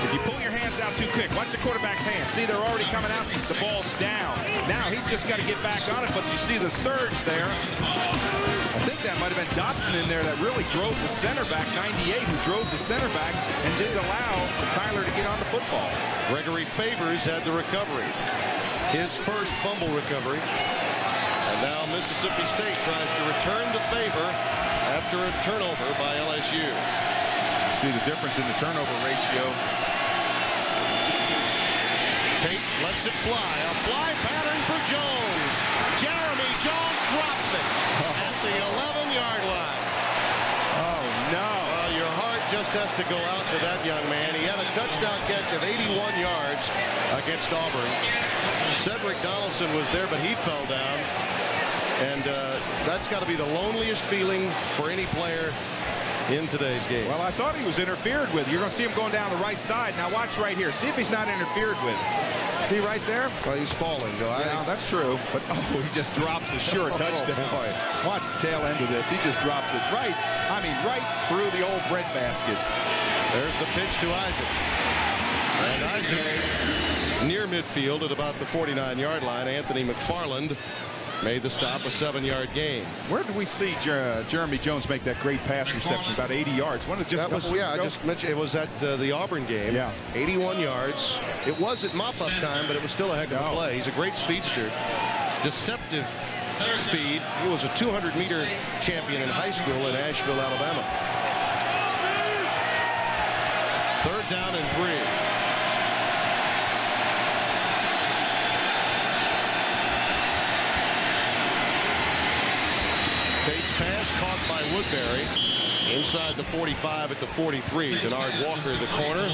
If you pull your hands out too quick, watch the quarterback's hands. See, they're already coming out. The ball's down. Now he's just got to get back on it, but you see the surge there. I think that might have been Dotson in there that really drove the center back, 98, who drove the center back and didn't allow Tyler to get on the football. Gregory Favors had the recovery. His first fumble recovery. And now Mississippi State tries to return the favor after a turnover by LSU. See the difference in the turnover ratio. Tate lets it fly. A fly pattern for Jones. Jeremy Jones drops it at the 11-yard line. Oh, no. Well, your heart just has to go out to that young man. He had a touchdown catch of 81 yards against Auburn. Cedric Donaldson was there, but he fell down. And that's got to be the loneliest feeling for any player in today's game. Well, I thought he was interfered with. You're going to see him going down the right side. Now watch right here. See if he's not interfered with. See right there? Well, he's falling, though. Yeah, that's true. But, he just drops a sure touchdown. Boy. Watch the tail end of this. He just drops it right through the old breadbasket. There's the pitch to Isaac. And Isaac near midfield at about the 49-yard line. Anthony McFarland made the stop, a 7-yard gain. Where did we see Jeremy Jones make that great pass reception? About 80 yards. I just mentioned it was at the Auburn game. Yeah. 81 yards. It was at mop-up time, but it was still a heck of a play. He's a great speedster. Deceptive speed. He was a 200-meter champion in high school in Asheville, Alabama. 3rd down and 3. Tate's pass caught by Woodbury inside the 45 at the 43. Denard Walker, the corner,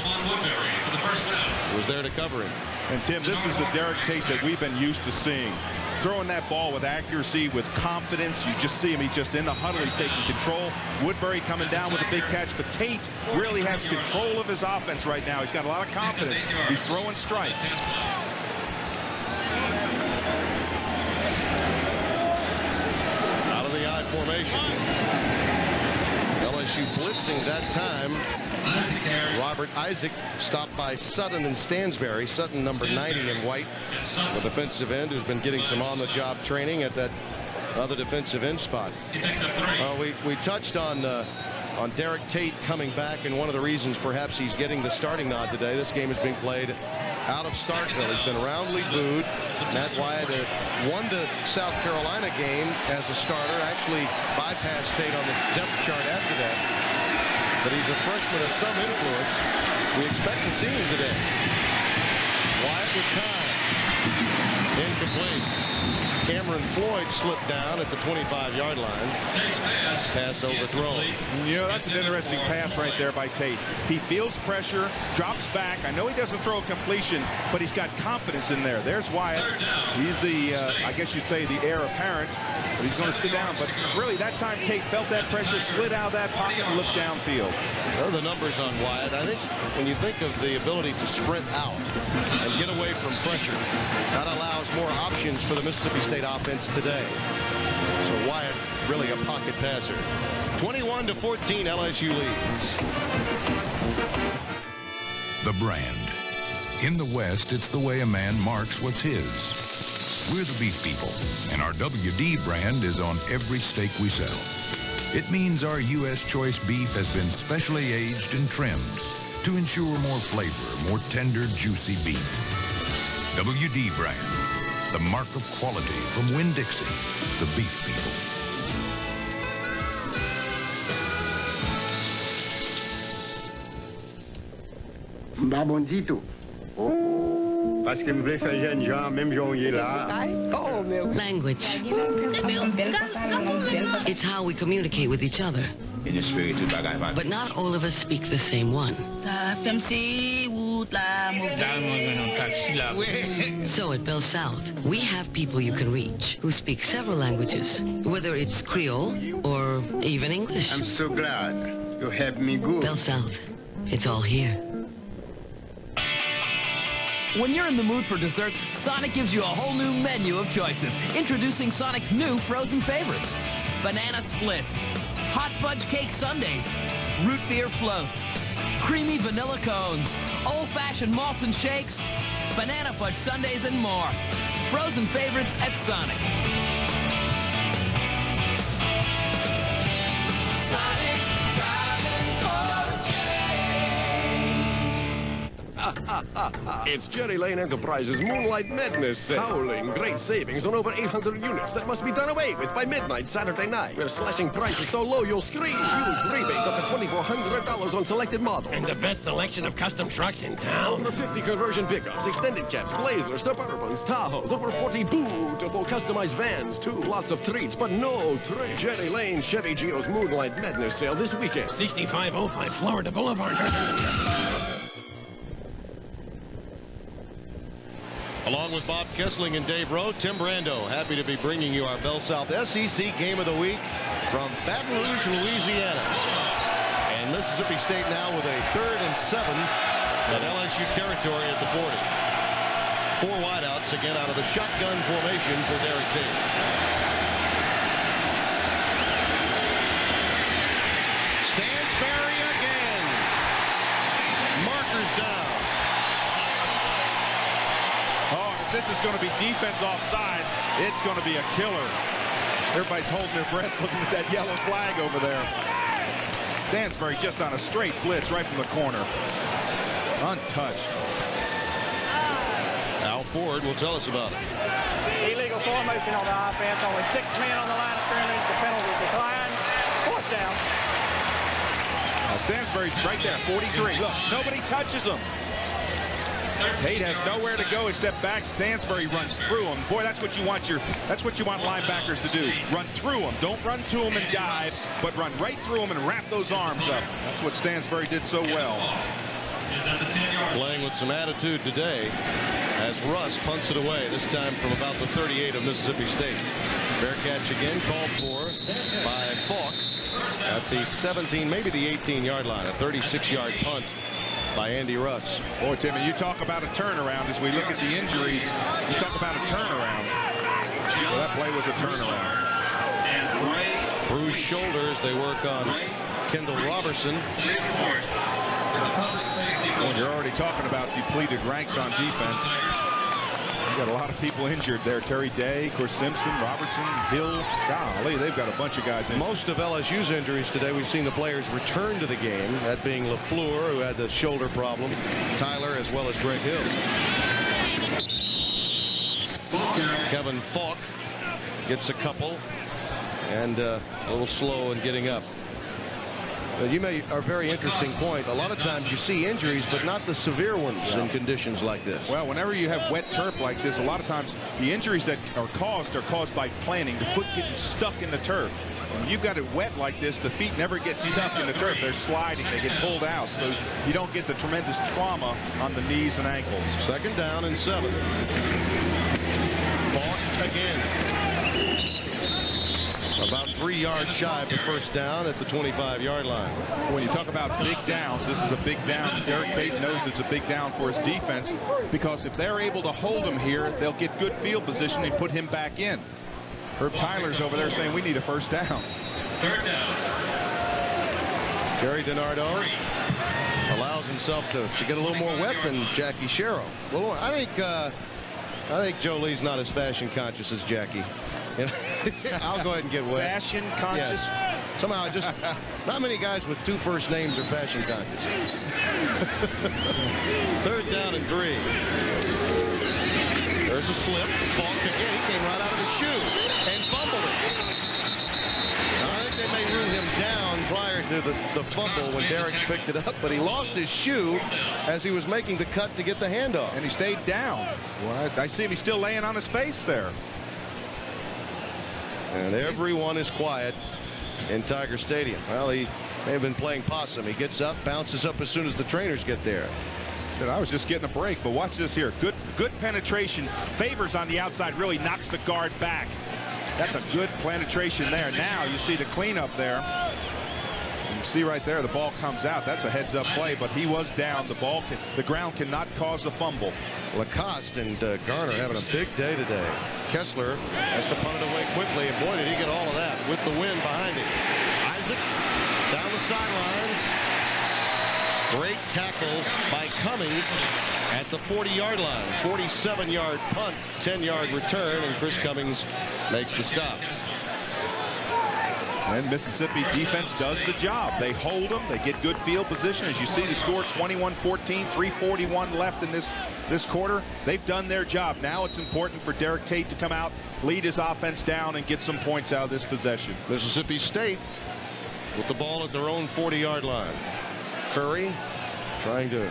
was there to cover him. And Tim, this is the Derek Tate that we've been used to seeing. Throwing that ball with accuracy, with confidence. You just see him. He's just in the huddle. He's taking control. Woodbury coming down with a big catch. But Tate really has control of his offense right now. He's got a lot of confidence. He's throwing strikes. formation. LSU blitzing that time. Robert Isaac stopped by Sutton and Stansberry. Sutton, number 90 in white, the defensive end who's been getting some on-the-job training at that other defensive end spot. We touched on Derek Tate coming back, and one of the reasons perhaps he's getting the starting nod today. This game is being played out of Starkville. He's been roundly booed. Matt Wyatt won the South Carolina game as a starter, actually bypassed Tate on the depth chart after that. But he's a freshman of some influence. We expect to see him today. Wyatt with time. Incomplete. Cameron Floyd slipped down at the 25-yard line. Pass overthrown. You know, that's an interesting pass right there by Tate. He feels pressure, drops back. I know he doesn't throw a completion, but he's got confidence in there. There's Wyatt. He's the, I guess you'd say, the heir apparent. But he's going to sit down. But really, that time Tate felt that pressure, slid out of that pocket, and looked downfield. Those are the numbers on Wyatt. I think when you think of the ability to sprint out and get away from pressure, that allows more options for the Mississippi State offense today. So Wyatt, really a pocket passer. 21-14, LSU leads. The brand. In the West, it's the way a man marks what's his. We're the beef people, and our WD brand is on every steak we sell. It means our U.S. choice beef has been specially aged and trimmed to ensure more flavor, more tender, juicy beef. WD brand, the mark of quality from Winn-Dixie, the beef people. Babondito. Parce que me voulait faire jeune gens, même journée là. Language. It's how we communicate with each other. But not all of us speak the same one. So at Bell South, we have people you can reach who speak several languages, whether it's Creole or even English. I'm so glad you helped me go. Bell South, it's all here. When you're in the mood for dessert, Sonic gives you a whole new menu of choices. Introducing Sonic's new frozen favorites. Banana splits, hot fudge cake sundaes, root beer floats, creamy vanilla cones, old-fashioned malts and shakes, banana fudge sundaes, and more. Frozen favorites at Sonic. Sonic driving for a It's Jerry Lane Enterprises Moonlight Madness sale. Howling great savings on over 800 units that must be done away with by midnight Saturday night. We're slashing prices so low you'll scream. Huge rebates up to $2,400 on selected models. And the best selection of custom trucks in town. Over 50 conversion pickups, extended cabs, Blazers, Suburbans, Tahoes, over 40 beautiful customized vans, too. Lots of treats, but no tricks. Jerry Lane Chevy Geo's Moonlight Madness sale this weekend. 6505 Florida Boulevard. Along with Bob Kessling and Dave Rowe, Tim Brando, happy to be bringing you our Bell South SEC Game of the Week from Baton Rouge, Louisiana. And Mississippi State now with a 3rd and 7 at LSU territory at the 40. 4 wideouts again out of the shotgun formation for Derek Tate. Stansberry again. Markers down. This is going to be defense offsides. It's going to be a killer. Everybody's holding their breath looking at that yellow flag over there. Stansberry just on a straight blitz right from the corner. Untouched. Al Ford will tell us about it. Illegal formation on the offense. Only 6 men on the line of scrimmage. The penalty declined. 4th down. Now Stansberry's right there, 43. Look, nobody touches him. Tate has nowhere to go except back. Stansberry runs through him. Boy, that's what you want linebackers to do. Run through him. Don't run to him and dive, but run right through him and wrap those arms up. That's what Stansberry did so well. Playing with some attitude today as Russ punts it away, this time from about the 38 of Mississippi State. Fair catch again called for by Faulk at the 17, maybe the 18-yard line. A 36-yard punt by Andy Russ. Boy, Timmy, you talk about a turnaround as we look at the injuries. You talk about a turnaround. Well, that play was a turnaround. Rouge shoulders. They work on Kendall Robertson. Well, you're already talking about depleted ranks on defense. You got a lot of people injured there. Terry Day, of course, Simpson, Robertson, Hill. Golly, they've got a bunch of guys in. Most of LSU's injuries today, we've seen the players return to the game. That being LaFleur, who had the shoulder problem, Tyler, as well as Greg Hill. Kevin Faulk gets a couple, and a little slow in getting up. You made a very interesting point. A lot of times you see injuries, but not the severe ones in conditions like this. Well, whenever you have wet turf like this, a lot of times the injuries that are caused by planting, the foot getting stuck in the turf. When you've got it wet like this, the feet never get stuck in the turf. They're sliding, they get pulled out, so you don't get the tremendous trauma on the knees and ankles. 2nd down and 7. Faulk again. About 3 yards shy of the 1st down at the 25-yard line. When you talk about big downs, this is a big down. Derek Tate knows it's a big down for his defense, because if they're able to hold him here, they'll get good field position and put him back in. Herb Tyler's over there saying we need a 1st down. 3rd down. Jerry DiNardo allows himself to get a little more wet than Jackie Sherrill. Well, I think Joe Lee's not as fashion conscious as Jackie. I'll go ahead and get wet. Fashion conscious? Yes. Somehow, just not many guys with 2 first names are fashion conscious. 3rd down and 3. There's a slip. Faulk again. He came right out of his shoe and fumbled it. Now, I think they may rule him down prior to the fumble when Derek picked it up, but he lost his shoe as he was making the cut to get the handoff. And he stayed down. Well, I see him. He's still laying on his face there. And everyone is quiet in Tiger Stadium. Well, he may have been playing possum. He gets up, bounces up as soon as the trainers get there. Said I was just getting a break, but watch this here. Good penetration. Favors on the outside, really knocks the guard back. That's a good penetration there. Now you see the cleanup there. You see right there, the ball comes out. That's a heads-up play, but he was down. The ground cannot cause a fumble. Lacoste and Garner having a big day today. Kessler has to punt it away quickly, and boy, did he get all of that with the wind behind him. Isaac down the sidelines. Great tackle by Cummings at the 40-yard line. 47-yard punt, 10-yard return, and Chris Cummings makes the stop. And Mississippi defense does the job. They hold them. They get good field position. As you see, the score 21-14, 3:41 left in this quarter. They've done their job. Now it's important for Derek Tate to come out, lead his offense down, and get some points out of this possession. Mississippi State with the ball at their own 40-yard line. Curry trying to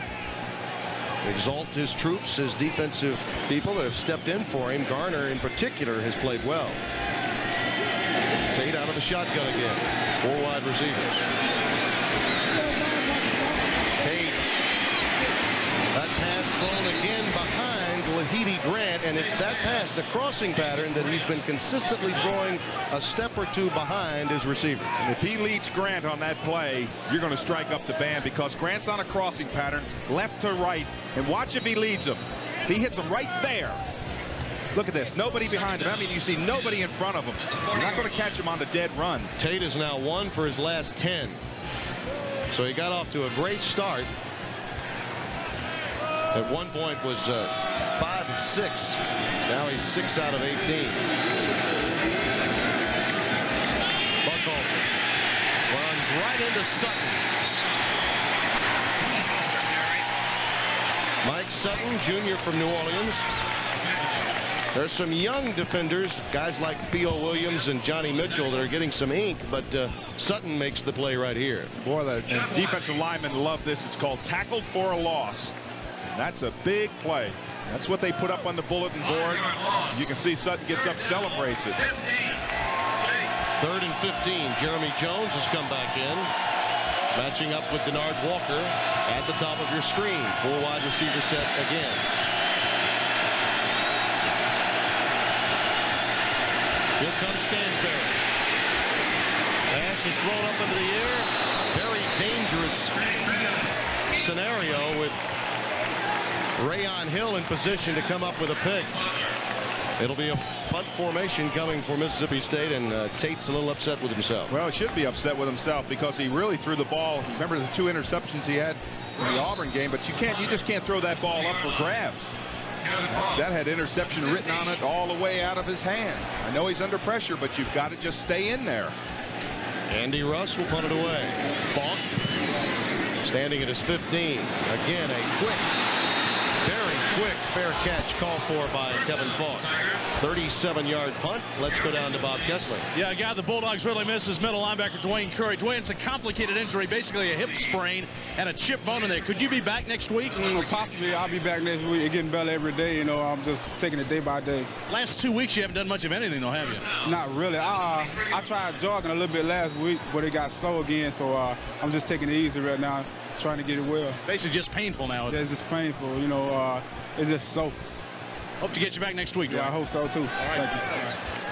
exalt his troops, his defensive people that have stepped in for him. Garner in particular has played well. Tate out of the shotgun again. 4 wide receivers. Tate. That pass thrown again behind Lahidi Grant, and it's that pass, the crossing pattern, that he's been consistently throwing a step or 2 behind his receiver. And if he leads Grant on that play, you're going to strike up the band, because Grant's on a crossing pattern, left to right, and watch if he leads him. If he hits him right there. Look at this. Nobody behind him. I mean, you see nobody in front of him. You're not going to catch him on the dead run. Tate is now 1 for his last 10. So he got off to a great start. At one point was 5 of 6. Now he's 6 out of 18. Buckhalter runs right into Sutton. Mike Sutton, junior from New Orleans. There's some young defenders, guys like Theo Williams and Johnny Mitchell, that are getting some ink, but Sutton makes the play right here. Boy, the defensive linemen love this. It's called tackled for a loss. And that's a big play. That's what they put up on the bulletin board. You can see Sutton gets up, celebrates it. 3rd and 15. Jeremy Jones has come back in, matching up with Denard Walker at the top of your screen. 4 wide receiver set again. Here comes Stansberry. Pass is thrown up into the air. Very dangerous scenario with Rayon Hill in position to come up with a pick. It'll be a punt formation coming for Mississippi State, and Tate's a little upset with himself. Well, he should be upset with himself because he really threw the ball. Remember the 2 interceptions he had in the Auburn game, but you just can't throw that ball up for grabs. That had interception written on it all the way out of his hand. I know he's under pressure, but you've got to just stay in there. Andy Russ will punt it away. Faulk standing at his 15. Again, a very quick fair catch called for by Kevin Faulk. 37-yard punt. Let's go down to Bob Kessler. Yeah, a guy the Bulldogs really miss is middle linebacker Dwayne Curry. Dwayne's a complicated injury, basically a hip sprain and a chip bone in there. Could you be back next week? Possibly. I'll be back next week. It's getting better every day. You know, I'm just taking it day by day. Last 2 weeks, you haven't done much of anything, though, have you? Not really. I tried jogging a little bit last week, but it got sore again, so I'm just taking it easy right now, trying to get it well. Basically just painful now. Yeah, it's just painful. You know, it's just so. Hope to get you back next week. Yeah, I hope so, too. All right. Thank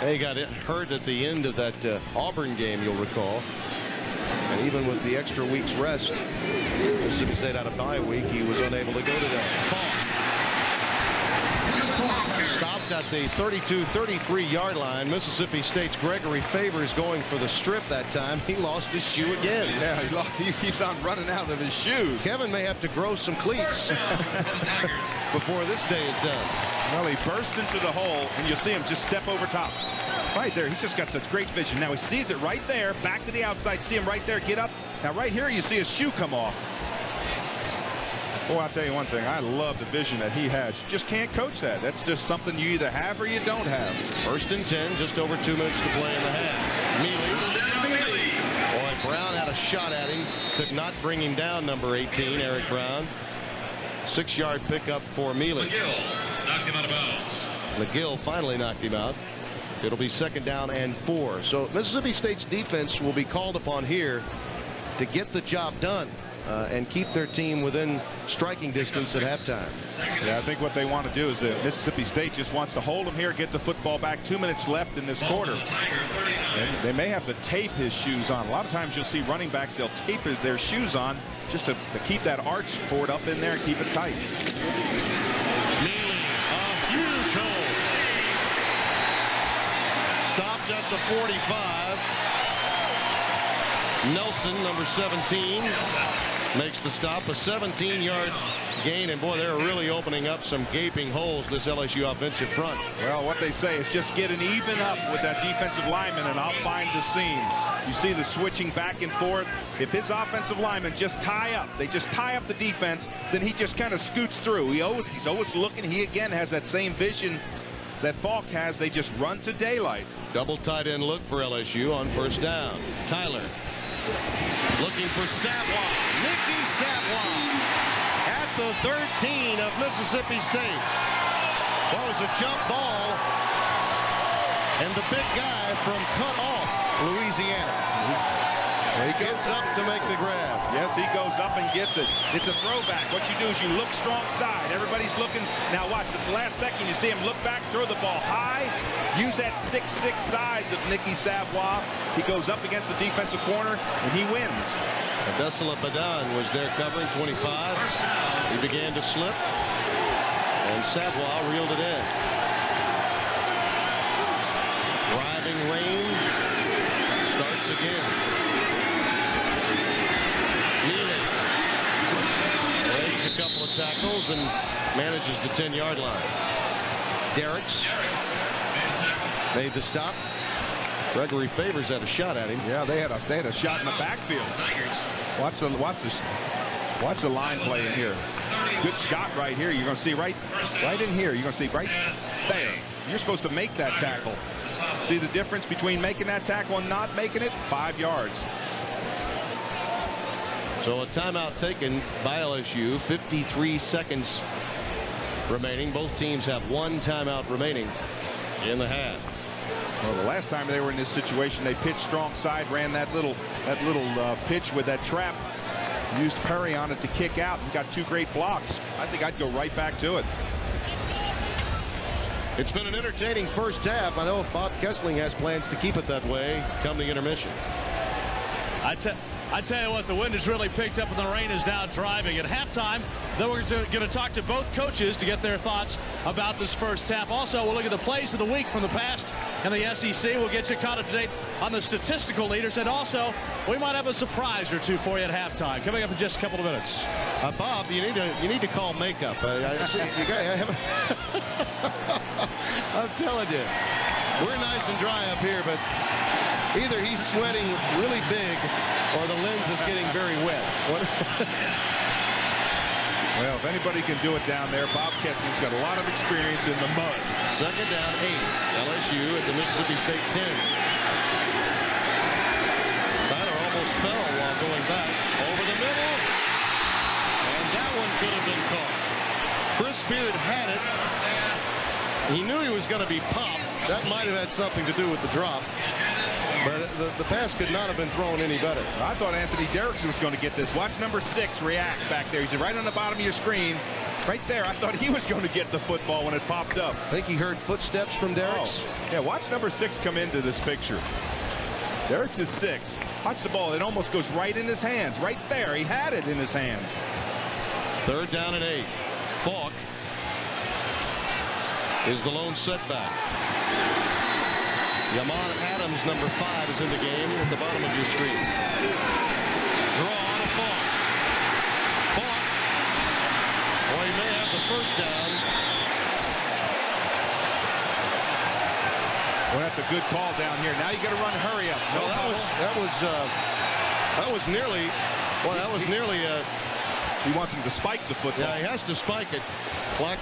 you. They got hurt at the end of that Auburn game, you'll recall. And even with the extra week's rest, Mississippi State had a bye week, he was unable to go to that. Stopped at the 32-33 yard line. Mississippi State's Gregory Favors going for the strip that time. He lost his shoe again. Yeah, he keeps on running out of his shoes. Kevin may have to grow some cleats before this day is done. Well, he burst into the hole, and you'll see him just step over top. Right there, he just got such great vision. Now he sees it right there, back to the outside. See him right there, get up. Now right here, you see his shoe come off. Boy, I'll tell you one thing. I love the vision that he has. You just can't coach that. That's just something you either have or you don't have. 1st and 10, just over 2 minutes to play in the half. Mealy. Boy, Brown had a shot at him. Could not bring him down, number 18, Eric Brown. 6-yard pickup for Mealy. McGill knocked him out of bounds. McGill finally knocked him out. It'll be 2nd down and 4. So Mississippi State's defense will be called upon here to get the job done. And keep their team within striking distance at halftime. Yeah, I think what they want to do is that Mississippi State just wants to hold them here, get the football back. 2 minutes left in this quarter. And they may have to tape his shoes on. A lot of times you'll see running backs, they'll tape their shoes on just to keep that arch forward up in there and keep it tight. Mealy, a huge hole. Stopped at the 45. Nelson, number 17, makes the stop. A 17-yard gain, and boy, they're really opening up some gaping holes, this LSU offensive front. Well, what they say is just get an even up with that defensive lineman, and I'll find the seam. You see the switching back and forth. If his offensive linemen just tie up, they just tie up the defense, then he just kind of scoots through. He's always looking. He, again, has that same vision that Faulk has. They just run to daylight. Double tight end look for LSU on 1st down. Tyler looking for Savoie. Nicky Savoie at the 13 of Mississippi State. Well, it was a jump ball, and the big guy from cut off Louisiana. He gets up to make the grab. Yes, he goes up and gets it. It's a throwback. What you do is you look strong side. Everybody's looking. Now watch, at the last second, you see him look back, throw the ball high, use that 6'6" size of Nicky Savoie. He goes up against the defensive corner, and he wins. Adesela Baton was there covering 25. He began to slip, and Savoie reeled it in. Driving rain starts again. Breaks a couple of tackles and manages the 10-yard line. Derricks made the stop. Gregory Favors had a shot at him. Yeah, they had a shot in the backfield. Watch the line play in here. Good shot right here. You're going to see right in here. You're going to see right there. You're supposed to make that tackle. See the difference between making that tackle and not making it? 5 yards. So a timeout taken by LSU. 53 seconds remaining. Both teams have 1 timeout remaining in the half. Well, the last time they were in this situation, they pitched strong side, ran that little pitch with that trap, used Perry on it to kick out, and got 2 great blocks. I think I'd go right back to it. It's been an entertaining first half. I know Bob Kessling has plans to keep it that way come the intermission. I tell you what, the wind has really picked up and the rain is now driving. At halftime, then we're going to talk to both coaches to get their thoughts about this first half. Also, we'll look at the plays of the week from the past in the SEC. We'll get you caught up to date on the statistical leaders. And also, we might have a surprise or two for you at halftime. Coming up in just a couple of minutes. Bob, you need to call makeup. I'm telling you, we're nice and dry up here, but either he's sweating really big or the lens is getting very wet. Well, if anybody can do it down there, Bob Kessling's got a lot of experience in the mud. Second down, 8. LSU at the Mississippi State 10. Tyler almost fell while going back over the middle. And that one could have been caught. Chris Beard had it. He knew he was going to be popped. That might have had something to do with the drop. But the pass could not have been thrown any better. I thought Anthony Derrickson was going to get this. Watch number 6 react back there. He's right on the bottom of your screen. Right there. I thought he was going to get the football when it popped up. I think he heard footsteps from Derricks. Oh. Yeah, watch number 6 come into this picture. Derricks is 6. Watch the ball. It almost goes right in his hands. Right there. He had it in his hands. Third down and 8. Faulk is the lone setback. Yamon Adams, number 5, is in the game at the bottom of your screen. Draw on a Faulk. Faulk. Well, he may have the first down. Well, that's a good call down here. Now you got to run hurry up. No, that was nearly. Well, that was nearly a. He wants him to spike the football. Yeah, he has to spike it. Clock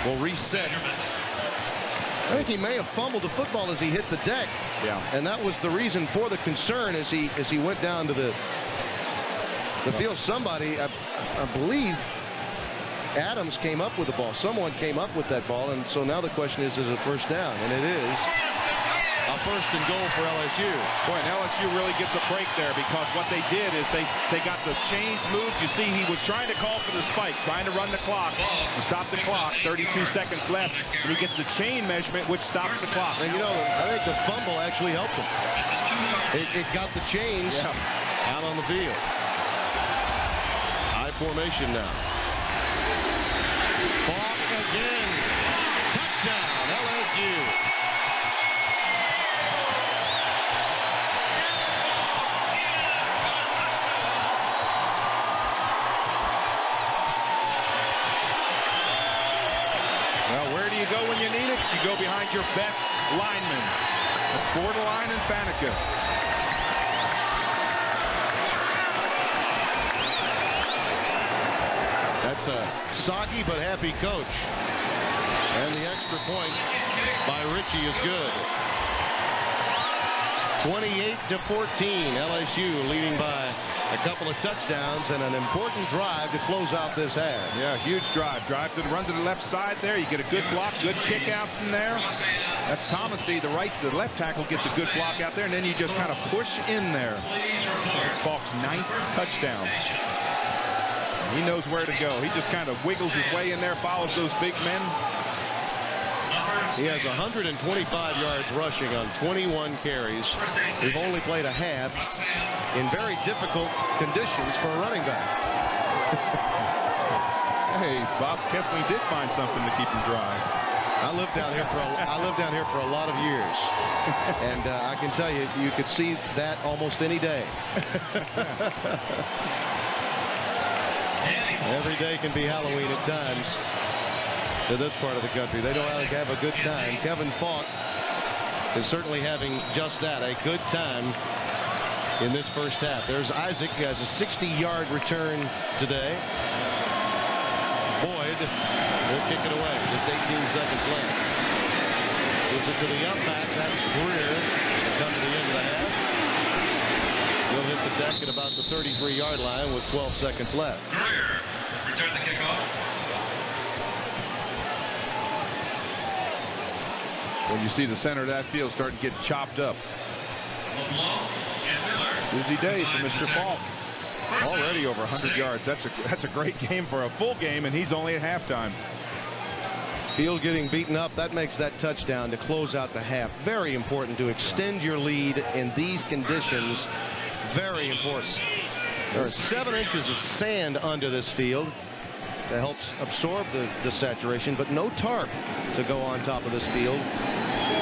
will reset. I think he may have fumbled the football as he hit the deck. Yeah. And that was the reason for the concern as he went down to the field. Somebody, I believe, Adams came up with the ball. Someone came up with that ball, and so now the question is it first down? And it is a first and goal for LSU. Boy, and LSU really gets a break there because what they did is they got the chains moved. You see, he was trying to call for the spike, trying to run the clock, to stop the clock. 32 seconds left, and he gets the chain measurement, which stops the clock. And, you know, I think the fumble actually helped him. It got the chains out on the field. High formation now. Faulk again. Touchdown, LSU. You go when you need it. You go behind your best lineman. That's borderline and Faneca. That's a soggy but happy coach. And the extra point by Ritchie is good. 28-14. LSU leading by a couple of touchdowns and an important drive to close out this half. Yeah, huge drive. Drive to the run to the left side there. You get a good block, good kick out from there. That's Thomasy. The left tackle gets a good block out there, and then you just kind of push in there. It's Faulk's 9th touchdown. He knows where to go. He just kind of wiggles his way in there, follows those big men. He has 125 yards rushing on 21 carries. We've only played a half in very difficult conditions for a running back. Hey, Bob Kessling did find something to keep him dry. I lived down here for a lot of years, and I can tell you, you could see that almost any day. Every day can be Halloween at times to this part of the country. They know how to have a good time. Kevin Faulk is certainly having just that, a good time in this first half. There's Isaac, who has a 60-yard return today. Boyd will kick it away. Just 18 seconds left. Gives it to the up back. That's Greer. Come to the end of the half. He'll hit the deck at about the 33-yard line with 12 seconds left. Greer, return the kickoff. When you see the center of that field starting to get chopped up. Busy day for Mr. Faulk. Already over 100 yards. That's a great game for a full game, and he's only at halftime. Field getting beaten up. That makes that touchdown to close out the half very important to extend your lead in these conditions. Very important. There are 7 inches of sand under this field that helps absorb the saturation, but no tarp to go on top of this field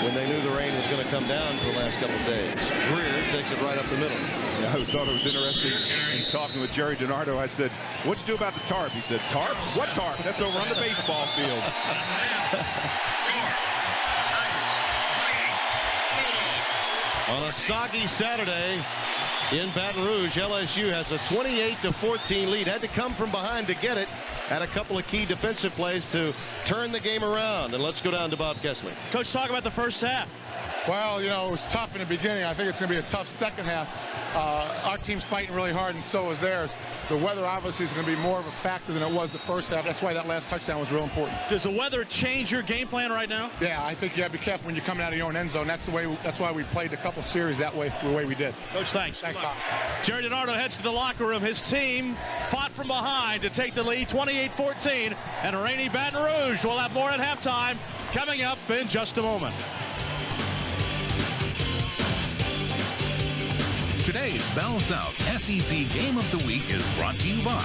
when they knew the rain was going to come down for the last couple of days. Greer takes it right up the middle. Yeah, I thought it was interesting in talking with Jerry DiNardo. I said, what'd you do about the tarp? He said, tarp? What tarp? That's over on the baseball field. On a soggy Saturday in Baton Rouge, LSU has a 28-14 lead. Had to come from behind to get it. Had a couple of key defensive plays to turn the game around. And let's go down to Bob Kessler. Coach, talk about the first half. Well, you know, it was tough in the beginning. I think it's going to be a tough second half. Our team's fighting really hard, and so is theirs. The weather obviously is going to be more of a factor than it was the first half. That's why that last touchdown was real important. Does the weather change your game plan right now? Yeah, I think you have to be careful when you're coming out of your own end zone. That's why we played a couple series that way, the way we did. Coach, thanks. Thanks, Tom. Jerry DiNardo heads to the locker room. His team fought from behind to take the lead, 28-14. And a rainy Baton Rouge. We'll have more at halftime coming up in just a moment. Today's Bell South SEC Game of the Week is brought to you by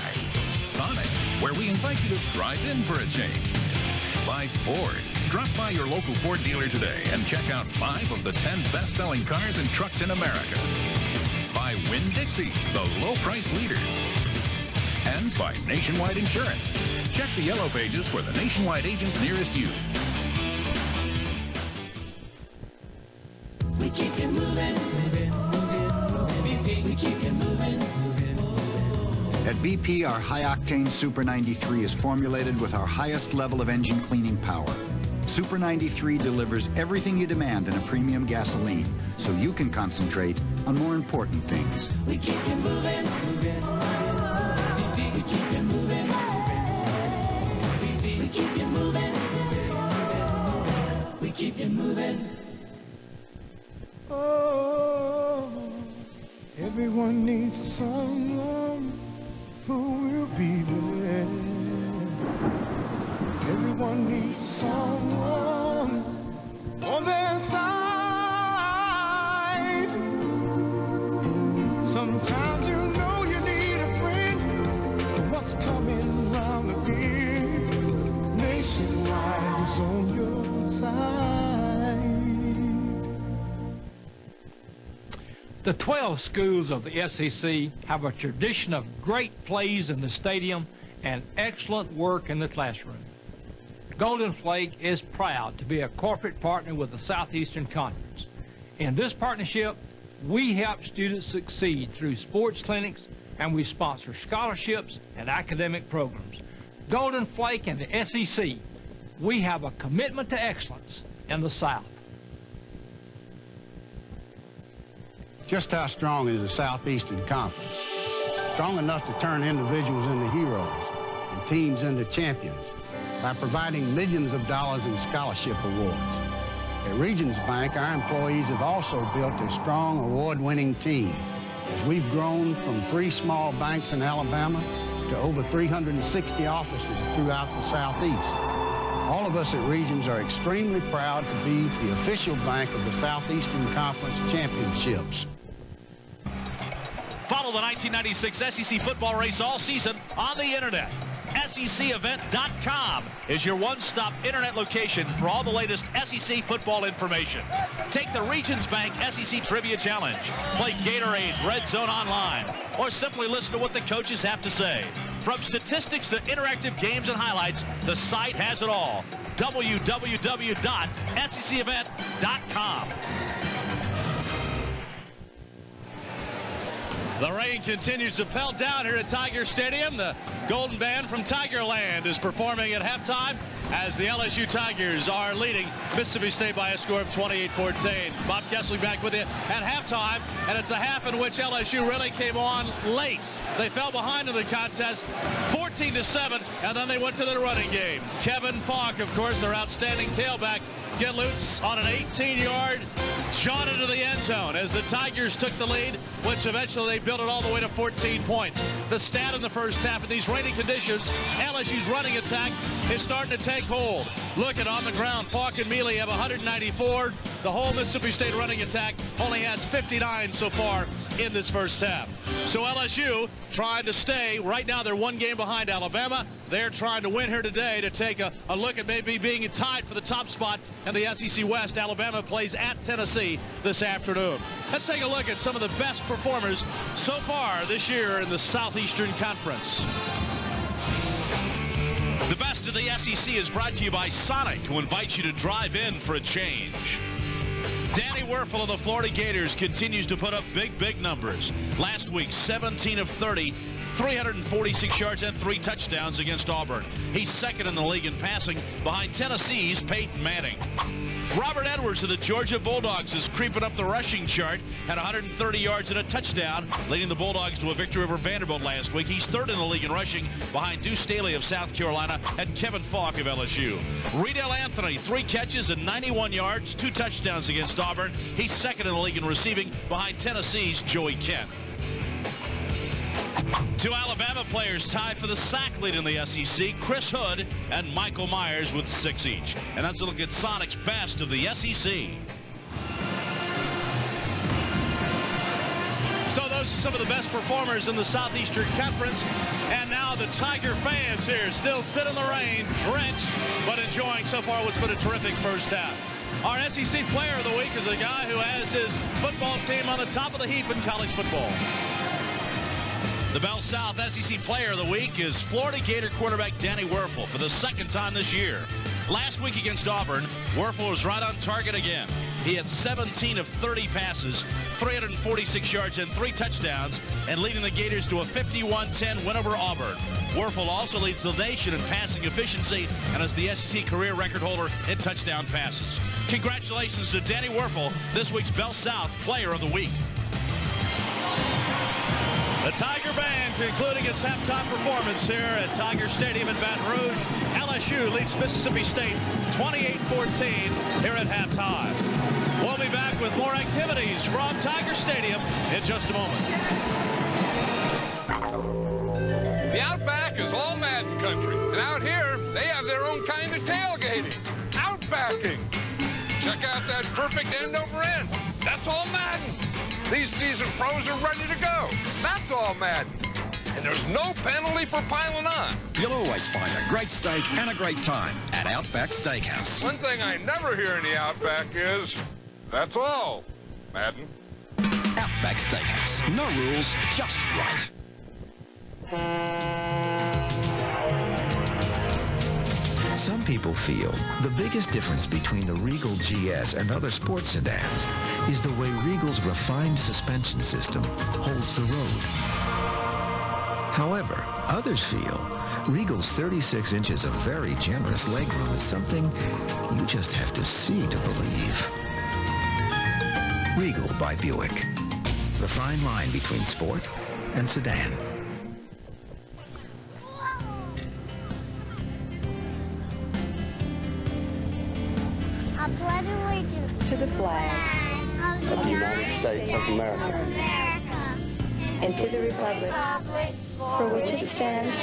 Sonic, where we invite you to drive in for a change. By Ford. Drop by your local Ford dealer today and check out 5 of the 10 best-selling cars and trucks in America. By Winn-Dixie, the low-price leader. And by Nationwide Insurance. Check the yellow pages for the Nationwide agent nearest you. We keep you moving, moving, moving. We keep you moving, moving. At BP, our high-octane Super 93 is formulated with our highest level of engine cleaning power. Super 93 delivers everything you demand in a premium gasoline, so you can concentrate on more important things. We keep you moving, moving. We keep you moving, we keep you moving. We keep you moving. Oh, everyone needs someone who will be there. Everyone needs someone on their side. Sometimes you know you need a friend. What's coming around the bend? Nationwide is on your side. The 12 schools of the SEC have a tradition of great plays in the stadium and excellent work in the classroom. Golden Flake is proud to be a corporate partner with the Southeastern Conference. In this partnership, we help students succeed through sports clinics, and we sponsor scholarships and academic programs. Golden Flake and the SEC, we have a commitment to excellence in the South. Just how strong is the Southeastern Conference? Strong enough to turn individuals into heroes and teams into champions by providing millions of dollars in scholarship awards. At Regions Bank, our employees have also built a strong award-winning team as we've grown from 3 small banks in Alabama to over 360 offices throughout the Southeast. All of us at Regions are extremely proud to be the official bank of the Southeastern Conference Championships. Follow the 1996 SEC football race all season on the internet. SECevent.com is your one-stop internet location for all the latest SEC football information. Take the Regions Bank SEC Trivia Challenge. Play Gatorade's Red Zone online. Or simply listen to what the coaches have to say. From statistics to interactive games and highlights, the site has it all. www.secevent.com. The rain continues to pelt down here at Tiger Stadium. The Golden Band from Tigerland is performing at halftime as the LSU Tigers are leading Mississippi State by a score of 28-14. Bob Kessler back with you at halftime, and it's a half in which LSU really came on late. They fell behind in the contest 14-7, and then they went to their running game. Kevin Faulk, of course, their outstanding tailback, get loose on an 18-yard shot into the end zone as the Tigers took the lead, which eventually they built it all the way to 14 points. The stat in the first half in these rainy conditions, LSU's running attack is starting to take hold. Look at on the ground, Faulk and Mealy have 194. The whole Mississippi State running attack only has 59 so far in this first half. So LSU trying to stay. Right now they're one game behind Alabama. They're trying to win here today to take a look at maybe being tied for the top spot in the SEC West. Alabama plays at Tennessee this afternoon. Let's take a look at some of the best performers so far this year in the Southeastern Conference. The best of the SEC is brought to you by Sonic, who invites you to drive in for a change. Danny Werfel of the Florida Gators continues to put up big numbers. Last week, 17 of 30, 346 yards and 3 touchdowns against Auburn. He's second in the league in passing behind Tennessee's Peyton Manning. Robert Edwards of the Georgia Bulldogs is creeping up the rushing chart at 130 yards and a touchdown, leading the Bulldogs to a victory over Vanderbilt last week. He's third in the league in rushing behind Deuce Staley of South Carolina and Kevin Faulk of LSU. Riedel Anthony, 3 catches and 91 yards, 2 touchdowns against Auburn. He's second in the league in receiving behind Tennessee's Joey Kent. 2 Alabama players tied for the sack lead in the SEC, Chris Hood and Michael Myers with 6 each. And that's a look at Sonic's best of the SEC. So those are some of the best performers in the Southeastern Conference. And now the Tiger fans here still sit in the rain, drenched, but enjoying so far what's been a terrific first half. Our SEC player of the week is a guy who has his football team on the top of the heap in college football. The Bell South SEC Player of the Week is Florida Gator quarterback Danny Werfel for the second time this year. Last week against Auburn, Werfel was right on target again. He had 17 of 30 passes, 346 yards and 3 touchdowns, and leading the Gators to a 51-10 win over Auburn. Werfel also leads the nation in passing efficiency and is the SEC career record holder in touchdown passes. Congratulations to Danny Werfel, this week's Bell South Player of the Week. The Tiger Band concluding its halftime performance here at Tiger Stadium in Baton Rouge. LSU leads Mississippi State 28-14 here at halftime. We'll be back with more activities from Tiger Stadium in just a moment. The Outback is all Madden country, and out here they have their own kind of tailgating. Outbacking. Check out that perfect end-over-end. That's all Madden. These seasoned pros are ready to go. That's all Madden. And there's no penalty for piling on. You'll always find a great steak and a great time at Outback Steakhouse. One thing I never hear in the Outback is, that's all Madden. Outback Steakhouse. No rules, just right. Some people feel the biggest difference between the Regal GS and other sports sedans is the way Regal's refined suspension system holds the road. However, others feel Regal's 36 inches of very generous legroom is something you just have to see to believe. Regal by Buick. The fine line between sport and sedan. I pledge allegiance to the flag of the United States of America and to the republic for which it stands,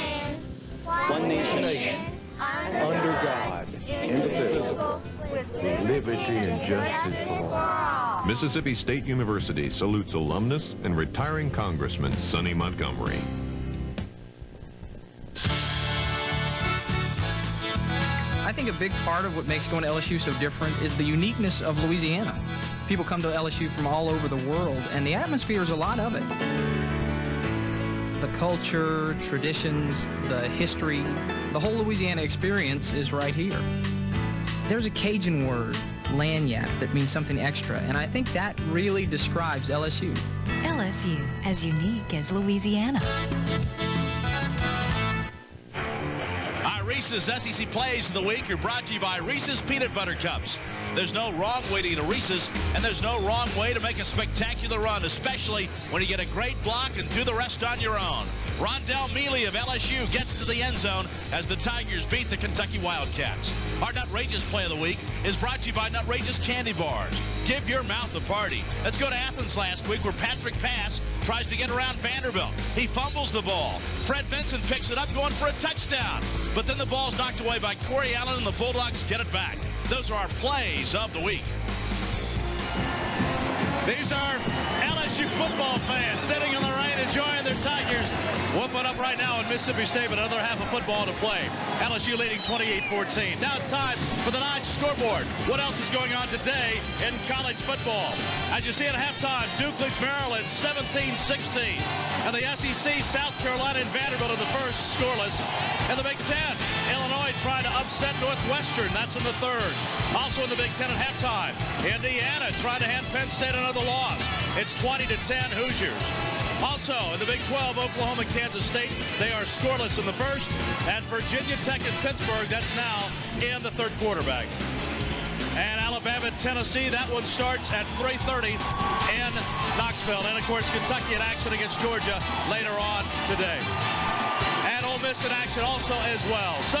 one nation, under God, indivisible, with liberty and justice for all. Mississippi State University salutes alumnus and retiring Congressman Sonny Montgomery. I think a big part of what makes going to LSU so different is the uniqueness of Louisiana. People come to LSU from all over the world, and the atmosphere is a lot of it. The culture, traditions, the history, the whole Louisiana experience is right here. There's a Cajun word, lagniappe, that means something extra, and I think that really describes LSU. LSU, as unique as Louisiana. Reese's SEC Plays of the Week are brought to you by Reese's Peanut Butter Cups. There's no wrong way to eat a Reese's, and there's no wrong way to make a spectacular run, especially when you get a great block and do the rest on your own. Rondell Mealy of LSU gets to the end zone as the Tigers beat the Kentucky Wildcats. Our Nutrageous Play of the Week is brought to you by Nutrageous Candy Bars. Give your mouth a party. Let's go to Athens last week where Patrick Pass tries to get around Vanderbilt. He fumbles the ball. Fred Benson picks it up going for a touchdown. But then the ball's knocked away by Corey Allen and the Bulldogs get it back. Those are our plays of the week. These are LSU football fans sitting in the rain enjoying their Tigers whooping up right now in Mississippi State, but another half of football to play. LSU leading 28-14. Now it's time for the Notch scoreboard. What else is going on today in college football? As you see at halftime, Duke leads Maryland 17-16. And the SEC, South Carolina and Vanderbilt in the first, scoreless. In the Big Ten, Illinois trying to upset Northwestern. That's in the third. Also in the Big Ten at halftime, Indiana trying to hand Penn State another loss. It's 20-10 Hoosiers. Also in the Big 12, Oklahoma and Kansas State, they are scoreless in the first. And Virginia Tech and Pittsburgh, that's now in the third quarterback. And Alabama and Tennessee, that one starts at 3:30 in Knoxville. And of course, Kentucky in action against Georgia later on today. And Ole Miss in action also as well. So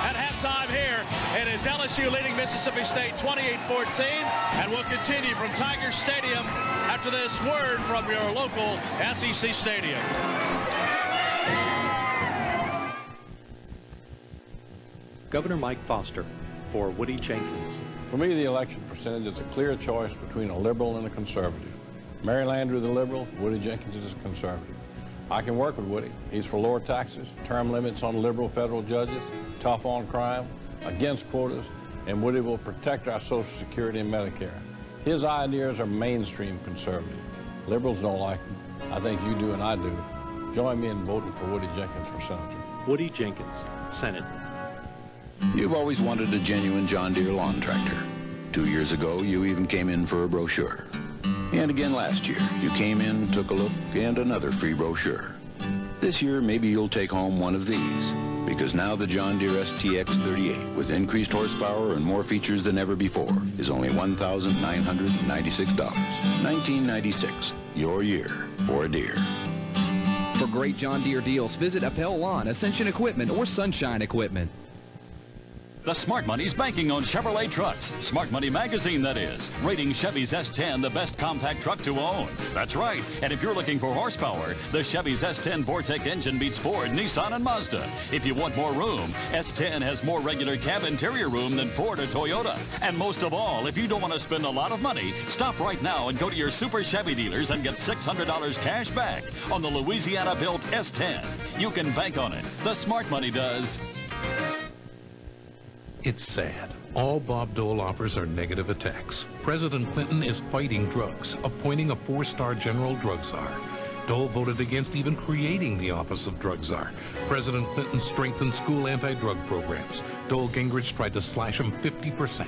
at halftime here, it is LSU leading Mississippi State 28-14. And we'll continue from Tiger Stadium after this word from your local SEC stadium. Governor Mike Foster for Woody Jenkins. For me, the election percentage is a clear choice between a liberal and a conservative. Mary Landrieu is a liberal, Woody Jenkins is a conservative. I can work with Woody. He's for lower taxes, term limits on liberal federal judges, tough on crime, against quotas, and Woody will protect our Social Security and Medicare. His ideas are mainstream conservative. Liberals don't like them. I think you do and I do. Join me in voting for Woody Jenkins for senator. Woody Jenkins, Senate. You've always wanted a genuine John Deere lawn tractor. 2 years ago, you even came in for a brochure. And again last year, you came in, took a look, and another free brochure. This year, maybe you'll take home one of these, because now the John Deere STX 38, with increased horsepower and more features than ever before, is only $1,996. 1996, your year for a Deere. For great John Deere deals, visit Appel Lawn, Ascension Equipment, or Sunshine Equipment. The Smart Money's banking on Chevrolet trucks. Smart Money magazine, that is. Rating Chevy's S10 the best compact truck to own. That's right. And if you're looking for horsepower, the Chevy's S10 Vortec engine beats Ford, Nissan, and Mazda. If you want more room, S10 has more regular cab interior room than Ford or Toyota. And most of all, if you don't want to spend a lot of money, stop right now and go to your Super Chevy dealers and get $600 cash back on the Louisiana-built S10. You can bank on it. The Smart Money does. It's sad. All Bob Dole offers are negative attacks. President Clinton is fighting drugs, appointing a 4-star general drug czar. Dole voted against even creating the office of drug czar. President Clinton strengthened school anti-drug programs. Dole Gingrich tried to slash them 50%.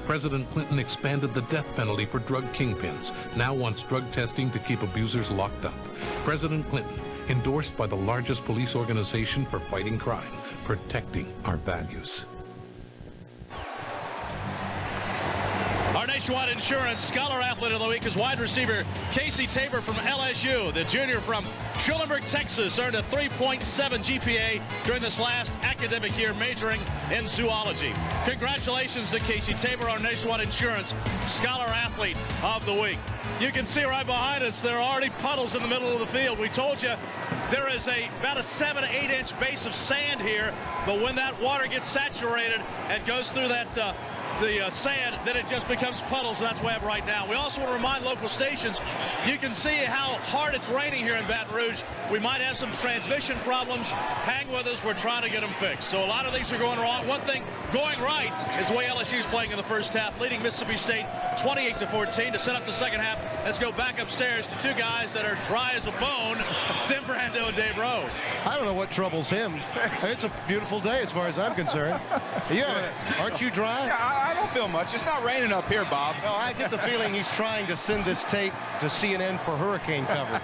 President Clinton expanded the death penalty for drug kingpins, now wants drug testing to keep abusers locked up. President Clinton, endorsed by the largest police organization for fighting crime, protecting our values. Our Nationwide Insurance Scholar Athlete of the Week is wide receiver Casey Tabor from LSU. The junior from Schulenburg, Texas, earned a 3.7 GPA during this last academic year, majoring in zoology. Congratulations to Casey Tabor, our Nationwide Insurance Scholar Athlete of the Week. You can see right behind us, there are already puddles in the middle of the field. We told you there is about a 7 to 8 inch base of sand here, but when that water gets saturated and goes through that the sand, then it just becomes puddles, and that's where we're right now. We also want to remind local stations, you can see how hard it's raining here in Baton Rouge. We might have some transmission problems. Hang with us. We're trying to get them fixed. So a lot of things are going wrong. One thing going right is the way LSU is playing in the first half, leading Mississippi State 28-14. To set up the second half, let's go back upstairs to two guys that are dry as a bone, Tim Brando and Dave Rowe. I don't know what troubles him. It's a beautiful day as far as I'm concerned. Yeah, aren't you dry? Yeah, I don't feel much. It's not raining up here, Bob. No, I get the feeling he's trying to send this tape to CNN for hurricane coverage.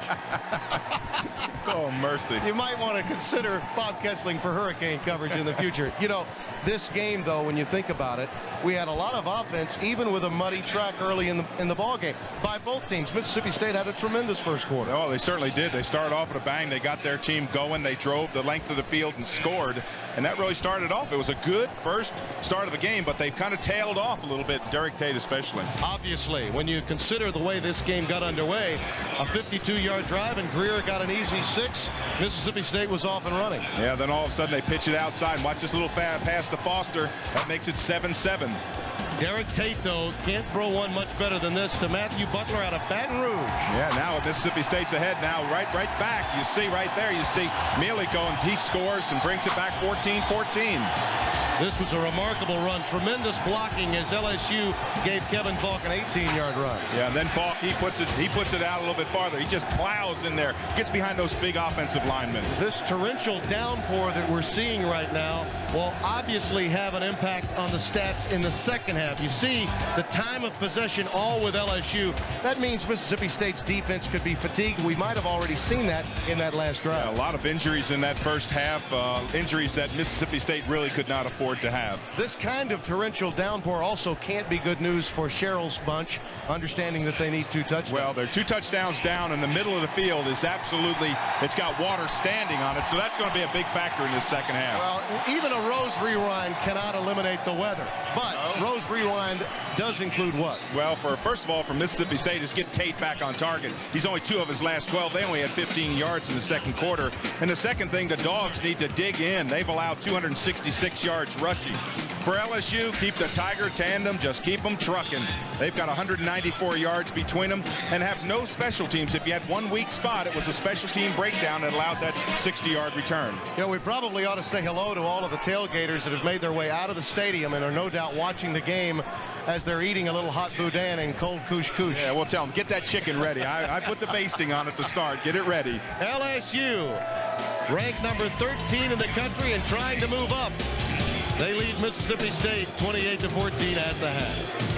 Oh, mercy. You might want to consider Bob Kessling for hurricane coverage in the future. You know, this game, though, when you think about it, we had a lot of offense, even with a muddy track early in the ball game, by both teams. Mississippi State had a tremendous first quarter. Oh, they certainly did. They started off with a bang. They got their team going. They drove the length of the field and scored. And that really started off. It was a good first start of the game, but they've kind of tailed off a little bit, Derek Tate especially. Obviously, when you consider the way this game got underway, a 52-yard drive, and Greer got an easy 6. Mississippi State was off and running. Yeah, then all of a sudden they pitch it outside. And watch this little pass to Foster. That makes it 7-7. Derek Tate, though, can't throw one much better than this to Matthew Butler out of Baton Rouge. Yeah, now Mississippi State's ahead now, right back. You see right there, you see Mealy going, he scores and brings it back 14-14. This was a remarkable run. Tremendous blocking as LSU gave Kevin Faulk an 18-yard run. Yeah, and then Faulk, he puts it out a little bit farther. He just plows in there, gets behind those big offensive linemen. This torrential downpour that we're seeing right now will obviously have an impact on the stats in the second half. You see the time of possession all with LSU. That means Mississippi State's defense could be fatigued. We might have already seen that in that last drive. Yeah, a lot of injuries in that first half, injuries that Mississippi State really could not afford to have. This kind of torrential downpour also can't be good news for Sherrill's bunch, understanding that they need 2 touchdowns. Well, they're 2 touchdowns down, and the middle of the field is absolutely, it's got water standing on it, so that's going to be a big factor in this second half. Well, even a Rose rewind cannot eliminate the weather, but Rose rewind does include what? Well, first of all, for Mississippi State is get Tate back on target. He's only 2 of his last 12. They only had 15 yards in the second quarter. And the second thing, the Dogs need to dig in. They've allowed 266 yards rushing. For LSU, keep the Tiger tandem, just keep them trucking. They've got 194 yards between them and have no special teams. If you had one weak spot, it was a special team breakdown that allowed that 60-yard return. You know, we probably ought to say hello to all of the tailgaters that have made their way out of the stadium and are no doubt watching the game as they're eating a little hot boudin and cold couscous. Yeah, we'll tell them, get that chicken ready. I put the basting on it to start. Get it ready. LSU, ranked number 13 in the country and trying to move up. They lead Mississippi State 28-14 at the half.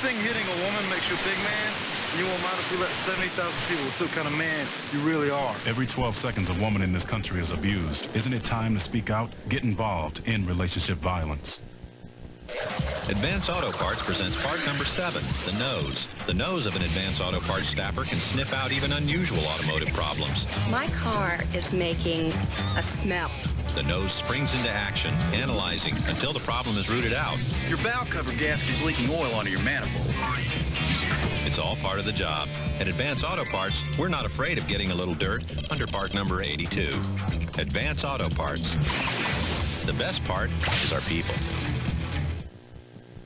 Hitting a woman makes you a big man. You won't mind if we let 70,000 people see what kind of man you really are. Every 12 seconds, a woman in this country is abused. Isn't it time to speak out? Get involved in relationship violence. Advance Auto Parts presents part number 7, the nose. The nose of an Advance Auto Parts staffer can sniff out even unusual automotive problems. My car is making a smell. The nose springs into action, analyzing until the problem is rooted out. Your valve cover gasket is leaking oil onto your manifold. It's all part of the job. At Advance Auto Parts, we're not afraid of getting a little dirt under part number 82. Advance Auto Parts. The best part is our people.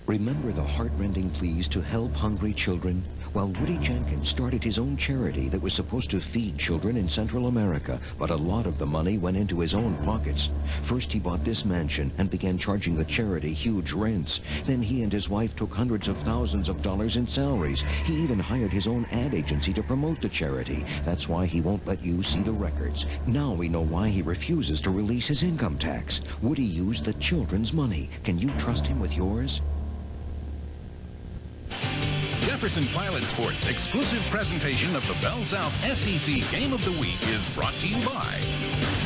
Remember the heart-rending pleas to help hungry children? Well, Woody Jenkins started his own charity that was supposed to feed children in Central America, but a lot of the money went into his own pockets. First, he bought this mansion and began charging the charity huge rents. Then he and his wife took hundreds of thousands of dollars in salaries. He even hired his own ad agency to promote the charity. That's why he won't let you see the records. Now we know why he refuses to release his income tax. Woody used the children's money. Can you trust him with yours? Jefferson Pilot Sports' exclusive presentation of the Bell South SEC Game of the Week is brought to you by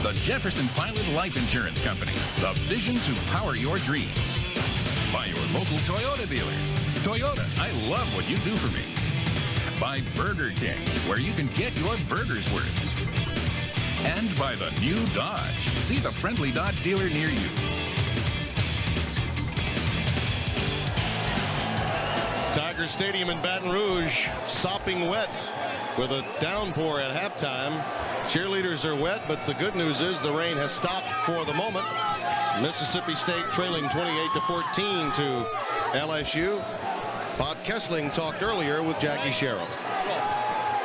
the Jefferson Pilot Life Insurance Company, the vision to power your dreams. By your local Toyota dealer. Toyota, I love what you do for me. By Burger King, where you can get your burger's worth. And by the new Dodge. See the friendly Dodge dealer near you. Tiger Stadium in Baton Rouge, sopping wet with a downpour at halftime. Cheerleaders are wet, but the good news is the rain has stopped for the moment. Mississippi State trailing 28-14 to LSU. Bob Kessling talked earlier with Jackie Sherrill.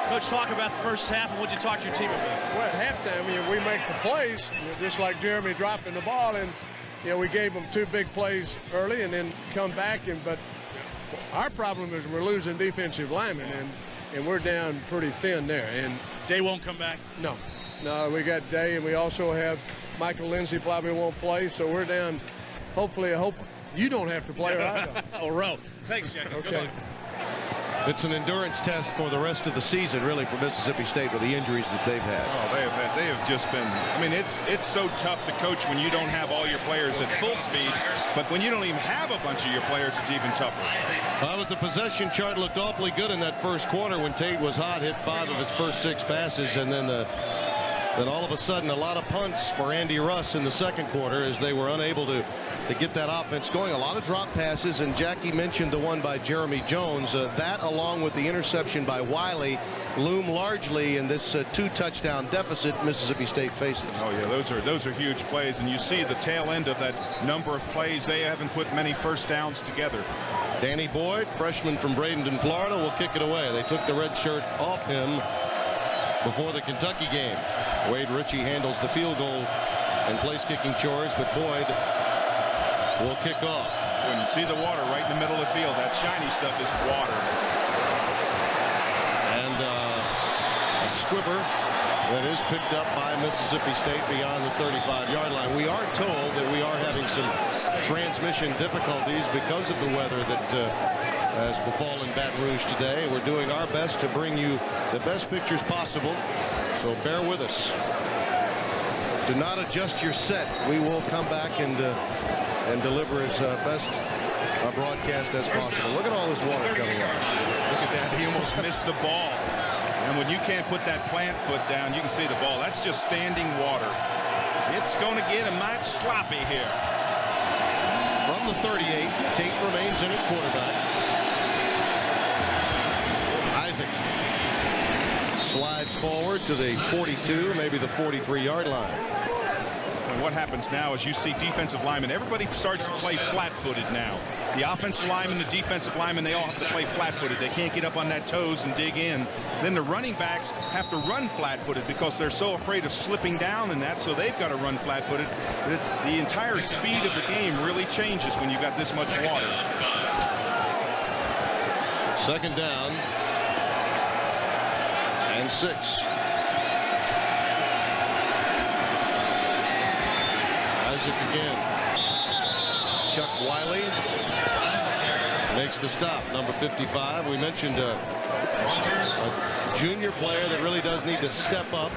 Coach, talk about the first half and what you talk to your team about. Well, at halftime, we make the plays, just like Jeremy dropping the ball, and we gave them 2 big plays early and then come back, but our problem is we're losing defensive linemen, and we're down pretty thin there. And Day won't come back? No, we got Day, and we also have Michael Lindsay probably won't play, so we're down. Hopefully, I hope you don't have to play, or I don't. Oh, row. Thanks, Jack. Okay. It's an endurance test for the rest of the season, really, for Mississippi State with the injuries that they've had. Oh, they have just been, I mean, it's so tough to coach when you don't have all your players at full speed, but when you don't even have a bunch of your players, it's even tougher. But the possession chart looked awfully good in that first quarter when Tate was hot, hit 5 of his first 6 passes, and then all of a sudden a lot of punts for Andy Russ in the second quarter as they were unable to get that offense going. A lot of drop passes, and Jackie mentioned the one by Jeremy Jones. That, along with the interception by Wiley, loom largely in this 2-touchdown deficit Mississippi State faces. Oh yeah, those are huge plays, and you see the tail end of that number of plays. They haven't put many first downs together. Danny Boyd, freshman from Bradenton, Florida, will kick it away. They took the red shirt off him before the Kentucky game. Wade Ritchie handles the field goal and place kicking chores, but Boyd will kick off. When you see the water right in the middle of the field, that shiny stuff is water. And a squibber that is picked up by Mississippi State beyond the 35-yard line. We are told that we are having some transmission difficulties because of the weather that has befallen Baton Rouge today. We're doing our best to bring you the best pictures possible, so bear with us. Do not adjust your set. We will come back and deliver as best a broadcast as possible. Look at all this water coming up. Look at that. He almost missed the ball. And when you can't put that plant foot down, you can see the ball. That's just standing water. It's going to get a mite sloppy here. From the 38, Tate remains in at quarterback. Isaac slides forward to the 42, maybe the 43-yard line. And what happens now is you see defensive linemen, everybody starts to play flat-footed now. The offensive linemen, the defensive linemen, they all have to play flat-footed. They can't get up on that toes and dig in. Then the running backs have to run flat-footed because they're so afraid of slipping down in that, so they've got to run flat-footed. The entire speed of the game really changes when you've got this much water. Second down and 6. Isaac again. Chuck Wiley makes the stop. Number 55. We mentioned a junior player that really does need to step up.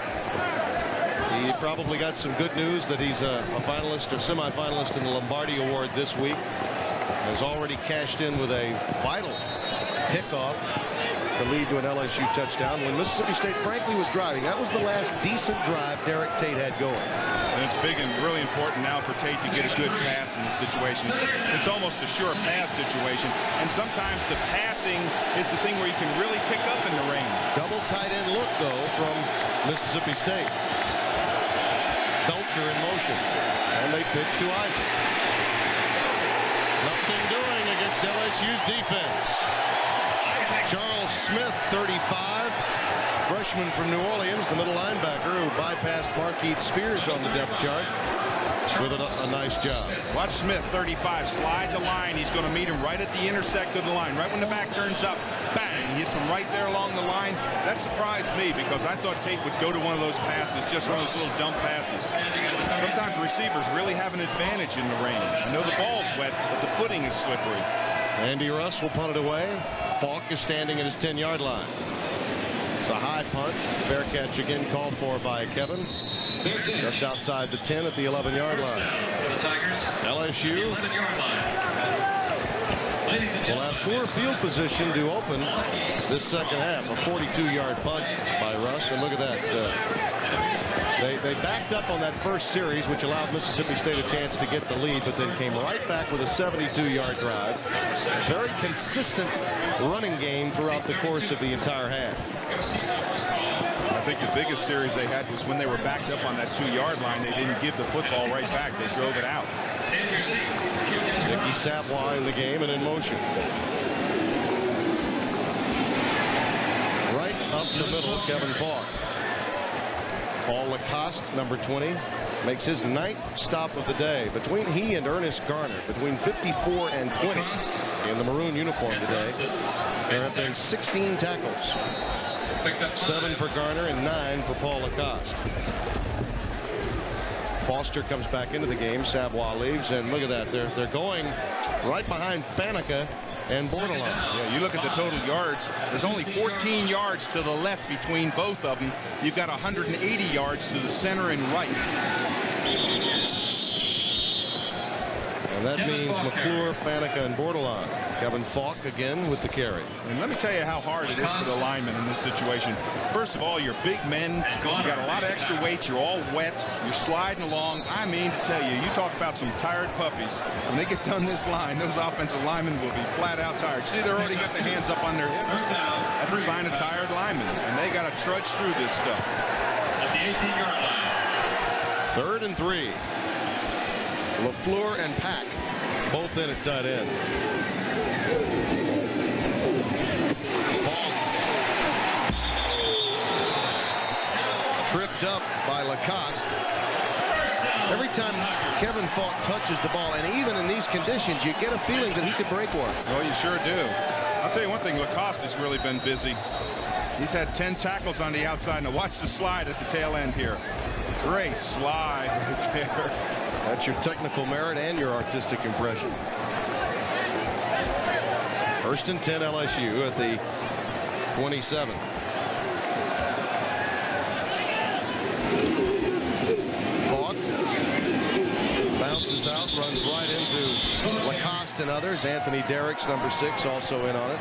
He probably got some good news that he's a finalist or semifinalist in the Lombardi Award this week. Has already cashed in with a vital kickoff to lead to an LSU touchdown when Mississippi State frankly was driving. That was the last decent drive Derek Tate had going. And it's big and really important now for Tate to get a good pass in this situation. It's almost a sure pass situation, and sometimes the passing is the thing where you can really pick up in the rain. Double tight end look though from Mississippi State. Belcher in motion, and they pitch to Isaac. Nothing doing against LSU's defense. Charles Smith, 35, freshman from New Orleans, the middle linebacker who bypassed Marquise Spears on the depth chart with a nice job. Watch Smith, 35, slide the line. He's going to meet him right at the intersect of the line. Right when the back turns up, bang, hits him right there along the line. That surprised me because I thought Tate would go to one of those passes, just one of those little dump passes. Sometimes receivers really have an advantage in the rain. I know the ball's wet, but the footing is slippery. Andy Russ will punt it away. Faulk is standing at his 10-yard line. It's a high punt. Fair catch again called for by Kevin. Just outside the 10 at the 11-yard line. LSU will have poor field position to open this second half. A 42-yard punt by Russ. And look at that. They backed up on that first series, which allowed Mississippi State a chance to get the lead, but then came right back with a 72-yard drive. Very consistent running game throughout the course of the entire half. I think the biggest series they had was when they were backed up on that 2-yard line. They didn't give the football right back. They drove it out. Nicky Savoy in the game and in motion. Right up the middle, Kevin Faulk. Paul Lacoste, number 20, makes his 9th stop of the day. Between he and Ernest Garner, between 54 and 20 in the maroon uniform today, there have been 16 tackles. 7 for Garner and 9 for Paul Lacoste. Foster comes back into the game. Savoie leaves, and look at that. They're going right behind Faneca and Bordelon. Yeah, you look at the total yards. There's only 14 yards to the left between both of them. You've got 180 yards to the center and right. And that means McClure, Faneca, and Bordelon. Kevin Faulk again with the carry. And let me tell you how hard it is for the linemen in this situation. First of all, you're big men. You got a lot of extra weight. You're all wet. You're sliding along. I mean to tell you, you talk about some tired puppies. When they get done this line, those offensive linemen will be flat out tired. See, they're already got the hands up on their hips. That's a sign of tired linemen. And they got to trudge through this stuff. At the 18-yard line. 3rd and 3. LaFleur and Pack both in at tight end. Faulk tripped up by Lacoste. Every time Kevin Faulk touches the ball, and even in these conditions, you get a feeling that he could break one. Oh, you sure do. I'll tell you one thing, Lacoste has really been busy. He's had 10 tackles on the outside. Now watch the slide at the tail end here. Great slide right there. That's your technical merit and your artistic impression. 1st and 10 LSU at the 27. Faulk bounces out, runs right into Lacoste and others. Anthony Derricks, number 6, also in on it.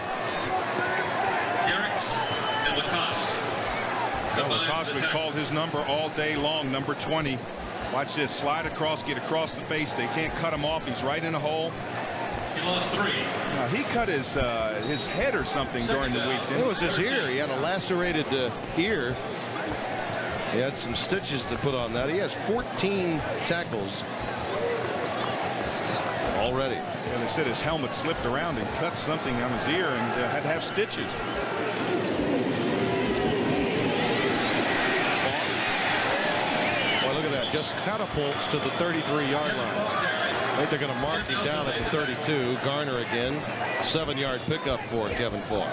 Derricks and Lacoste. Lacoste, we've called his number all day long, number 20. Watch this, slide across, get across the face. They can't cut him off. He's right in a hole. He lost 3. He cut his head or something during the week. It was his ear. He had a lacerated ear. He had some stitches to put on that. He has 14 tackles already. And they said his helmet slipped around and cut something on his ear and had to have stitches. Boy, look at that. Just catapults to the 33-yard line. I think they're going to mark him down at the 32. Garner again. 7-yard pickup for Kevin Faulk.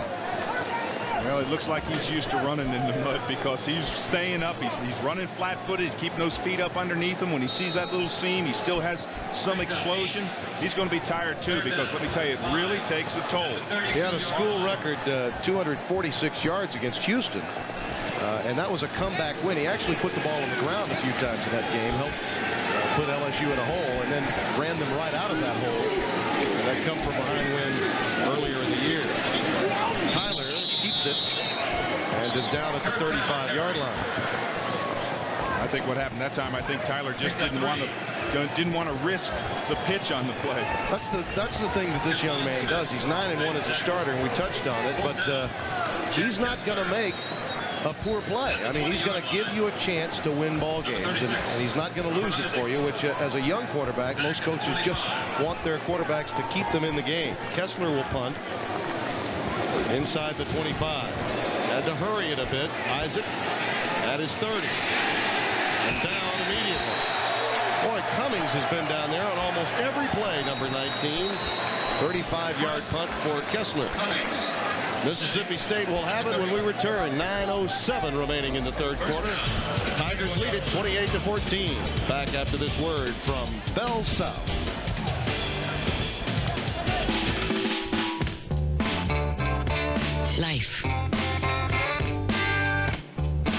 Well, it looks like he's used to running in the mud because he's staying up. He's running flat-footed, keeping those feet up underneath him. When he sees that little seam, he still has some explosion. He's going to be tired, too, because let me tell you, it really takes a toll. He had a school record 246 yards against Houston. And that was a comeback win. He actually put the ball on the ground a few times in that game, helped put LSU in a hole, and then ran them right out of that hole. And that come from behind win earlier in the year. Tyler keeps it and is down at the 35-yard line. I think what happened that time, I think Tyler just didn't want to risk the pitch on the play. That's the thing that this young man does. He's 9-1 as a starter, and we touched on it, but he's not going to make a poor play. I mean, he's going to give you a chance to win ball games, and he's not going to lose it for you, which as a young quarterback, most coaches just want their quarterbacks to keep them in the game. Kessler will punt inside the 25. Had to hurry it a bit. Isaac at his 30 and down immediately. Boy, Cummings has been down there on almost every play, number 19. 35-yard punt for Kessler. Mississippi State will have it when we return. 9:07 remaining in the 3rd quarter. Tigers lead it 28-14. Back after this word from Bell South. Life.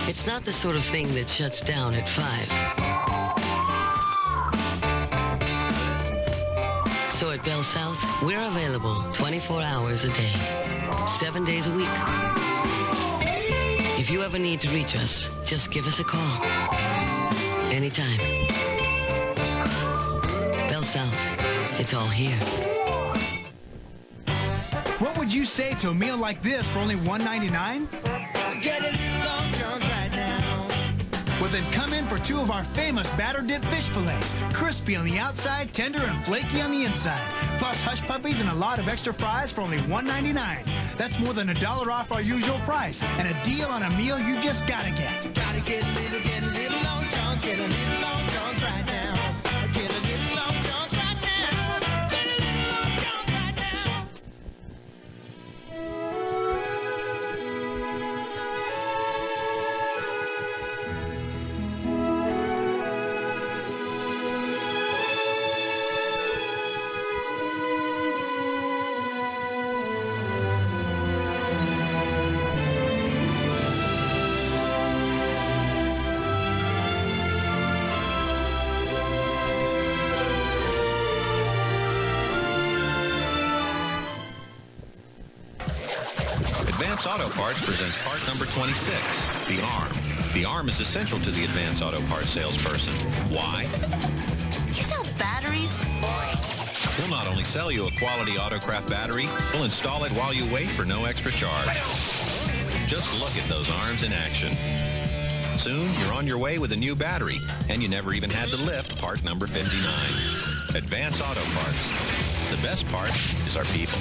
It's not the sort of thing that shuts down at 5. So at Bell South, we're available 24 hours a day, 7 days a week. If you ever need to reach us, just give us a call. Anytime. Bell South, it's all here. What would you say to a meal like this for only $1.99? Get a little Long John's right now. Well, then come in for 2 of our famous batter-dipped fish fillets. Crispy on the outside, tender and flaky on the inside. Plus hush puppies and a lot of extra fries for only $1.99. That's more than $1 off our usual price. And a deal on a meal you just gotta get. Gotta get a little Long John's. Get a little Long John's right now. Get a little Long John's right now. Get a little Long John's right now. Advance Auto Parts presents part number 26, the arm. The arm is essential to the Advance Auto Parts salesperson. Why? You sell batteries? We'll not only sell you a quality Autocraft battery, we'll install it while you wait for no extra charge. Just look at those arms in action. Soon, you're on your way with a new battery, and you never even had to lift part number 59. Advance Auto Parts. The best part is our people.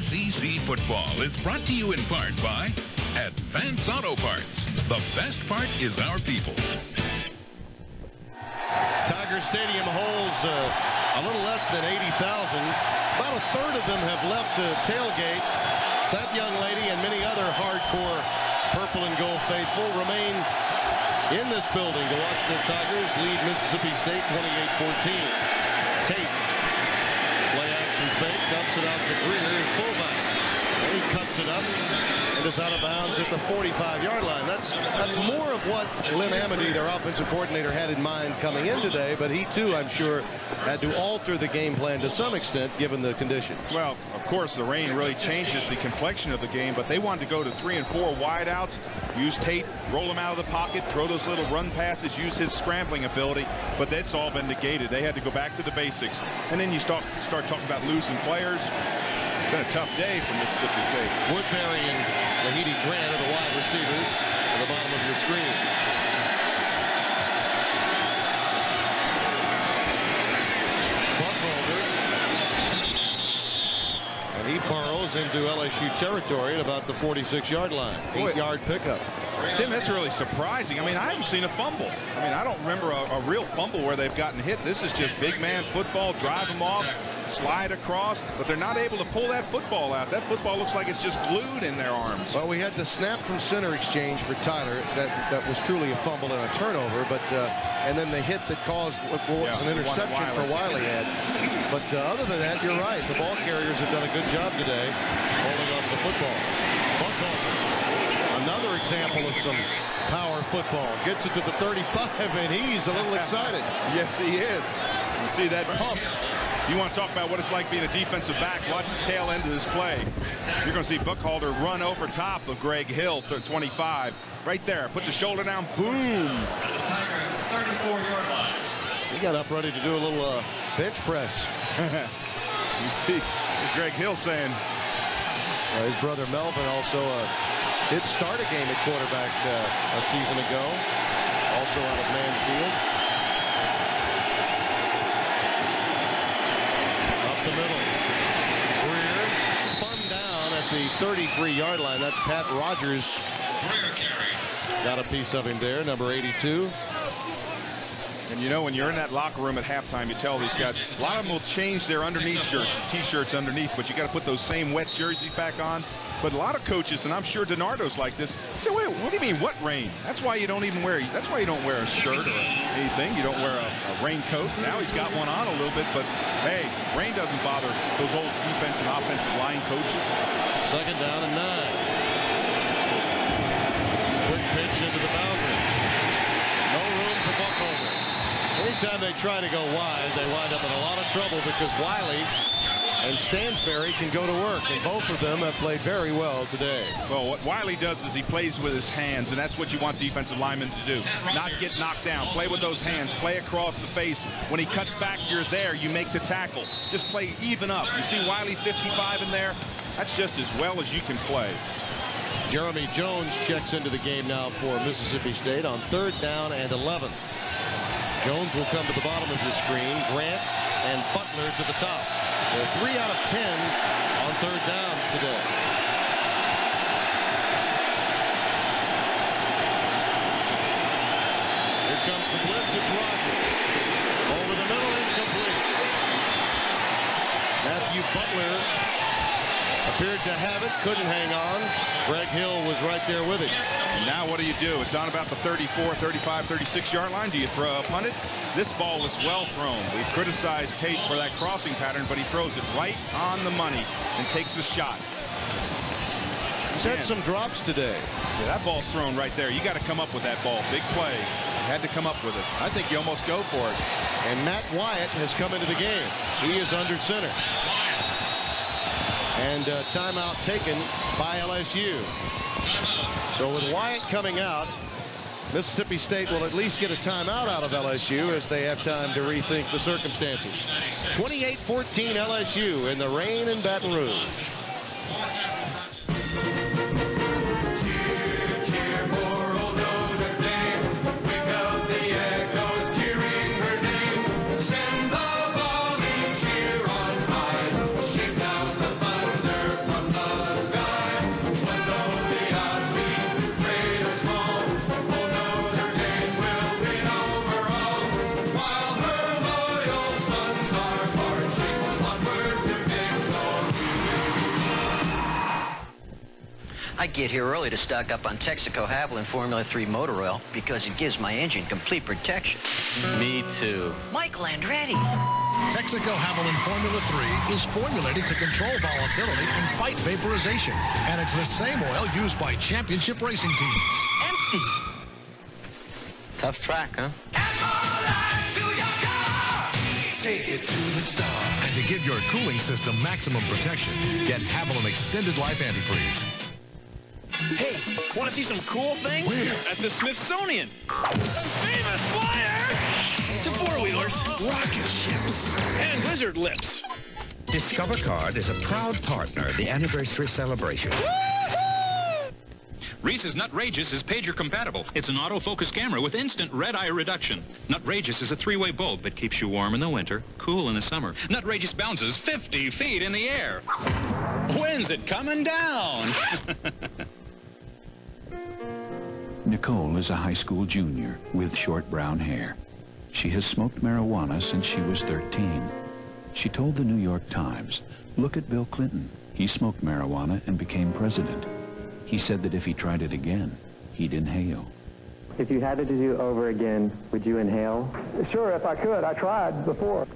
SEC football is brought to you in part by Advance Auto Parts. The best part is our people. Tiger Stadium holds a little less than 80,000. About a third of them have left to tailgate. That young lady and many other hardcore purple and gold faithful remain in this building to watch the Tigers lead Mississippi State 28-14. Tate, play action fake, dumps it out to Greer, his fullback. And he cuts it up and is out of bounds at the 45-yard line. That's more of what Lynn Amity, their offensive coordinator, had in mind coming in today, but he too, I'm sure, had to alter the game plan to some extent given the conditions. Well, of course, the rain really changes the complexion of the game, but they wanted to go to 3 and 4 wideouts, use Tate, roll him out of the pocket, throw those little run passes, use his scrambling ability, but that's all been negated. They had to go back to the basics. And then you start talking about losing players. It's been a tough day for Mississippi State. Woodbury and Lahidi Grant are the wide receivers at the bottom of your screen. And he burrows into LSU territory at about the 46-yard line. 8-yard pickup. Tim, that's really surprising. I mean, I haven't seen a fumble. I mean, I don't remember a real fumble where they've gotten hit. This is just big man football, drive them off, slide across, but they're not able to pull that football out. That football looks like it's just glued in their arms. Well, we had the snap from center exchange for Tyler. That was truly a fumble and a turnover, but and then the hit that caused what was an interception for Wiley had. But other than that, you're right. The ball carriers have done a good job today holding on to the football. Another example of some power football. Gets it to the 35, and he's a little excited. Yes, he is. You see that pump. You want to talk about what it's like being a defensive back. Watch the tail end of this play. You're going to see Buckhalter run over top of Greg Hill, 25. Right there. Put the shoulder down. Boom. 34-yard line. He got up ready to do a little bench press. You see Greg Hill saying. His brother Melvin also did start a game at quarterback a season ago. Also out of Mansfield. The middle. Greer spun down at the 33-yard line. That's Pat Rogers. Got a piece of him there, number 82. And you know, when you're in that locker room at halftime, you tell these guys, a lot of them will change their underneath shirts, T-shirts underneath, but you got to put those same wet jerseys back on. But a lot of coaches, and I'm sure DiNardo's like this, say, wait, what do you mean, what rain? That's why you don't even wear, that's why you don't wear a shirt or anything. You don't wear a raincoat. Now he's got one on a little bit, but hey, rain doesn't bother those old defense and offensive line coaches. Second down and 9. Quick pitch into the boundary. No room for Buckholder. Anytime they try to go wide, they wind up in a lot of trouble because Wiley and Stansberry can go to work, and both of them have played very well today. Well, what Wiley does is he plays with his hands, and that's what you want defensive linemen to do. Not get knocked down. Play with those hands. Play across the face. When he cuts back, you're there. You make the tackle. Just play even up. You see Wiley 55 in there? That's just as well as you can play. Jeremy Jones checks into the game now for Mississippi State on 3rd down and 11. Jones will come to the bottom of your screen. Grant and Butler to the top. They're 3 out of 10 on 3rd downs today. Here comes the blitz. It's Rogers. Over the middle, incomplete. Matthew Butler appeared to have it, couldn't hang on. Greg Hill was right there with him. And now what do you do? It's on about the 34, 35, 36-yard line. Do you throw up on it? This ball is well thrown. We've criticized Tate for that crossing pattern, but he throws it right on the money and takes a shot. He's had some drops today. Yeah, that ball's thrown right there. You got to come up with that ball. Big play. You had to come up with it. I think you almost go for it. And Matt Wyatt has come into the game. He is under center. And timeout taken by LSU. So with Wyatt coming out, Mississippi State will at least get a timeout out of LSU as they have time to rethink the circumstances. 28-14 LSU in the rain in Baton Rouge. I get here early to stock up on Texaco Haviland Formula 3 motor oil because it gives my engine complete protection. Me too. Michael Andretti. Texaco Haviland Formula 3 is formulated to control volatility and fight vaporization. And it's the same oil used by championship racing teams. Empty. Tough track, huh? Take it to the star. And to give your cooling system maximum protection, get Haviland Extended Life Antifreeze. Hey, want to see some cool things? Where? At the Smithsonian. Famous flyer! Some four-wheelers. Rocket ships. And lizard lips. Discover Card is a proud partner of the anniversary celebration. Reese's Nutrageous is pager compatible. It's an autofocus camera with instant red eye reduction. Nutrageous is a three-way bulb that keeps you warm in the winter, cool in the summer. Nutrageous bounces 50 feet in the air. When's it coming down? Nicole is a high school junior with short brown hair. She has smoked marijuana since she was 13. She told the New York Times, "Look at Bill Clinton. He smoked marijuana and became president. He said that if he tried it again, he'd inhale." If you had it to do over again, would you inhale? Sure, if I could. I tried before.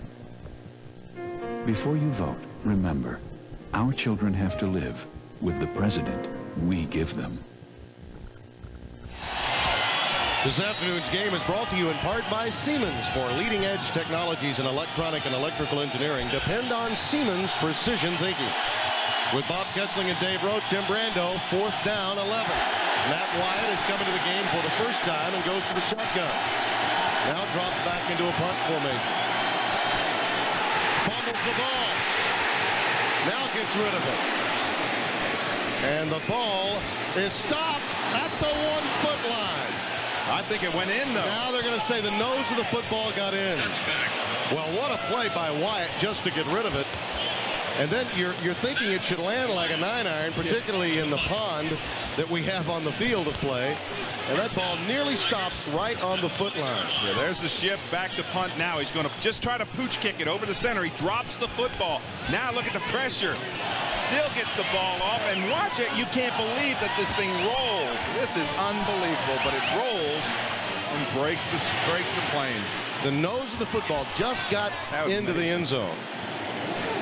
Before you vote, remember, our children have to live with the president we give them. This afternoon's game is brought to you in part by Siemens. For leading-edge technologies in electronic and electrical engineering, depend on Siemens precision thinking. With Bob Kessling and Dave Rowe, Tim Brando, 4th down, 11. Matt Wyatt is coming to the game for the first time and goes to the shotgun. Now drops back into a punt formation. Fumbles the ball. Now gets rid of it. And the ball is stopped at the 1-foot line. I think it went in, though. Now they're going to say the nose of the football got in. Well, what a play by Wyatt just to get rid of it. And then you're thinking it should land like a 9-iron, particularly in the pond that we have on the field of play. And that ball nearly stops right on the foot line. Yeah, there's the shift back to punt now. He's going to just try to pooch kick it over the center. He drops the football. Now look at the pressure. Still gets the ball off, and watch it. You can't believe that this thing rolls. This is unbelievable, but it rolls and breaks the plane. The nose of the football just got into the end zone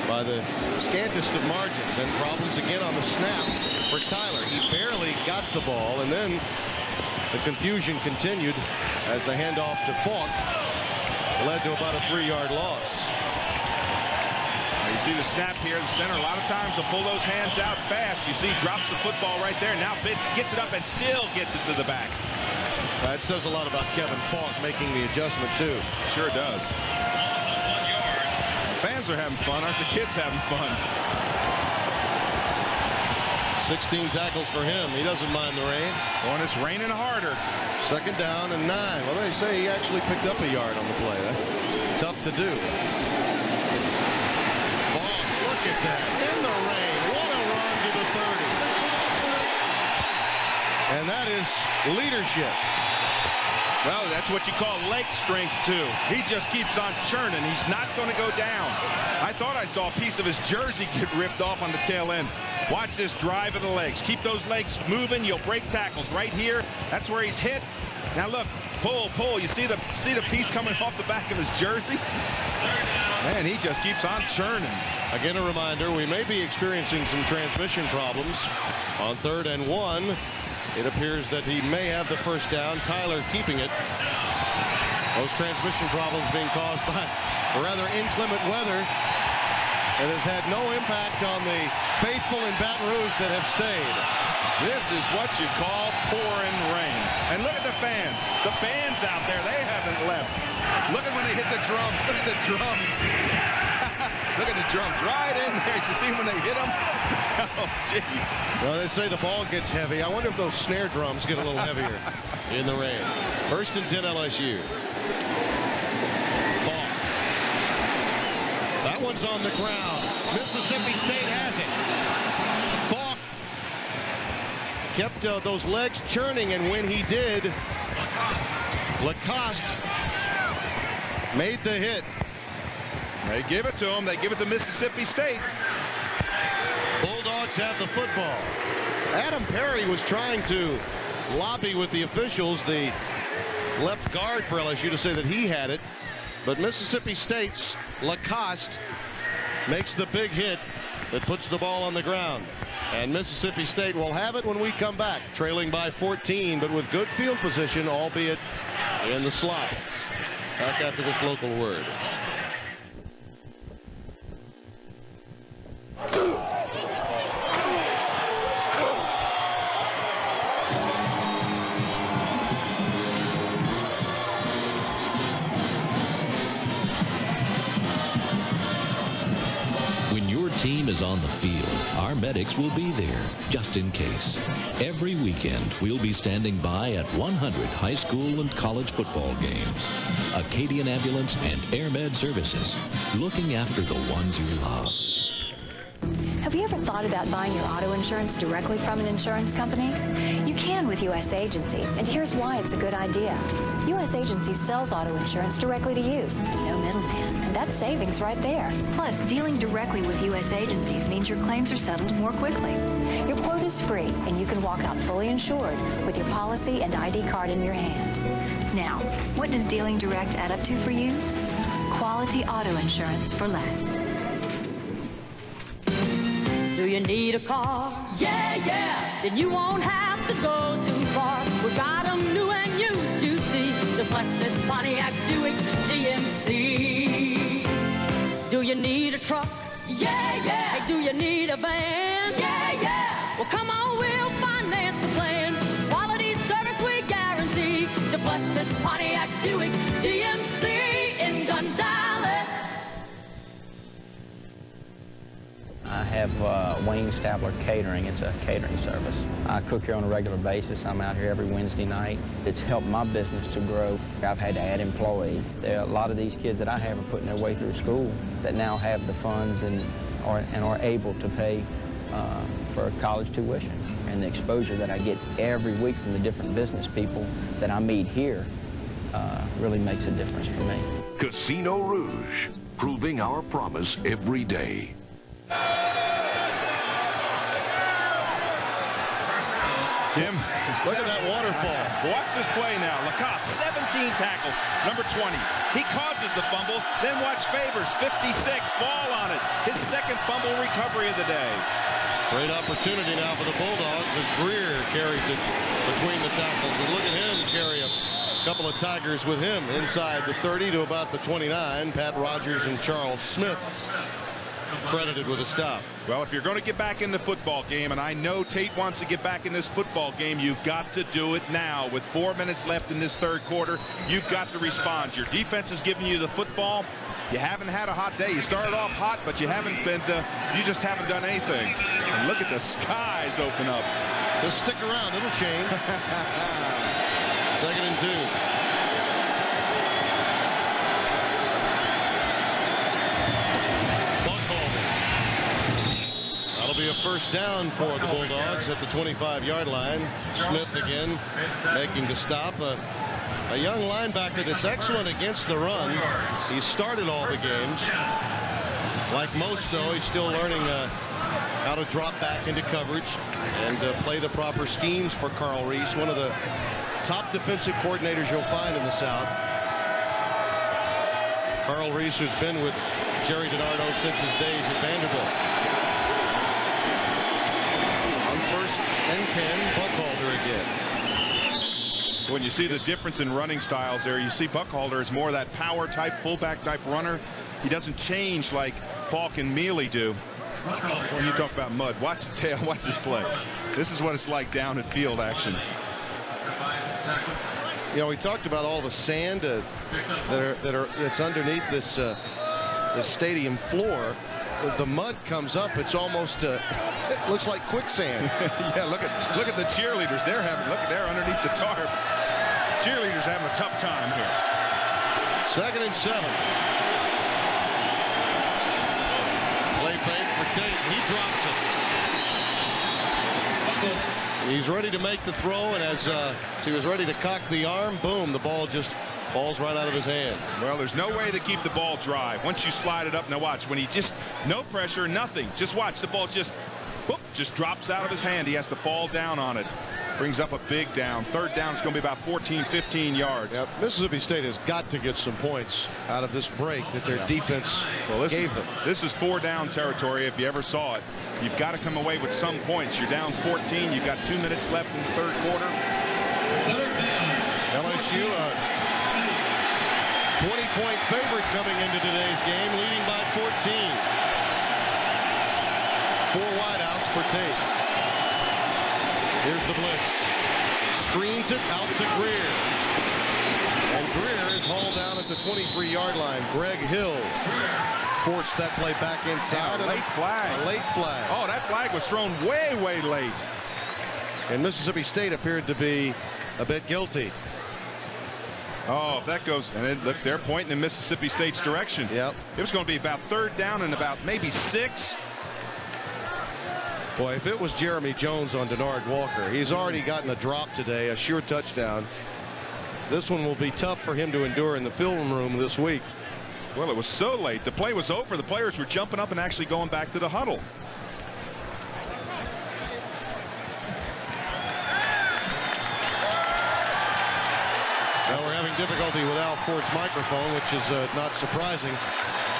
by the scantest of margins, and problems again on the snap for Tyler. He barely got the ball, and then the confusion continued as the handoff to Faulk led to about a 3-yard loss. You see the snap here in the center. A lot of times they'll pull those hands out fast. You see he drops the football right there. Now Pitts gets it up and still gets it to the back. That says a lot about Kevin Faulk making the adjustment, too. Sure does. Fans are having fun. Aren't the kids having fun? 16 tackles for him. He doesn't mind the rain. Oh, and it's raining harder. 2nd down and 9. Well, they say he actually picked up a yard on the play. That's tough to do. Ball, look at that. In the rain. What a run to the 30. And that is leadership. Well, that's what you call leg strength, too. He just keeps on churning. He's not going to go down. I thought I saw a piece of his jersey get ripped off on the tail end. Watch this drive of the legs. Keep those legs moving. You'll break tackles right here. That's where he's hit. Now look, pull. You see the piece coming off the back of his jersey? Man, he just keeps on churning. Again, a reminder, we may be experiencing some transmission problems on 3rd and 1. It appears that he may have the first down. Tyler keeping it. Those transmission problems being caused by rather inclement weather. and has had no impact on the faithful in Baton Rouge that have stayed. This is what you call pouring rain. And look at the fans. The fans out there, they haven't left. Look at when they hit the drums. Look at the drums. Look at the drums right in there. You see when they hit them? Oh, gee. Well, they say the ball gets heavy. I wonder if those snare drums get a little heavier in the rain. First and 10 LSU. Ball. That one's on the ground. Mississippi State has it. Faulk kept those legs churning, and when he did, Lacoste made the hit. They give it to him. They give it to Mississippi State. Bulldogs have the football. Adam Perry was trying to lobby with the officials, the left guard for LSU, to say that he had it. But Mississippi State's Lacoste makes the big hit that puts the ball on the ground. And Mississippi State will have it when we come back, trailing by 14, but with good field position, albeit in the slot. Back after this local word. Team is on the field, our medics will be there, just in case. Every weekend, we'll be standing by at 100 high school and college football games. Acadian Ambulance and Air Med Services, looking after the ones you love. Have you ever thought about buying your auto insurance directly from an insurance company? You can with U.S. agencies, and here's why it's a good idea. U.S. Agencies sells auto insurance directly to you. No middleman. And that's savings right there. Plus, dealing directly with U.S. agencies means your claims are settled more quickly. Your quote is free, and you can walk out fully insured with your policy and ID card in your hand. Now, what does dealing direct add up to for you? Quality auto insurance for less. Do you need a car? Yeah, yeah. Then you won't have to go too far. We got 'em new and used to see. The Plexus, Pontiac, Buick, GMC. Do you need a truck? Yeah, yeah. Hey, do you need a van? Yeah, yeah. Well, come on, we'll finance the plan. Quality service we guarantee. The Plexus, Pontiac, Buick, GMC in Gonzales. I have Wayne Stabler Catering. It's a catering service. I cook here on a regular basis. I'm out here every Wednesday night. It's helped my business to grow. I've had to add employees. There are a lot of these kids that I have are putting their way through school that now have the funds and are able to pay for college tuition. And the exposure that I get every week from the different business people that I meet here really makes a difference for me. Casino Rouge, proving our promise every day. Tim, look at that waterfall. Watch this play now. Lacoste, 17 tackles, number 20. He causes the fumble, then watch Favors, 56, fall on it. His second fumble recovery of the day. Great opportunity now for the Bulldogs as Greer carries it between the tackles. And look at him carry a couple of Tigers with him inside the 30 to about the 29. Pat Rogers and Charles Smith credited with a stop. Well, if you're going to get back in the football game, and I know Tate wants to get back in this football game, you've got to do it now. With 4 minutes left in this third quarter, you've got to respond. Your defense is giving you the football. You haven't had a hot day. You started off hot, but you haven't been, you just haven't done anything. And look at the skies open up. Just stick around. It'll change. Second and 2. That'll be a first down for the Bulldogs at the 25-yard line. Smith again making the stop. A young linebacker that's excellent against the run. He's started all the games. Like most, though, he's still learning how to drop back into coverage and play the proper schemes for Carl Reese, one of the top defensive coordinators you'll find in the South. Carl Reese, who's been with Jerry DiNardo since his days at Vanderbilt. On 1st and 10, Buckhalter again. When you see the difference in running styles there, you see Buckhalter is more that power type, fullback type runner. He doesn't change like Faulk and Mealy do. When you talk about mud, watch the tail, watch this play. This is what it's like down at field action. You know, we talked about all the sand that's underneath this stadium floor. The mud comes up. It's almost it looks like quicksand. Yeah, look at the cheerleaders. They're underneath the tarp. Cheerleaders having a tough time here. 2nd and 7. Play fake for Tate. He drops it. He's ready to make the throw, and as he was ready to cock the arm, boom, the ball just falls right out of his hand. Well, there's no way to keep the ball dry. Once you slide it up, now watch, when he just, no pressure, nothing. Just watch, the ball just, boop, just drops out of his hand. He has to fall down on it. Brings up a big down. 3rd down is going to be about 14, 15 yards. Yep. Mississippi State has got to get some points out of this break that their defense gave them. This is 4-down territory if you ever saw it. You've got to come away with some points. You're down 14. You've got 2 minutes left in the 3rd quarter. LSU, 20-point favorite coming into today's game, leading by 14. 4 wideouts for Tate. Here's the blitz. Screens it out to Greer. And Greer is hauled down at the 23-yard line. Greg Hill forced that play back inside. A late flag. A late flag. Oh, that flag was thrown way, way late. And Mississippi State appeared to be a bit guilty. Oh, if that goes, and look, they're pointing in Mississippi State's direction. Yep. It was going to be about 3rd down and about maybe 6. Boy, if it was Jeremy Jones on Denard Walker, he's already gotten a drop today, a sure touchdown. This one will be tough for him to endure in the film room this week. Well, it was so late. The play was over. The players were jumping up and actually going back to the huddle. Now we're having difficulty with Al Ford's microphone, which is not surprising,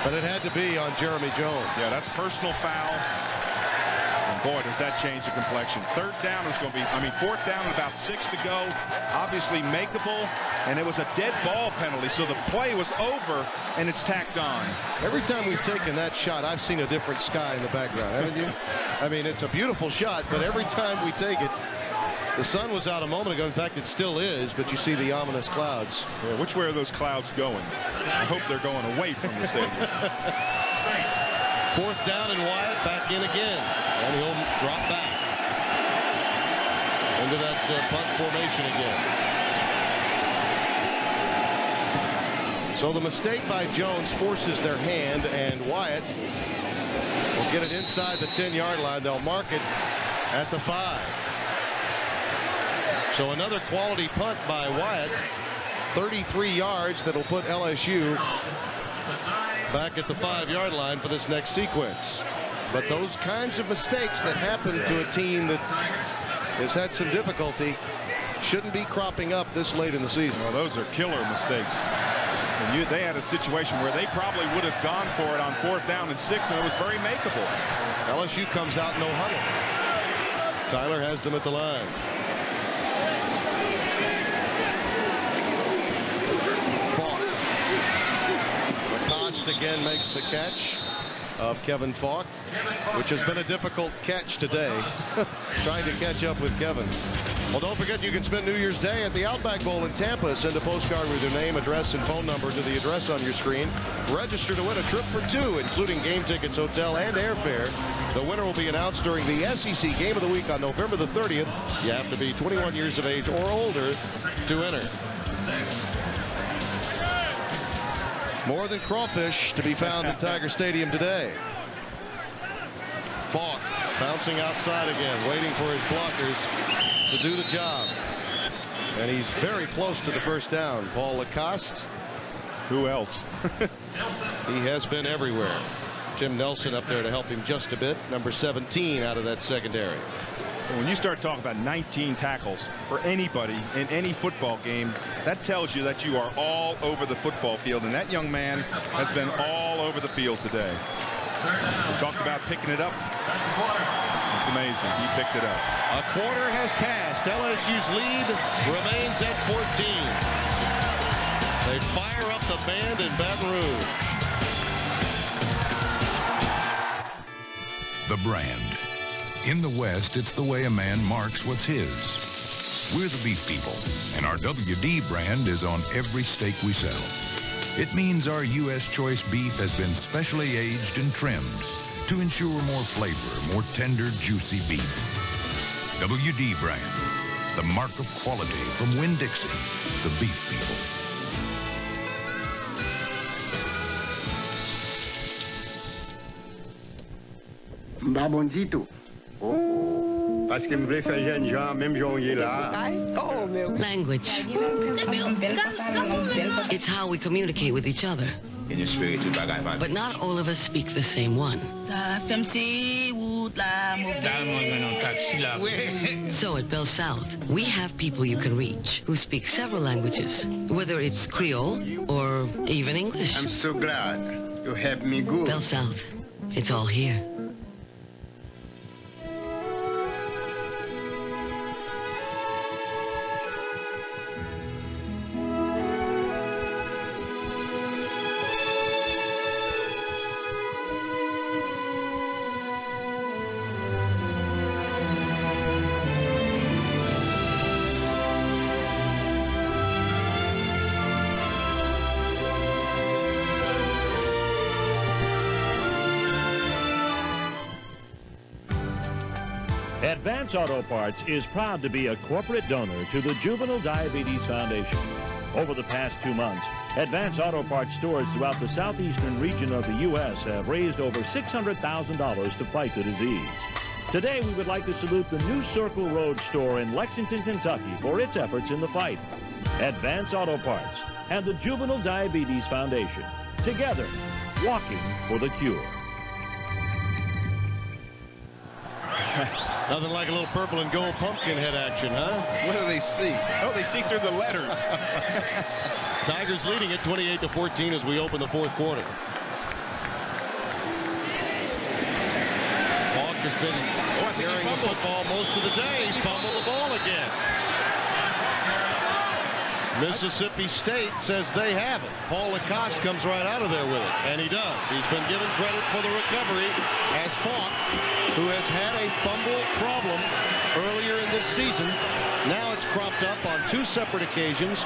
but it had to be on Jeremy Jones. Yeah, that's personal foul. And boy, does that change the complexion. 3rd down is going to be, 4th down and about 6 to go. Obviously makeable, and it was a dead ball penalty, so the play was over, and it's tacked on. Every time we've taken that shot, I've seen a different sky in the background, haven't you? I mean, it's a beautiful shot, but every time we take it, the sun was out a moment ago. In fact, it still is, but you see the ominous clouds. Yeah, which way are those clouds going? I hope they're going away from the stadium. 4th down and Wyatt back in again. And he'll drop back into that punt formation again. So the mistake by Jones forces their hand, and Wyatt will get it inside the 10-yard line. They'll mark it at the 5. So another quality punt by Wyatt. 33 yards that'll put LSU back at the 5-yard line for this next sequence. But those kinds of mistakes that happen to a team that has had some difficulty shouldn't be cropping up this late in the season. Well, those are killer mistakes. And they had a situation where they probably would have gone for it on 4th down and 6, and it was very makeable. LSU comes out no huddle. Tyler has them at the line. Again makes the catch of Kevin Faulk, which has been a difficult catch today. Trying to catch up with Kevin. Well, don't forget you can spend New Year's Day at the Outback Bowl in Tampa. Send a postcard with your name, address, and phone number to the address on your screen. Register to win a trip for 2, including game tickets, hotel, and airfare. The winner will be announced during the SEC Game of the Week on November the 30th. You have to be 21 years of age or older to enter. More than crawfish to be found in Tiger Stadium today. Faulk bouncing outside again, waiting for his blockers to do the job. And he's very close to the 1st down. Paul Lacoste. Who else? He has been everywhere. Jim Nelson up there to help him just a bit. Number 17 out of that secondary. When you start talking about 19 tackles for anybody in any football game, that tells you that you are all over the football field, and that young man has been all over the field today. We talked about picking it up and That's amazing. He picked it up. A quarter has passed. LSU's lead remains at 14. They fire up the band in Baton Rouge. The brand. In the West, it's the way a man marks what's his. We're the beef people, and our WD brand is on every steak we sell. It means our U.S. choice beef has been specially aged and trimmed to ensure more flavor, more tender, juicy beef. WD brand, the mark of quality from Winn-Dixie, the beef people. Babonzito. Parce que me voulait faire jeune gens, même Jean là. Language. It's how we communicate with each other. But not all of us speak the same one. So at Bell South, we have people you can reach who speak several languages, whether it's Creole or even English. I'm so glad you helped me go. Bell South, it's all here. Advance Auto Parts is proud to be a corporate donor to the Juvenile Diabetes Foundation. Over the past 2 months, Advance Auto Parts stores throughout the southeastern region of the U.S. have raised over $600,000 to fight the disease. Today, we would like to salute the New Circle Road store in Lexington, Kentucky for its efforts in the fight. Advance Auto Parts and the Juvenile Diabetes Foundation, together, walking for the cure. Nothing like a little purple and gold pumpkin head action, huh? What do they see? Oh, they see through the letters. Tigers leading it 28-14 as we open the fourth quarter. Faulk has been carrying the football most of the day. He fumbled the ball again. Mississippi State says they have it. Paul Lacoste comes right out of there with it, and he does. He's been given credit for the recovery as Faulk, who has had a fumble problem earlier in this season. Now it's cropped up on 2 separate occasions.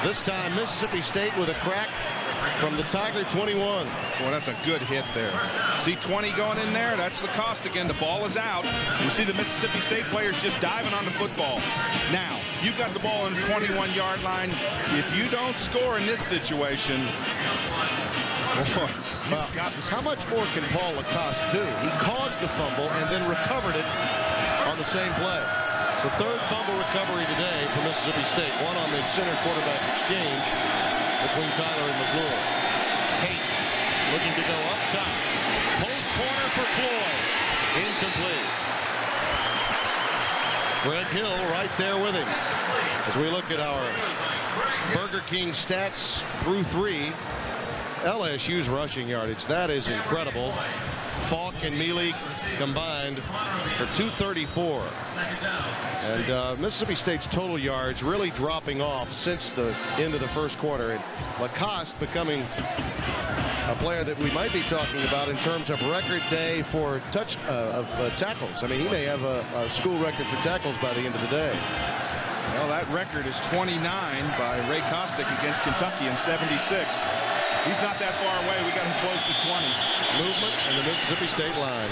This time Mississippi State with a crack from the Tiger 21. Boy, that's a good hit there. See 20 going in there? That's Lacoste again. The ball is out. You see the Mississippi State players just diving on the football. Now, you've got the ball on the 21-yard line. If you don't score in this situation, how much more can Paul Lacoste do? He caused the fumble and then recovered it on the same play. It's the 3rd fumble recovery today for Mississippi State. One on the center quarterback exchange between Tyler and McClure. Tate looking to go up top. Post corner for Floyd. Incomplete. Greg Hill right there with him. As we look at our Burger King stats through 3, LSU's rushing yardage, that is incredible. Faulk and Mealy combined for 234. And Mississippi State's total yards really dropping off since the end of the first quarter. And Lacoste becoming a player that we might be talking about in terms of record day for tackles. I mean, he may have a school record for tackles by the end of the day. Well, that record is 29 by Ray Kostick against Kentucky in 76. He's not that far away. We got him close to 20. Movement in the Mississippi State line.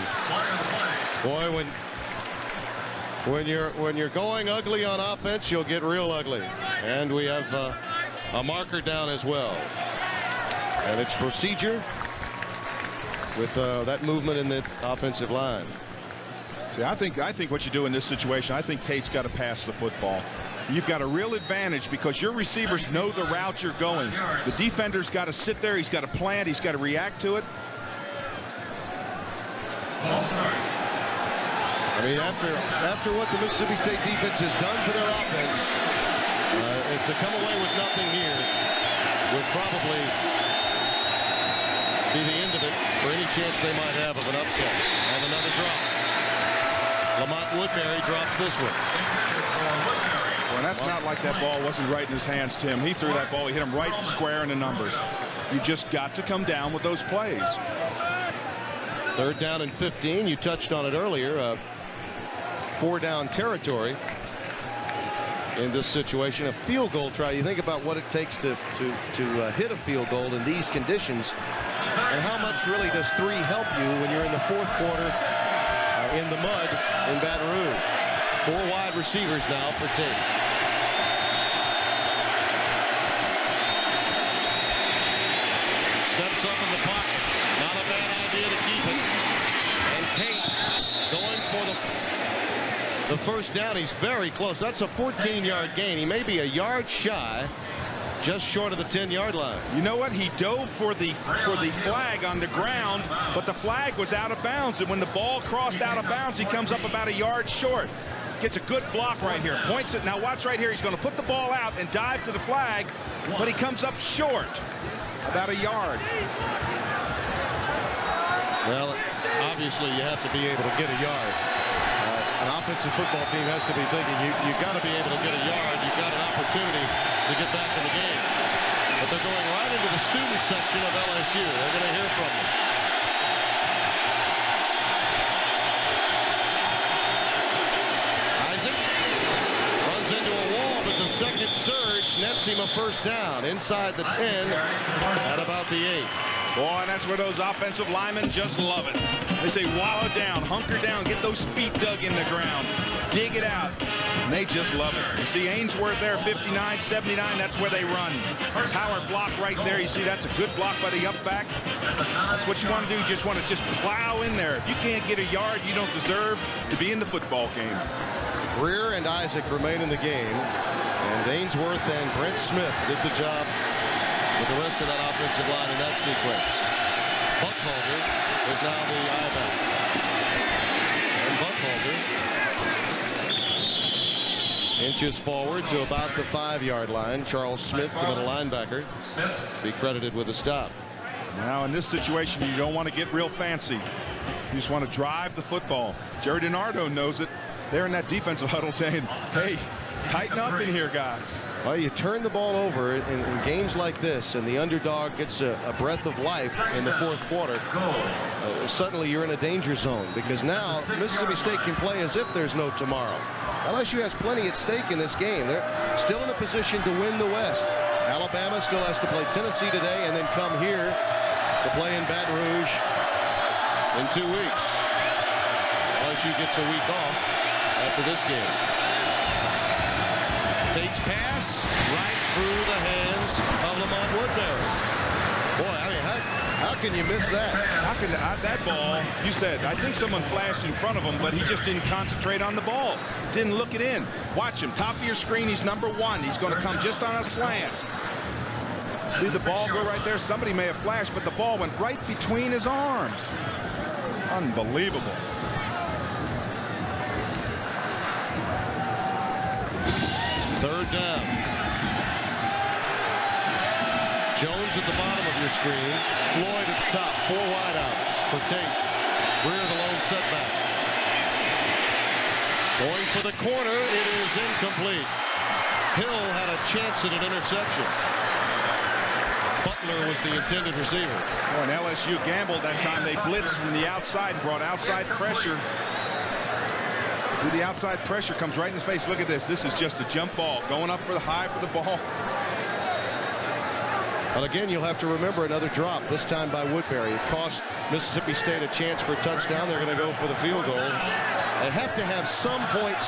Boy, when you're going ugly on offense, you'll get real ugly. And we have a marker down as well. And it's procedure with that movement in the offensive line. See, I think what you do in this situation, I think Tate's got to pass the football. You've got a real advantage because your receivers know the route you're going. The defender's got to sit there. He's got to plant. He's got to react to it. I mean, after what the Mississippi State defense has done for their offense, to come away with nothing here would probably be the end of it for any chance they might have of an upset. And another drop. Lamont Woodbury drops this one. Well, that's not like that ball wasn't right in his hands, Tim. He threw that ball. He hit him right square in the numbers. You just got to come down with those plays. 3rd down and 15. You touched on it earlier. 4-down territory in this situation. A field goal try. You think about what it takes to hit a field goal in these conditions, and how much really does 3 help you when you're in the 4th quarter in the mud in Baton Rouge. 4 wide receivers now for Tate. Steps up in the pocket. Not a bad idea to keep it. And Tate going for the first down. He's very close. That's a 14-yard gain. He may be a yard shy, just short of the 10-yard line. You know what? He dove for the flag on the ground, but the flag was out of bounds. And when the ball crossed out of bounds, he comes up about a yard short. Gets a good block right here. Points it. Now watch right here. He's going to put the ball out and dive to the flag, but he comes up short. About a yard. Well, obviously you have to be able to get a yard. An offensive football team has to be thinking you got to be able to get a yard. You've got an opportunity to get back in the game. But they're going right into the student section of LSU. They're going to hear from them. Isaac runs into a wall, but the second surge nets him a first down inside the 10 at about the 8. Boy, that's where those offensive linemen just love it. They say wallow down, hunker down, get those feet dug in the ground, dig it out. And they just love it. You see Ainsworth there, 59, 79, that's where they run. Power block right there. You see that's a good block by the up back. That's what you want to do. You just want to just plow in there. If you can't get a yard, you don't deserve to be in the football game. Greer and Isaac remain in the game. And Ainsworth and Brent Smith did the job with the rest of that offensive line in that sequence. Buckholder is now the I-back. And Buckholder inches forward to about the 5-yard line. Charles Smith, the middle linebacker, be credited with a stop. Now in this situation, you don't want to get real fancy. You just want to drive the football. Jerry DiNardo knows it. They're in that defensive huddle saying, hey, tighten up in here, guys. Well, you turn the ball over in games like this, and the underdog gets a breath of life in the 4th quarter. Suddenly you're in a danger zone, because now Mississippi State can play as if there's no tomorrow. LSU has plenty at stake in this game. They're still in a position to win the West. Alabama still has to play Tennessee today and then come here to play in Baton Rouge in 2 weeks. LSU gets a week off after this game. Tate's pass right through the hands of Lamont Woodbury. Boy, I mean, how can you miss that? How can that ball, you said, I think someone flashed in front of him, but he just didn't concentrate on the ball. Didn't look it in. Watch him. Top of your screen, he's number 1. He's going to come just on a slant. See the ball go right there? Somebody may have flashed, but the ball went right between his arms. Unbelievable. Third down. Jones at the bottom of your screen. Floyd at the top. 4 wideouts for Tate. Greer the lone setback. Going for the corner. It is incomplete. Hill had a chance at an interception. Butler was the intended receiver. Oh, and LSU gambled that time. They blitzed from the outside and brought outside pressure. See, the outside pressure comes right in his face. Look at this. This is just a jump ball. Going up for the high for the ball. But again, you'll have to remember another drop, this time by Woodbury. It cost Mississippi State a chance for a touchdown. They're going to go for the field goal. They have to have some points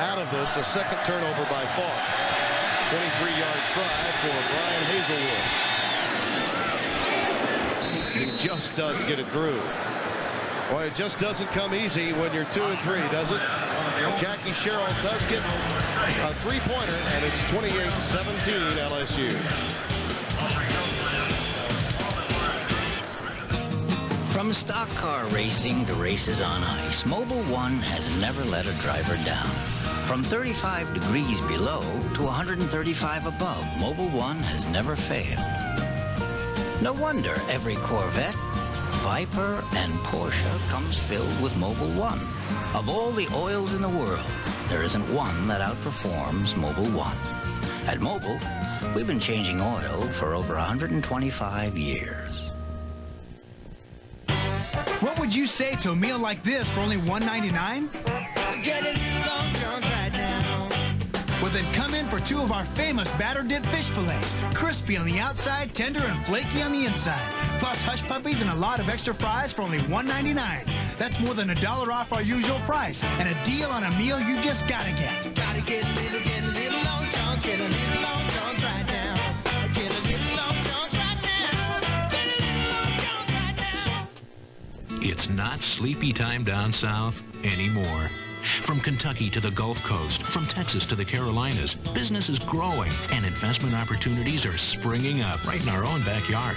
out of this. A second turnover by Faulk. 23-yard try for Brian Hazelwood. He just does get it through. Boy, it just doesn't come easy when you're 2 and 3, does it? Jackie Sherrill does get a 3-pointer, and it's 28-17 LSU. From stock car racing to races on ice, Mobil 1 has never let a driver down. From 35 degrees below to 135 above, Mobil 1 has never failed. No wonder every Corvette, Viper, and Porsche comes filled with Mobil 1. Of all the oils in the world, there isn't one that outperforms Mobil 1. At Mobil, we've been changing oil for over 125 years. What would you say to a meal like this for only $1.99? Get a little Long John's right now. Well, then come in for 2 of our famous batter-dipped fish fillets. Crispy on the outside, tender and flaky on the inside. Plus hush puppies and a lot of extra fries for only $1.99. That's more than $1 off our usual price. And a deal on a meal you just gotta get. Gotta get a little Long John's. Get a little Long John's right now. Get a little Long John's right now. Get a little Long John's right now. It's not sleepy time down south anymore. From Kentucky to the Gulf Coast, from Texas to the Carolinas, business is growing and investment opportunities are springing up right in our own backyard.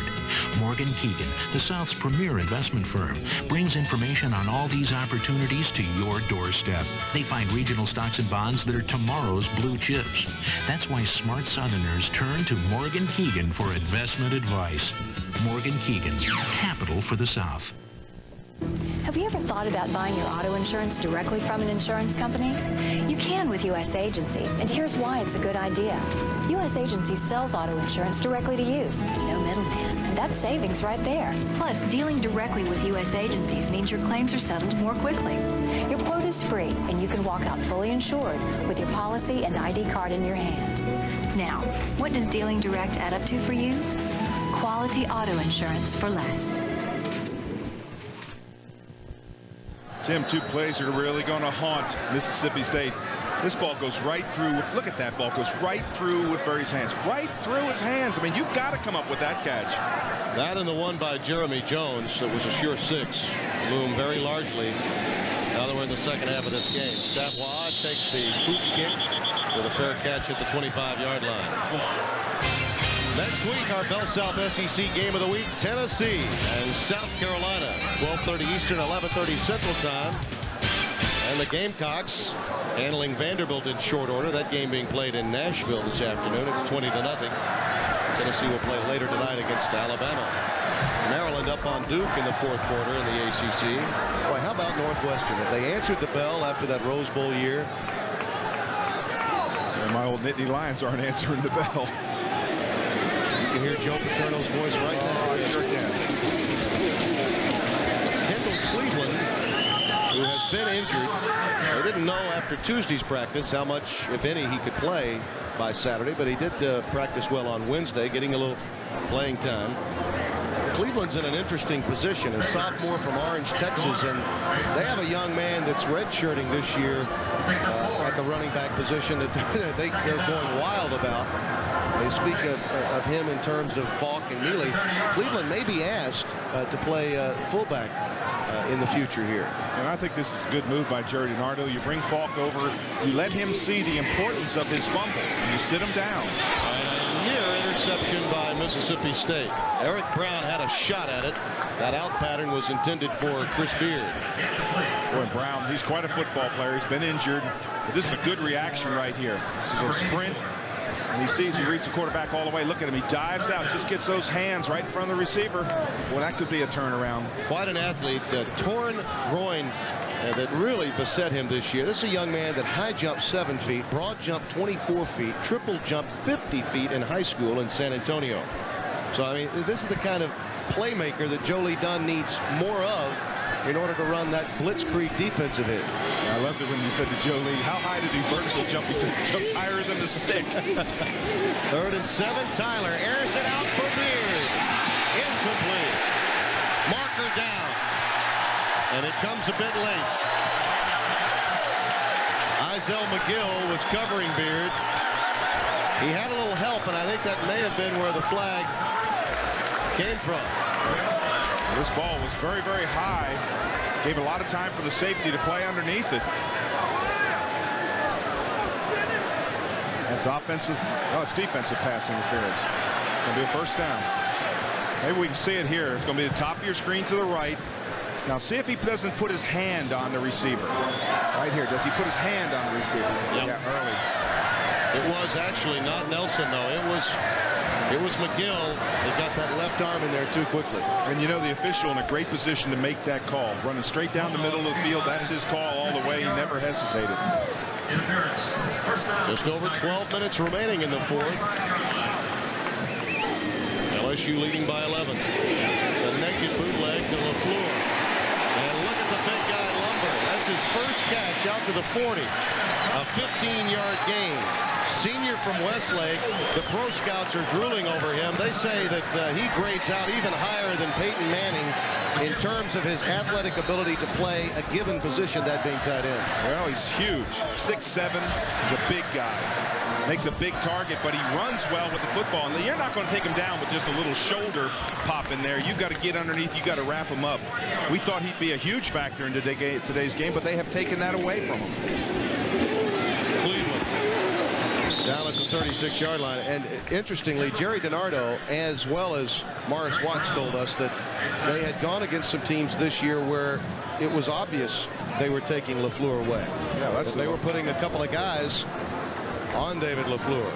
Morgan Keegan, the South's premier investment firm, brings information on all these opportunities to your doorstep. They find regional stocks and bonds that are tomorrow's blue chips. That's why smart Southerners turn to Morgan Keegan for investment advice. Morgan Keegan, capital for the South. Have you ever thought about buying your auto insurance directly from an insurance company? You can with U.S. agencies, and here's why it's a good idea. U.S. Agencies sells auto insurance directly to you. No middleman. And that's savings right there. Plus, dealing directly with U.S. agencies means your claims are settled more quickly. Your quote is free, and you can walk out fully insured with your policy and ID card in your hand. Now, what does dealing direct add up to for you? Quality auto insurance for less. Tim, 2 plays are really going to haunt Mississippi State. This ball goes right through. Look at that ball. Goes right through Woodbury's hands. Right through his hands. I mean, you've got to come up with that catch. That and the one by Jeremy Jones that was a sure 6 loom very largely. Now that we're in the second half of this game. Savoy takes the boot kick with a fair catch at the 25-yard line. Next week, our Bell South SEC game of the week, Tennessee and South Carolina, 12:30 Eastern, 11:30 Central Time. And the Gamecocks handling Vanderbilt in short order. That game being played in Nashville this afternoon. It's 20-0. Tennessee will play later tonight against Alabama. Maryland up on Duke in the 4th quarter in the ACC. Boy, how about Northwestern? Have they answered the bell after that Rose Bowl year? And my old Nittany Lions aren't answering the bell. You can hear Joe Paterno's voice right now. I sure can. Kendall Cleveland, who has been injured. I didn't know after Tuesday's practice how much, if any, he could play by Saturday, but he did practice well on Wednesday, getting a little playing time. Cleveland's in an interesting position, a sophomore from Orange, Texas, and they have a young man that's redshirting this year at the running back position that they're going wild about. They speak of him in terms of Faulk and Mealy. Cleveland may be asked to play fullback in the future here. And I think this is a good move by Jerry DiNardo. You bring Faulk over, you let him see the importance of his fumble, and you sit him down. And a near interception by Mississippi State. Eric Brown had a shot at it. That out pattern was intended for Chris Beard. Boy, Brown, he's quite a football player. He's been injured. But this is a good reaction right here. This is a sprint. And he sees he reads the quarterback all the way. Look at him. He dives out, just gets those hands right in front of the receiver. Well, that could be a turnaround. Quite an athlete. Torn groin that really beset him this year. This is a young man that high jumped 7 feet, broad jumped 24 feet, triple jumped 50 feet in high school in San Antonio. So, I mean, this is the kind of playmaker that Joe Lee Dunn needs more of in order to run that blitzkrieg defensive hit. I loved it when you said to Joe Lee, how high did he vertical jump? He said, jump higher than the stick. 3rd and 7. Tyler airs it out for Beard. Incomplete. Marker down. And it comes a bit late. Izell McGill was covering Beard. He had a little help, and I think that may have been where the flag came from. This ball was very, very high. Gave a lot of time for the safety to play underneath it. That's offensive. Oh, it's defensive pass interference. It's going to be a first down. Maybe we can see it here. It's going to be the top of your screen to the right. Now see if he doesn't put his hand on the receiver. Right here. Does he put his hand on the receiver? Yep. Yeah, early. It was actually not Nelson, though. It was It was McGill that got that left arm in there too quickly. And you know, the official in a great position to make that call. Running straight down the middle of the field, that's his call all the way. He never hesitated. Just over 12 minutes remaining in the fourth. LSU leading by 11. The naked bootleg to LaFleur. And look at the big guy Lumber. That's his first catch out to the 40. A 15-yard gain. Senior from Westlake. The pro scouts are drooling over him. They say that he grades out even higher than Peyton Manning in terms of his athletic ability to play a given position, that being tight end. Well, he's huge. 6'7". He's a big guy. Makes a big target, but he runs well with the football. And you're not going to take him down with just a little shoulder pop in there. You've got to get underneath. You've got to wrap him up. We thought he'd be a huge factor in today's game, but they have taken that away from him. Cleveland down at the 36-yard line. And interestingly, Jerry DiNardo, as well as Morris Watts, told us that they had gone against some teams this year where it was obvious they were taking LaFleur away. Yeah, they were putting a couple of guys on David LaFleur.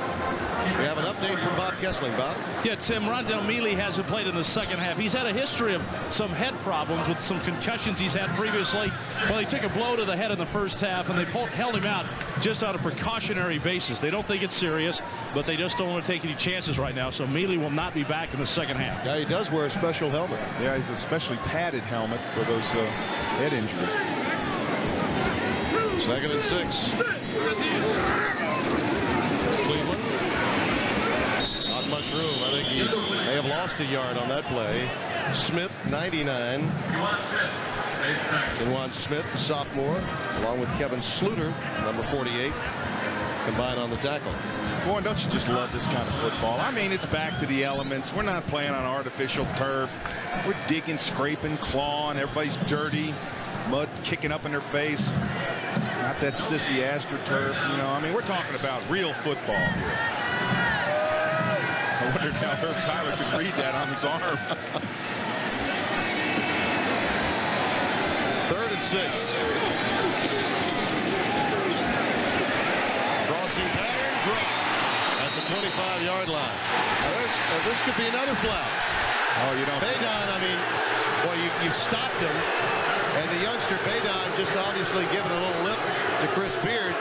We have an update from Bob Kessling. Bob? Yeah, Tim, Rondell Mealy hasn't played in the second half. He's had a history of some head problems with some concussions he's had previously. Well, he took a blow to the head in the first half, and they held him out just on a precautionary basis. They don't think it's serious, but they just don't want to take any chances right now. So Mealy will not be back in the second half. Yeah, he does wear a special helmet. Yeah, he's a specially padded helmet for those head injuries. 2nd and 6. Cleveland. Not much room. I think he may have lost a yard on that play. Smith, 99. Dewan Smith, the sophomore, along with Kevin Sluter, number 48, combined on the tackle. Boy, don't you just love this kind of football? I mean, it's back to the elements. We're not playing on artificial turf. We're digging, scraping, clawing. Everybody's dirty. Mud kicking up in their face. Not that sissy AstroTurf, you know. I mean, we're talking about real football here. I wondered how Herb Tyler could read that on his arm. 3rd and 6. Crossing pattern, drop at the 25-yard line. Now this could be another flag. Oh, you don't. Baton, I mean, well, you've stopped him. And the youngster, Baton, just obviously giving a little lip to Chris Beard.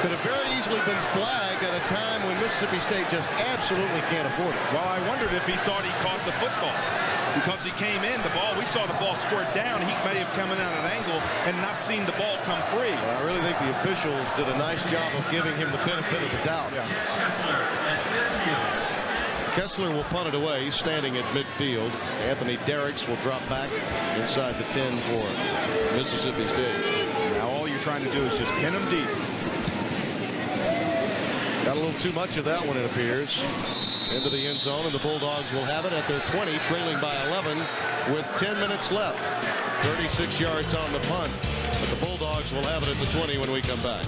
Could have very easily been flagged at a time when Mississippi State just absolutely can't afford it. Well, I wondered if he thought he caught the football. Because he came in, we saw the ball squirt down. He may have come in at an angle and not seen the ball come free. Well, I really think the officials did a nice job of giving him the benefit of the doubt. Yeah. Kessler will punt it away. He's standing at midfield. Anthony Derricks will drop back inside the 10 for Mississippi State. Now all you're trying to do is just pin them deep. Got a little too much of that one, it appears. Into the end zone, and the Bulldogs will have it at their 20, trailing by 11 with 10 minutes left. 36 yards on the punt, but the Bulldogs will have it at the 20 when we come back.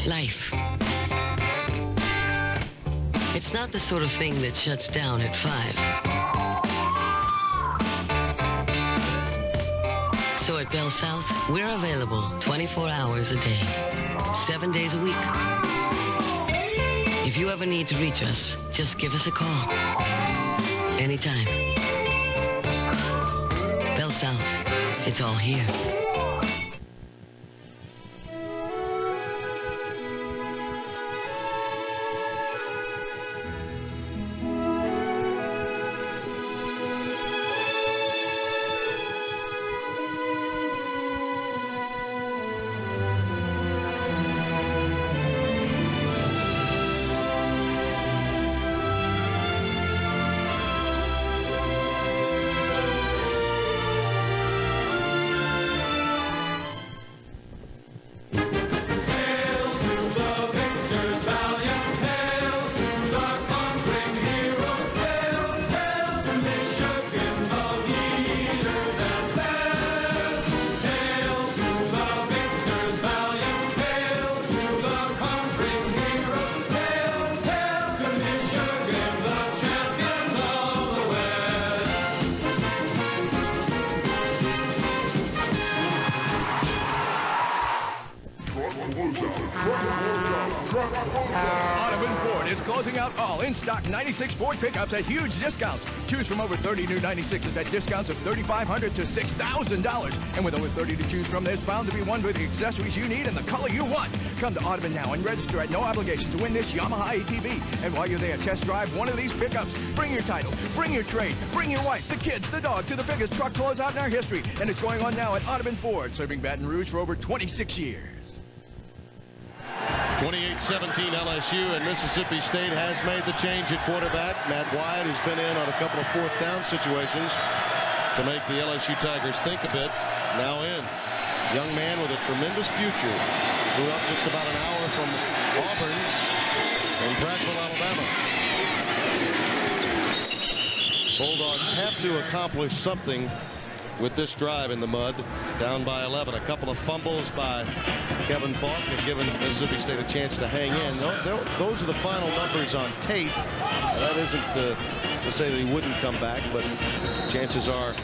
Life. It's not the sort of thing that shuts down at 5. So at Bell South, we're available 24 hours a day, 7 days a week. If you ever need to reach us, just give us a call. Anytime. Bell South, it's all here. Audubon Ford is closing out all in-stock 96 Ford pickups at huge discounts. Choose from over 30 new 96s at discounts of $3,500 to $6,000. And with over 30 to choose from, there's bound to be one with the accessories you need and the color you want. Come to Audubon now and register at no obligation to win this Yamaha ATV. And while you're there, test drive one of these pickups. Bring your title, bring your trade, bring your wife, the kids, the dog to the biggest truck closeout in our history. And it's going on now at Audubon Ford, serving Baton Rouge for over 26 years. 28-17 LSU, and Mississippi State has made the change at quarterback. Matt Wyatt, who's been in on a couple of fourth down situations to make the LSU Tigers think a bit, now in. Young man with a tremendous future. Grew up just about an hour from Auburn in Prattville, Alabama. Bulldogs have to accomplish something with this drive in the mud, down by 11. A couple of fumbles by Kevin Faulk have given Mississippi State a chance to hang in. Those are the final numbers on tape. That isn't to say that he wouldn't come back, but chances are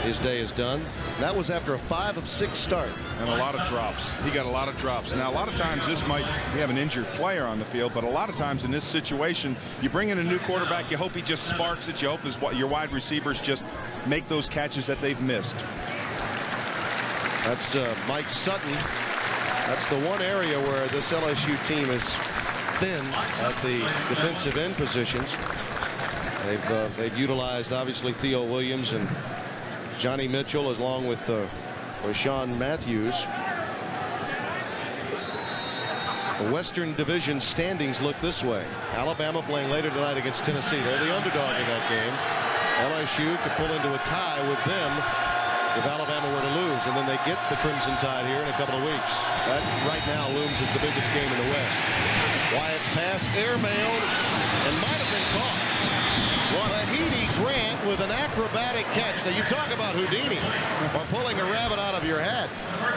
his day is done. That was after a 5 of 6 start. And a lot of drops. He got a lot of drops. Now, a lot of times we have an injured player on the field, but a lot of times in this situation, you bring in a new quarterback, you hope he just sparks it. You hope your wide receivers just make those catches that they've missed. That's Mike Sutton. That's the one area where this LSU team is thin at the defensive end positions. They've utilized, obviously, Theo Williams and Johnny Mitchell along with Rashawn Matthews. The Western Division standings look this way. Alabama playing later tonight against Tennessee. They're the underdog in that game. LSU could pull into a tie with them if Alabama were to lose, and then they get the Crimson Tide here in a couple of weeks. That right now looms as the biggest game in the West. Wyatt's pass airmailed and might have been caught. Wahidi Grant with an acrobatic catch. Now you talk about Houdini or pulling a rabbit out of your hat.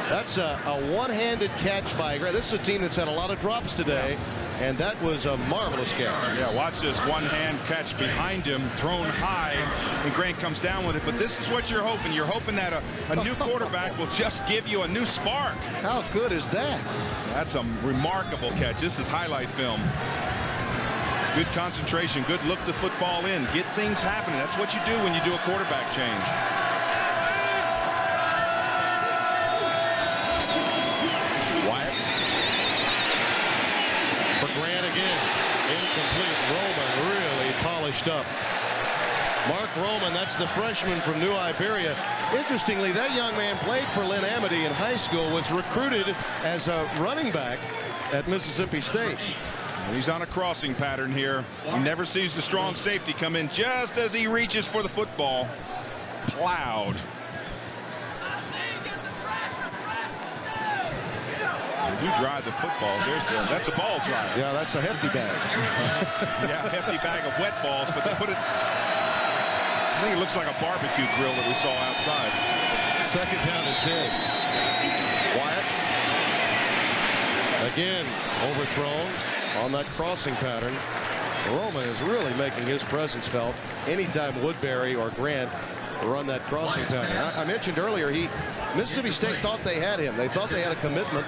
That's a one-handed catch by Grant. This is a team that's had a lot of drops today, and that was a marvelous catch. Yeah, watch this one-hand catch behind him, thrown high, and Grant comes down with it. But this is what you're hoping. You're hoping that a new quarterback will just give you a new spark. How good is that? That's a remarkable catch. This is highlight film. Good concentration, good look the football in, get things happening. That's what you do when you do a quarterback change. Wyatt. For Grant again. Incomplete. Roman really polished up. Mark Roman, that's the freshman from New Iberia. Interestingly, that young man played for Lynn Amity in high school, was recruited as a running back at Mississippi State. He's on a crossing pattern here. He never sees the strong safety come in just as he reaches for the football. Plowed. When you drive the football, that's a ball drive. Yeah, that's a hefty bag. Yeah, a hefty bag of wet balls, but they put it, I think it looks like a barbecue grill that we saw outside. Second down and 10. Wyatt. Again, overthrown on that crossing pattern. Roman is really making his presence felt anytime Woodbury or Grant run that crossing pattern. I mentioned earlier, Mississippi State thought they had him. They thought they had a commitment.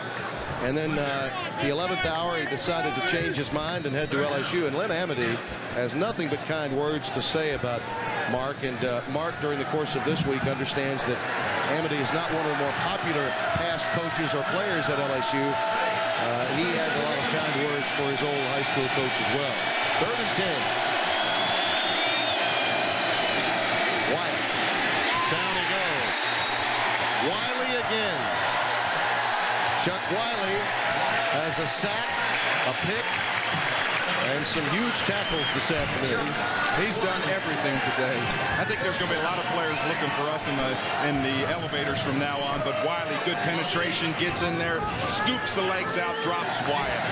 And then the 11th hour, he decided to change his mind and head to LSU. And Lynn Amity has nothing but kind words to say about Mark. And Mark, during the course of this week, understands that Amity is not one of the more popular past coaches or players at LSU. He has a lot of kind words for his old high school coach as well. 3rd and 10. Wyatt. Down he goes. Wiley again. Chuck Wiley has a sack, a pick, and some huge tackles this afternoon. He's done everything today. I think there's going to be a lot of players looking for us in the elevators from now on, but Wiley, good penetration, gets in there, scoops the legs out, drops Wyatt.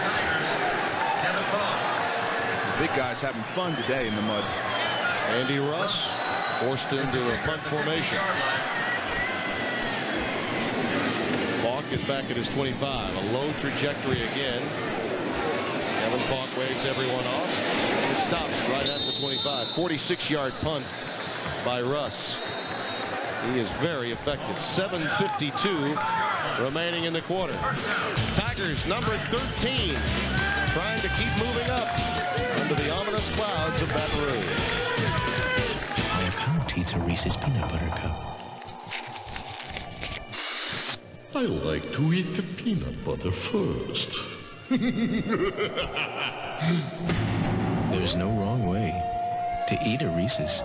Big guys having fun today in the mud. Andy Russ forced into a punt formation. Faulk is back at his 25. A low trajectory again. Kevin Faulk waves everyone off. And it stops right at the 25. 46-yard punt by Russ. He is very effective. 7:52 remaining in the quarter. Tigers, number 13, trying to keep moving up under the ominous clouds of Baton Rouge. Our count eats a Reese's peanut butter cup. I like to eat the peanut butter first. There's no wrong way to eat a Reese's.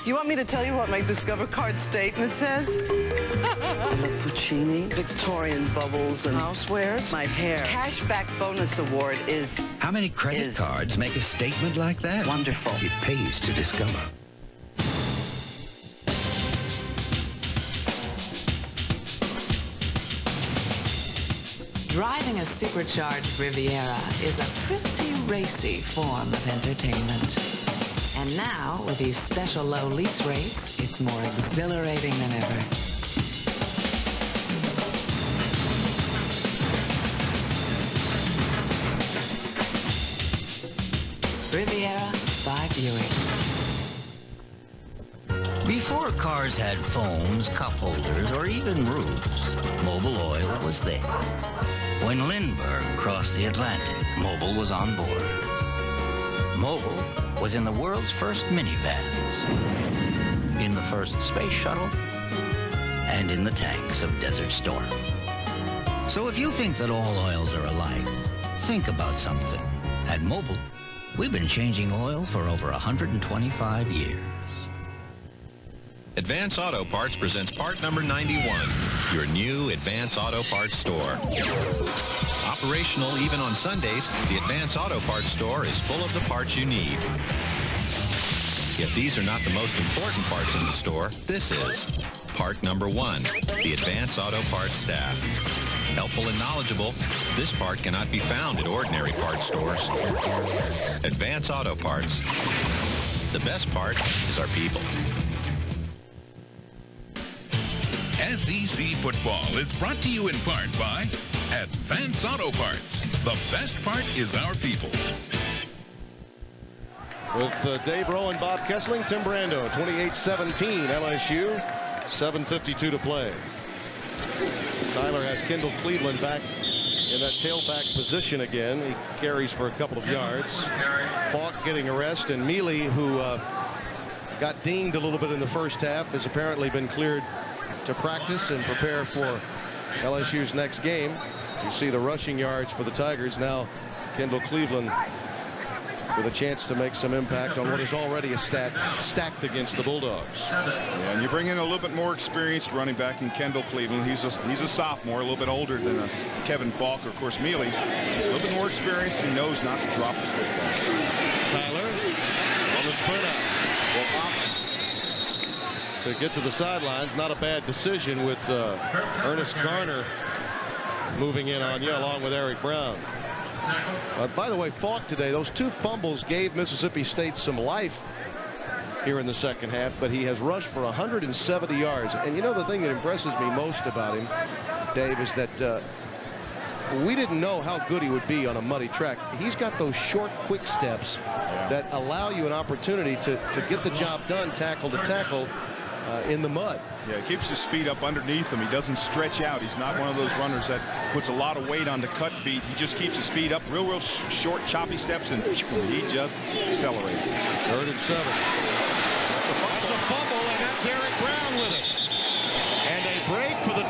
You want me to tell you what my Discover card statement says? I love Puccini, Victorian bubbles, and housewares. My hair. Cashback bonus award is... How many credit cards make a statement like that? Wonderful. It pays to Discover. Driving a supercharged Riviera is a pretty racy form of entertainment. And now, with these special low lease rates, it's more exhilarating than ever. Riviera by Buick. Before cars had phones, cup holders, or even roofs, Mobil Oil was there. When Lindbergh crossed the Atlantic, Mobil was on board. Mobil was in the world's first minivans, in the first space shuttle, and in the tanks of Desert Storm. So if you think that all oils are alike, think about something. At Mobil, we've been changing oil for over 125 years. Advance Auto Parts presents part number 91, your new Advance Auto Parts store. Operational even on Sundays, the Advance Auto Parts store is full of the parts you need. If these are not the most important parts in the store, this is part number 1, the Advance Auto Parts staff. Helpful and knowledgeable, this part cannot be found at ordinary parts stores. Advance Auto Parts. The best part is our people. SEC football is brought to you in part by Advance Auto Parts. The best part is our people. With Dave Rowe and Bob Kessling, Tim Brando, 28-17 LSU, 7:52 to play. Tyler has Kendall Cleveland back in that tailback position again. He carries for a couple of yards. Faulk getting a rest, and Mealy, who got dinged a little bit in the first half, has apparently been cleared to practice and prepare for LSU's next game. You see the rushing yards for the Tigers. Now Kendall Cleveland with a chance to make some impact on what is already a stacked against the Bulldogs. Yeah, and you bring in a little bit more experienced running back in Kendall Cleveland. He's a sophomore, a little bit older than Kevin Faulk, or of course Mealy. He's a little bit more experienced. He knows not to drop the football. Tyler on the sprint out will opt to get to the sidelines. Not a bad decision with Ernest Garner moving in on you along with Eric Brown. By the way, Faulk today, those two fumbles gave Mississippi State some life here in the second half, but he has rushed for 170 yards. And you know, the thing that impresses me most about him, Dave, is that we didn't know how good he would be on a muddy track. He's got those short, quick steps that allow you an opportunity to get the job done tackle to tackle in the mud. Yeah, he keeps his feet up underneath him. He doesn't stretch out. He's not one of those runners that puts a lot of weight on the cut feet. He just keeps his feet up, real short, choppy steps, and he just accelerates. 3rd and 7. That's a fumble, and that's Eric Brown with it. And a break for the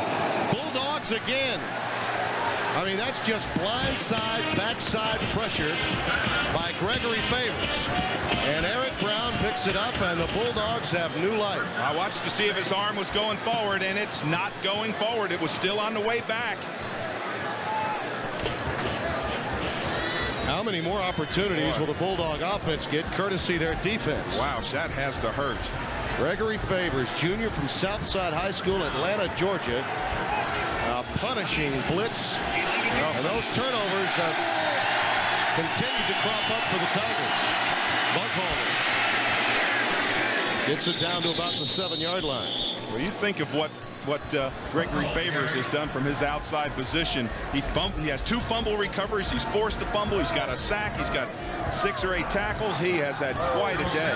Bulldogs again. I mean, that's just blindside, backside pressure by Gregory Favors. And Eric Brown picks it up, and the Bulldogs have new life. I watched to see if his arm was going forward, and it's not going forward. It was still on the way back. How many more opportunities will the Bulldog offense get, courtesy their defense? Wow, that has to hurt. Gregory Favors, junior from Southside High School, Atlanta, Georgia. Punishing blitz. And those turnovers continue to crop up for the Tigers. Buckholder gets it down to about the 7-yard line. Well, you think of what Gregory Favors has done from his outside position. He has 2 fumble recoveries. He's forced to fumble. He's got a sack. He's got 6 or 8 tackles. He has had quite a day.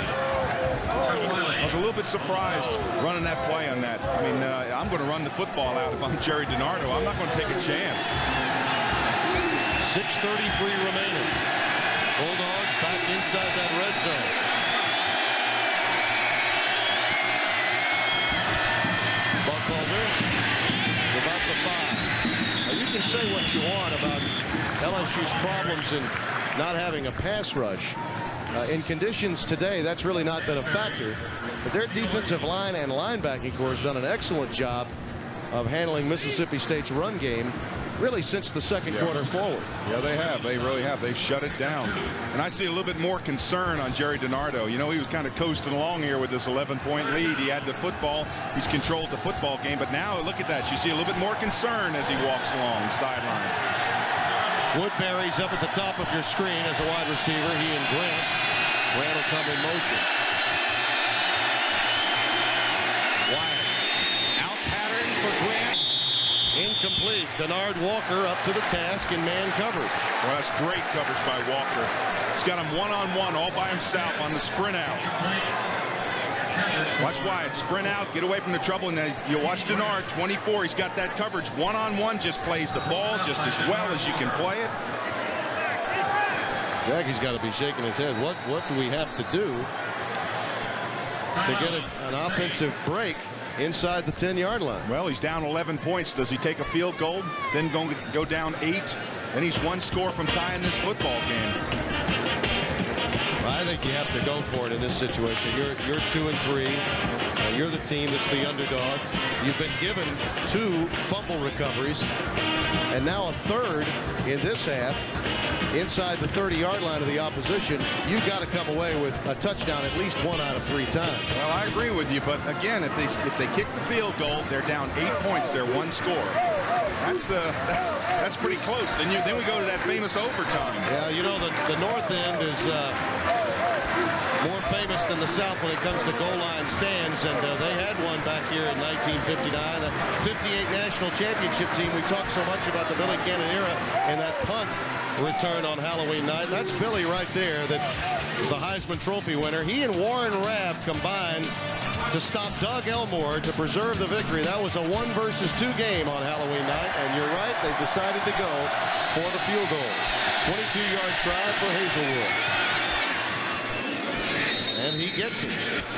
I was a little bit surprised running that play on that. I mean, I'm going to run the football out if I'm Jerry DiNardo. I'm not going to take a chance. 6:33 remaining. Bulldogs back inside that red zone. Buckholder about the 5. Now you can say what you want about LSU's problems in not having a pass rush. In conditions today, that's really not been a factor. But their defensive line and linebacking corps has done an excellent job of handling Mississippi State's run game really since the second quarter forward. Yeah, they have. They really have. They've shut it down. And I see a little bit more concern on Jerry DiNardo. You know, he was kind of coasting along here with this 11-point lead. He had the football. He's controlled the football game. But now, look at that. You see a little bit more concern as he walks along the sidelines. Woodbury's up at the top of your screen as a wide receiver. He and Grant. Grant will come in motion. Wyatt. Out pattern for Grant. Incomplete. Denard Walker up to the task in man coverage. Well, that's great coverage by Walker. He's got him one-on-one all by himself on the sprint out. Watch Wyatt sprint out, get away from the trouble, and you watch Denard, 24. He's got that coverage one-on-one, just plays the ball just as well as you can play it. Jackie's got to be shaking his head. What do we have to do to get an offensive break inside the 10-yard line? Well, he's down 11 points. Does he take a field goal, then go down 8? Then he's one score from tying this football game. I think you have to go for it in this situation. You're 2-3. You're the team that's the underdog. You've been given 2 fumble recoveries, and now a third in this half inside the 30-yard line of the opposition. You've got to come away with a touchdown at least 1 out of 3 times. Well, I agree with you, but again, if they kick the field goal, they're down 8 points. They're one score. That's pretty close. Then we go to that famous overtime. Yeah, you know the North End is more famous than the South when it comes to goal line stands, and they had one back here in 1959. The 58 national championship team. We talked so much about the Billy Cannon era and that punt return on Halloween night. That's Billy right there, the Heisman Trophy winner. He and Warren Rabb combined to stop Doug Elmore to preserve the victory. That was a 1 versus 2 game on Halloween night, and you're right, they decided to go for the field goal. 22-yard try for Hazelwood. And he gets it.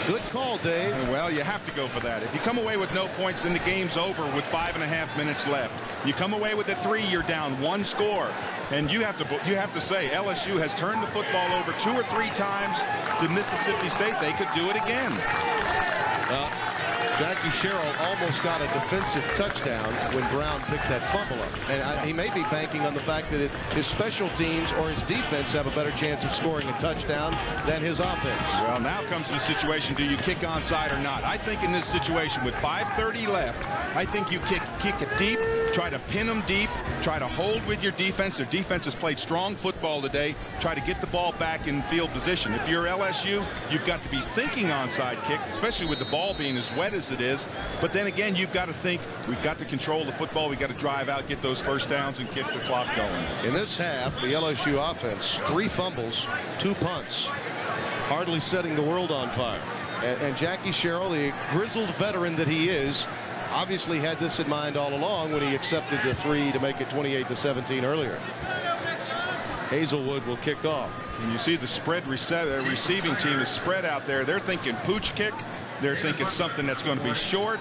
Good call, Dave. Well, you have to go for that. If you come away with no points, then the game's over with 5.5 minutes left. You come away with a 3, you're down 1 score. And you have to say LSU has turned the football over 2 or 3 times to Mississippi State. They could do it again. Jackie Sherrill almost got a defensive touchdown when Brown picked that fumble up. And he may be banking on the fact that his special teams or his defense have a better chance of scoring a touchdown than his offense. Well, now comes the situation, do you kick onside or not? I think in this situation with 5:30 left, I think you kick it deep, try to pin them deep, try to hold with your defense. Their defense has played strong football today. Try to get the ball back in field position. If you're LSU, you've got to be thinking onside kick, especially with the ball being as wet as it is. But then again, you've got to think, we've got to control the football. We've got to drive out, get those first downs, and get the clock going. In this half, the LSU offense, 3 fumbles, 2 punts, hardly setting the world on fire. And Jackie Sherrill, the grizzled veteran that he is, obviously had this in mind all along when he accepted the 3 to make it 28-17 earlier. Hazelwood will kick off. And you see the spread receiving team is spread out there. They're thinking pooch kick. They're thinking something that's going to be short.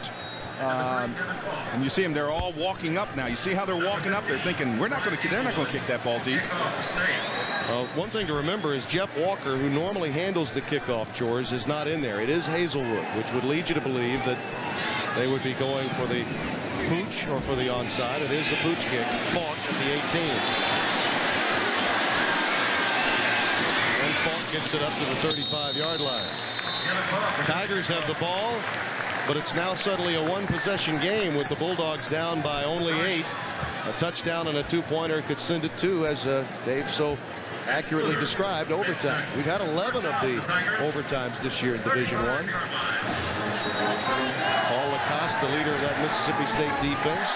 And you see them, they're all walking up now. You see how they're walking up? They're thinking they're not going to kick that ball deep. One thing to remember is Jeff Walker, who normally handles the kickoff chores, is not in there. It is Hazelwood, which would lead you to believe that they would be going for the pooch or for the onside. It is a pooch kick. Faulk at the 18. And Faulk gets it up to the 35-yard line. Tigers have the ball, but it's now suddenly a 1-possession game with the Bulldogs down by only 8. A touchdown and a 2-pointer could send it to, as Dave so accurately described, overtime. We've had 11 of the overtimes this year in Division I. Paul Lacoste, the leader of that Mississippi State defense.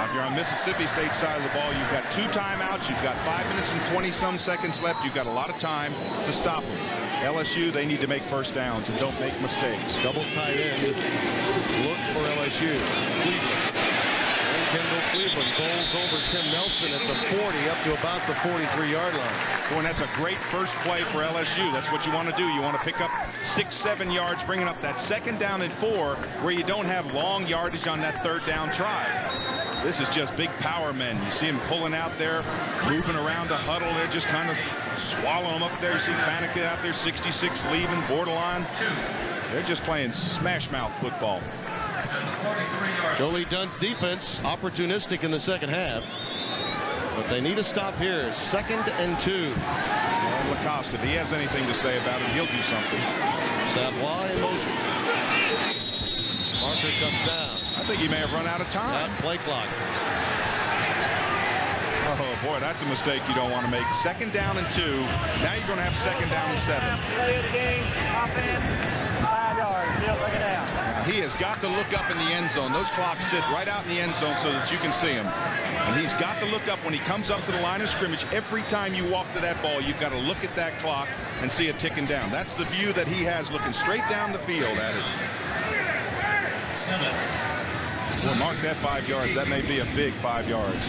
If you're on Mississippi State's side of the ball, you've got 2 timeouts, you've got 5 minutes and 20-some seconds left. You've got a lot of time to stop them. LSU, they need to make first downs and don't make mistakes. Double tight end look for LSU. Kendall Cleveland bowls over Tim Nelson at the 40 up to about the 43-yard line. Boy, and that's a great first play for LSU. That's what you want to do. You want to pick up 6-7 yards, bringing up that 2nd down and 4 where you don't have long yardage on that 3rd down try. This is just big power men. You see them pulling out there, moving around the huddle. They're just kind of swallowing them up there. You see Fanica out there, 66 leaving, borderline. They're just playing smash mouth football. Jolie Dunn's defense opportunistic in the second half, but they need a stop here. 2nd and 2. And Lacoste, if he has anything to say about it, he'll do something. Savoy in motion. Marker comes down. I think he may have run out of time. Play clock. Oh boy, that's a mistake you don't want to make. 2nd down and 2. Now you're going to have 2nd down and 7. Play of the game, offense, 5 yards, still second down. He has got to look up in the end zone. Those clocks sit right out in the end zone so that you can see him. And he's got to look up when he comes up to the line of scrimmage. Every time you walk to that ball, you've got to look at that clock and see it ticking down. That's the view that he has, looking straight down the field at it. Well, mark that 5 yards. That may be a big 5 yards.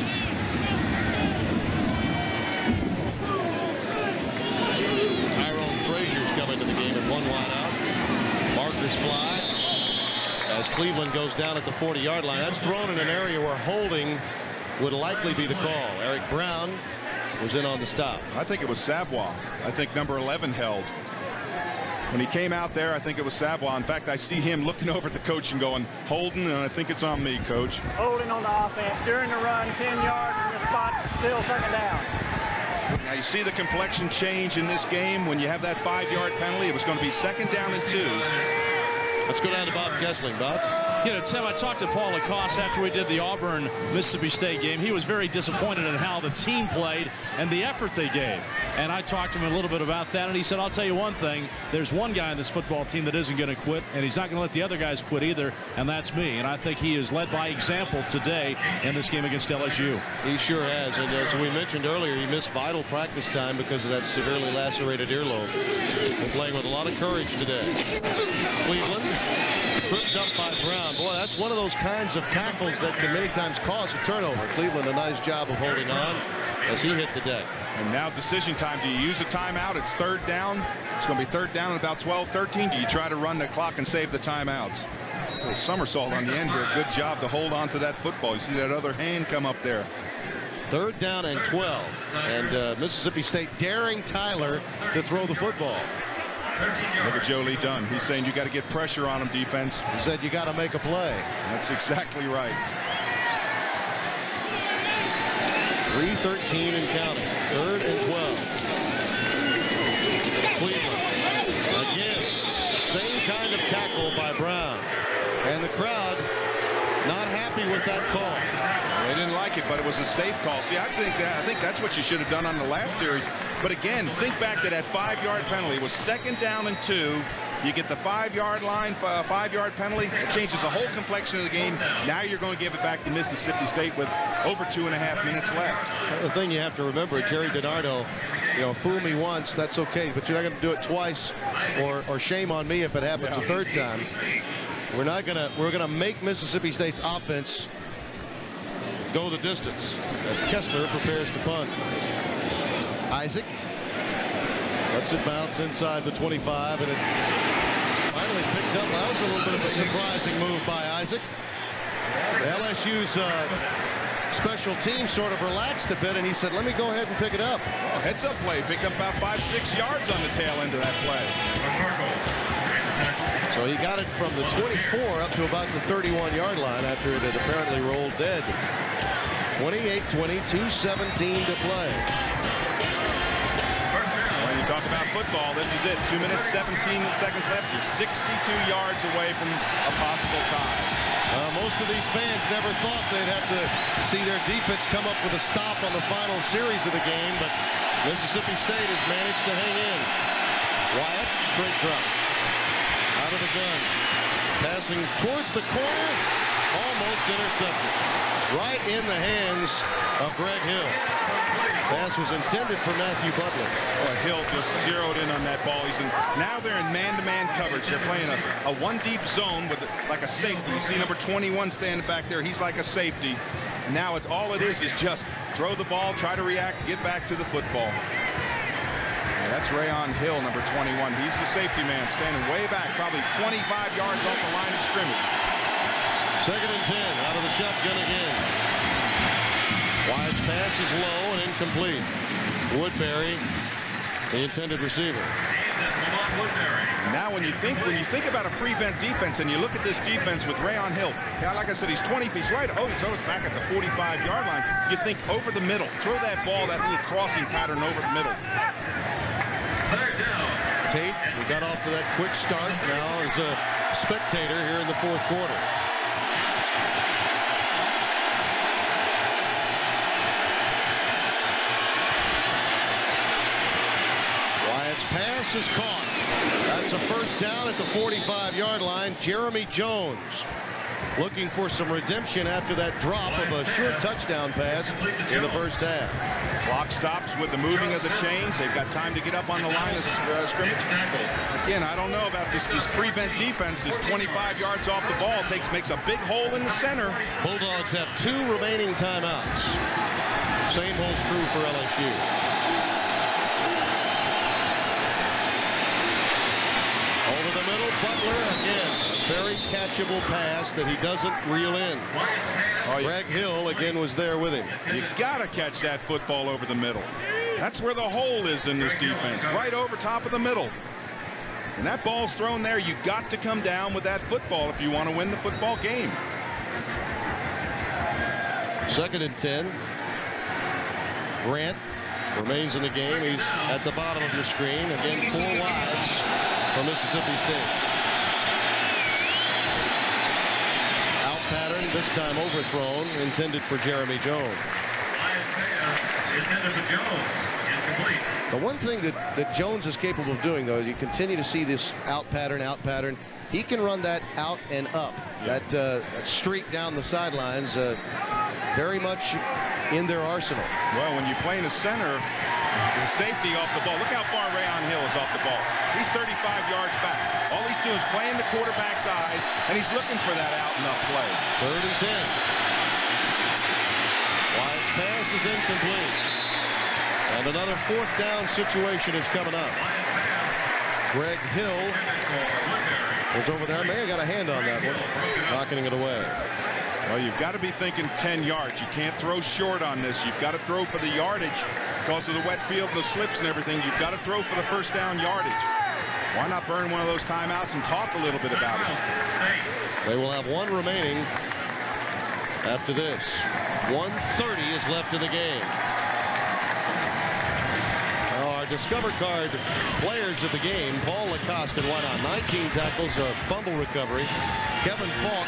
Tyrone Frazier's coming to the game at 1 wide out. Markers fly as Cleveland goes down at the 40-yard line. That's thrown in an area where holding would likely be the call. Eric Brown was in on the stop. I think it was Savoy. I think number 11 held. When he came out there, I think it was Savoy. In fact, I see him looking over at the coach and going, holding, and I think it's on me, coach. Holding on the offense during the run, 10 yards in the spot, still 2nd down. Now you see the complexion change in this game when you have that 5-yard penalty. It was going to be 2nd down and 2. Let's go down to Bob Kessling. Bob? You know, Tim, I talked to Paul Lacoste after we did the Auburn-Mississippi State game. He was very disappointed in how the team played and the effort they gave. And I talked to him a little bit about that, and he said, I'll tell you one thing. There's one guy in this football team that isn't going to quit, and he's not going to let the other guys quit either, and that's me. And I think he is led by example today in this game against LSU. He sure has. And as we mentioned earlier, he missed vital practice time because of that severely lacerated earlobe. Been playing with a lot of courage today. Cleveland tripped up by Brown. Boy, that's one of those kinds of tackles that can many times cause a turnover. Cleveland, a nice job of holding on as he hit the deck. And now decision time. Do you use a timeout? It's 3rd down. It's going to be 3rd down at about 12-13. Do you try to run the clock and save the timeouts? A little somersault on the end here. Good job to hold on to that football. You see that other hand come up there. 3rd down and 12. And Mississippi State daring Tyler to throw the football. Look at Jolie Dunn. He's saying you got to get pressure on him, defense. He said you got to make a play. That's exactly right. 3:13 and counting. 3rd and 12. Cleveland. Again, same kind of tackle by Brown. And the crowd not happy with that call. They didn't like it, but it was a safe call. See, I think that's what you should have done on the last series. But again, think back to that 5-yard penalty. It was 2nd down and 2. You get the 5-yard line, 5-yard penalty. It changes the whole complexion of the game. Now you're going to give it back to Mississippi State with over 2.5 minutes left. The thing you have to remember, Jerry DiNardo, fool me once, that's okay, but you're not going to do it twice, or shame on me if it happens a 3rd time. We're gonna make Mississippi State's offense go the distance as Kessler prepares to punt. Isaac lets it bounce inside the 25, and it finally picked up. That was a little bit of a surprising move by Isaac. LSU's special team sort of relaxed a bit, and he said, let me go ahead and pick it up. Well, heads up play, picked up about 5-6 yards on the tail end of that play. So he got it from the 24 up to about the 31-yard line after it had apparently rolled dead. 28-20, 2:17 to play. When you talk about football, this is it. 2 minutes, 17 seconds left. You're 62 yards away from a possible tie. Most of these fans never thought they'd have to see their defense come up with a stop on the final series of the game, but Mississippi State has managed to hang in. Wyatt, straight drop. Out of the gun. Passing towards the corner. Almost intercepted. right in the hands of Greg Hill. Pass was intended for Matthew Butler. Well, Hill just zeroed in on that ball. Now they're in man-to-man coverage. They're playing a one-deep zone with like a safety. You see number 21 standing back there. He's like a safety. And now all it is just throw the ball, try to react, get back to the football. That's Rayon Hill, number 21. He's the safety man, standing way back, probably 25 yards off the line of scrimmage. 2nd and 10, out of the shotgun again. Wyatt's pass is low and incomplete. Woodbury, the intended receiver. Now when you think about a prevent defense and you look at this defense with Rayon Hill, like I said, he's 20 feet right. Oh, he's back at the 45-yard line. You think over the middle. Throw that ball, that little crossing pattern over the middle. Tate, we got off to that quick start. Now is a spectator here in the 4th quarter. Wyatt's pass is caught. That's a first down at the 45-yard line. Jeremy Jones looking for some redemption after that drop of a sure touchdown pass in the first half. Clock stops with the moving of the chains. They've got time to get up on the line of scrimmage. Again, I don't know about this prevent defense. Is 25 yards off the ball. Makes a big hole in the center. Bulldogs have 2 remaining timeouts. Same holds true for LSU. Over the middle, Butler again. Very catchable pass that he doesn't reel in. Greg Hill again was there with him. You got to catch that football over the middle. That's where the hole is in this defense, right over top of the middle. And that ball's thrown there. You got to come down with that football if you want to win the football game. 2nd and 10. Grant remains in the game. He's at the bottom of your screen. Again, 4 wides for Mississippi State. Out pattern, this time overthrown, intended for Jeremy Jones. The one thing that Jones is capable of doing, though, is you continue to see this out pattern. He can run that out and up. Yeah. That streak down the sidelines, very much in their arsenal. Well, when you play in the center, the safety off the ball. Look how far Rayon Hill is off the ball. He's 35 yards back. All he's doing is playing the quarterback's eyes, and he's looking for that out and up play. 3rd and 10. Wyatt's pass is incomplete. And another 4th down situation is coming up. Greg Hill was over there. May have got a hand on that one, knocking it away. Well, you've got to be thinking 10 yards. You can't throw short on this. You've got to throw for the yardage because of the wet field and the slips and everything. You've got to throw for the first down yardage. Why not burn one of those timeouts and talk a little bit about it? They will have 1 remaining after this. 1:30 is left in the game. Our Discover Card players of the game, Paul Lacoste and 19 tackles, a fumble recovery. Kevin Faulk,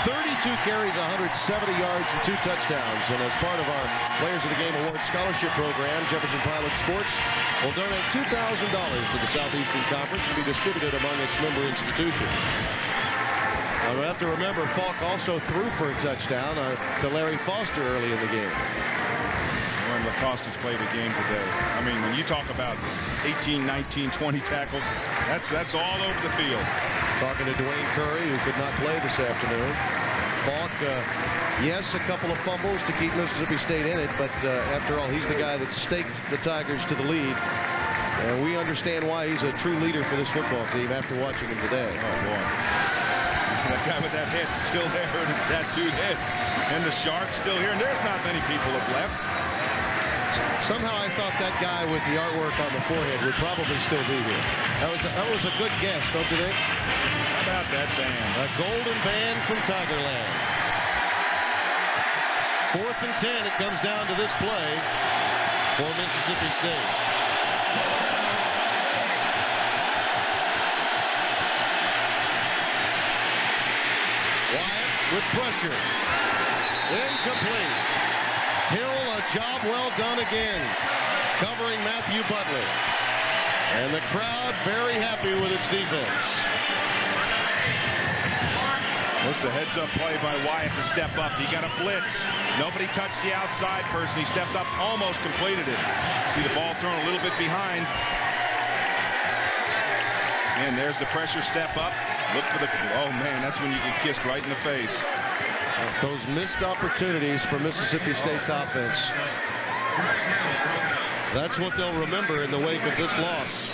32 carries, 170 yards, and 2 touchdowns. And as part of our Players of the Game Award Scholarship Program, Jefferson Pilot Sports will donate $2,000 to the Southeastern Conference to be distributed among its member institutions. Now, we have to remember, Faulk also threw for a touchdown to Larry Foster early in the game. And Lacoste has played a game today. I mean, when you talk about 18, 19, 20 tackles, that's all over the field. Talking to Dwayne Curry, who could not play this afternoon. Faulk, yes, a couple of fumbles to keep Mississippi State in it, but after all, he's the guy that staked the Tigers to the lead. And we understand why he's a true leader for this football team after watching him today. Oh, boy. That guy with that head still there, the tattooed head. And the shark still here, and there's not many people have left. Somehow I thought that guy with the artwork on the forehead would probably still be here. That was a good guess, don't you think? How about that band? A golden band from Tigerland. 4th and 10. It comes down to this play for Mississippi State. Wyatt with pressure. Incomplete. Hill, a job well done again, covering Matthew Butler. And the crowd very happy with its defense. That's a heads-up play by Wyatt to step up. He got a blitz. Nobody touched the outside person. He stepped up, almost completed it. See the ball thrown a little bit behind. And there's the pressure step up. Look for the, oh man, that's when you get kissed right in the face. Those missed opportunities for Mississippi State's offense. That's what they'll remember in the wake of this loss.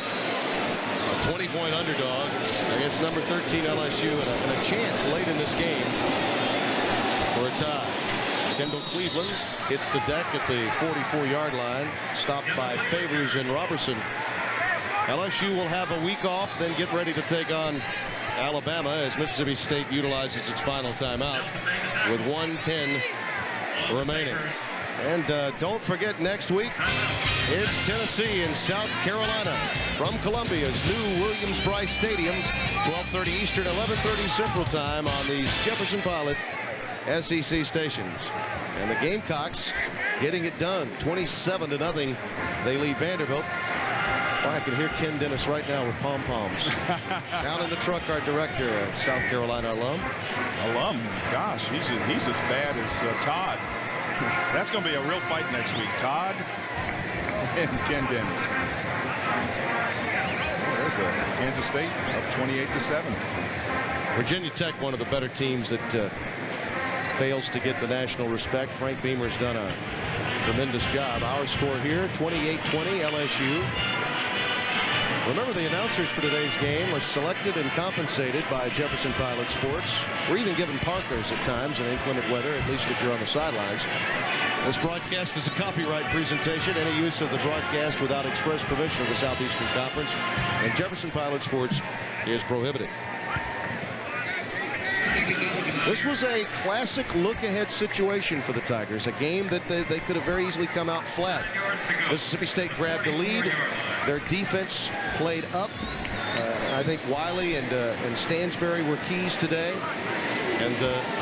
A 20-point underdog against number 13 LSU and a chance late in this game for a tie. Kendall Cleveland hits the deck at the 44-yard line, stopped by Favors and Robertson. LSU will have a week off, then get ready to take on Alabama as Mississippi State utilizes its final timeout with 1:10 remaining. And don't forget, next week is Tennessee and South Carolina from Columbia's new Williams-Brice Stadium, 12:30 Eastern, 11:30 Central Time on these Jefferson Pilot SEC stations. And the Gamecocks getting it done, 27-0. They lead Vanderbilt. Well, I can hear Ken Dennis right now with pom-poms. Down in the truck, our director, a South Carolina alum. Gosh, he's as bad as Todd. That's going to be a real fight next week. Todd and Ken Dennis. Oh, there's a Kansas State up 28-7. Virginia Tech, one of the better teams that fails to get the national respect. Frank Beamer's done a tremendous job. Our score here, 28-20 LSU. Remember, the announcers for today's game are selected and compensated by Jefferson Pilot Sports. We're even given parkers at times in inclement weather, at least if you're on the sidelines. This broadcast is a copyright presentation. Any use of the broadcast without express permission of the Southeastern Conference and Jefferson Pilot Sports is prohibited. This was a classic look-ahead situation for the Tigers, a game that they could have very easily come out flat. Mississippi State grabbed the lead. Their defense played up. I think Wiley and Stansbury were keys today and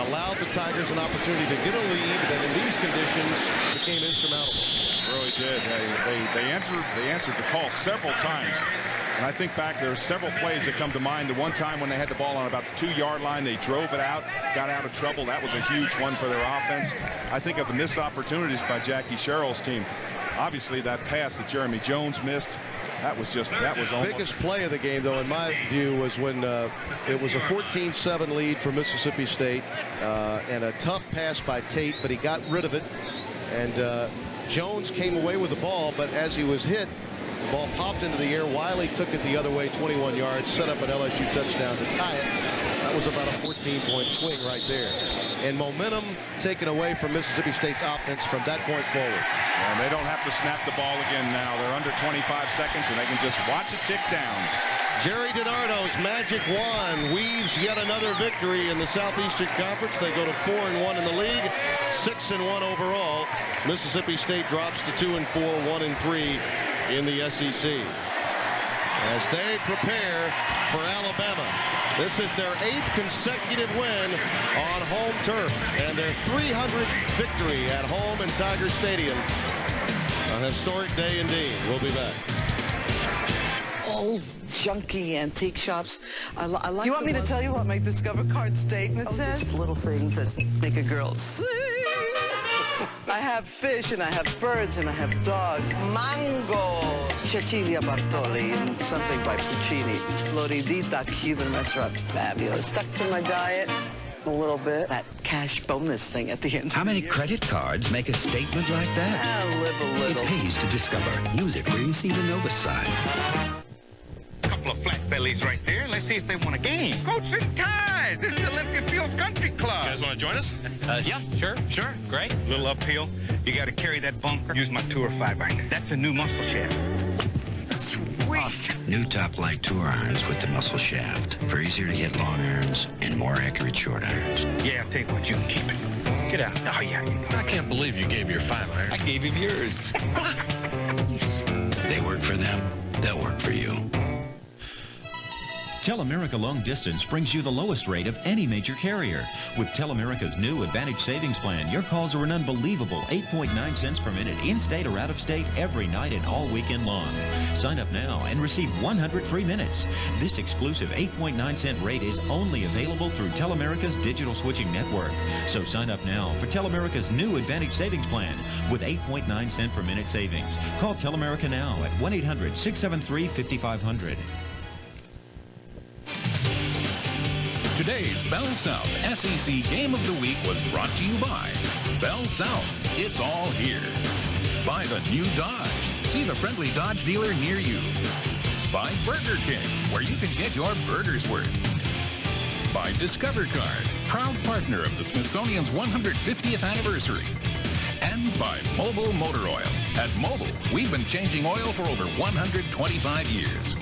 allowed the Tigers an opportunity to get a lead that in these conditions became insurmountable. Really did. They answered the call several times. And I think back, there are several plays that come to mind. The one time when they had the ball on about the 2-yard line, they drove it out, got out of trouble. That was a huge one for their offense. I think of the missed opportunities by Jackie Sherrill's team. Obviously, that pass that Jeremy Jones missed, that was almost... Biggest play of the game, though, in my view, was when it was a 14-7 lead for Mississippi State and a tough pass by Tate, but he got rid of it. And Jones came away with the ball, but as he was hit, the ball popped into the air. Wiley took it the other way, 21 yards, set up an LSU touchdown to tie it. That was about a 14-point swing right there. And momentum taken away from Mississippi State's offense from that point forward. And they don't have to snap the ball again now. They're under 25 seconds, and they can just watch it tick down. Jerry DiNardo's magic wand weaves yet another victory in the Southeastern Conference. They go to 4-1 in the league, 6-1 overall. Mississippi State drops to 2-4, 1-3 in the SEC as they prepare for Alabama. This is their 8th consecutive win on home turf and their 300th victory at home in Tiger Stadium. A historic day indeed. We'll be back. Oh, junky antique shops. I like. You want me to tell you what my Discover card statement says? Just little things that make a girl sing. I have fish, and I have birds, and I have dogs. Mango. Cecilia Bartoli, and something by Puccini. Floridita Cuban restaurant. Fabulous. Stuck to my diet a little bit. That cash bonus thing at the end. How many credit cards make a statement like that? Live a little. It pays to Discover. Use it where you see the Nova sign. Couple of flat bellies right there. Let's see if they want a game. Coats and ties. This is the Olympia Fields Country Club. You guys want to join us? Yeah, sure. Great. A little uphill. You got to carry that bunker. Use my Tour 5 iron. That's a new muscle shaft. Sweet. New Top Light Tour irons with the muscle shaft for easier to hit long irons and more accurate short irons. Yeah, I'll tell you what, you can keep it. Get out. Oh, yeah. I can't believe you gave your 5 iron. I gave him yours. They work for them. They'll work for you. Telemerica Long Distance brings you the lowest rate of any major carrier. With Telemerica's new Advantage Savings Plan, your calls are an unbelievable 8.9 cents per minute in-state or out-of-state every night and all weekend long. Sign up now and receive 100 free minutes. This exclusive 8.9 cent rate is only available through Telemerica's digital switching network. So sign up now for Telemerica's new Advantage Savings Plan with 8.9 cent per minute savings. Call Telemerica now at 1-800-673-5500. Today's Bell South SEC Game of the Week was brought to you by Bell South. It's all here. By the new Dodge. See the friendly Dodge dealer near you. By Burger King, where you can get your burger's worth. By Discover Card, proud partner of the Smithsonian's 150th anniversary. And by Mobile Motor Oil. At Mobile, we've been changing oil for over 125 years.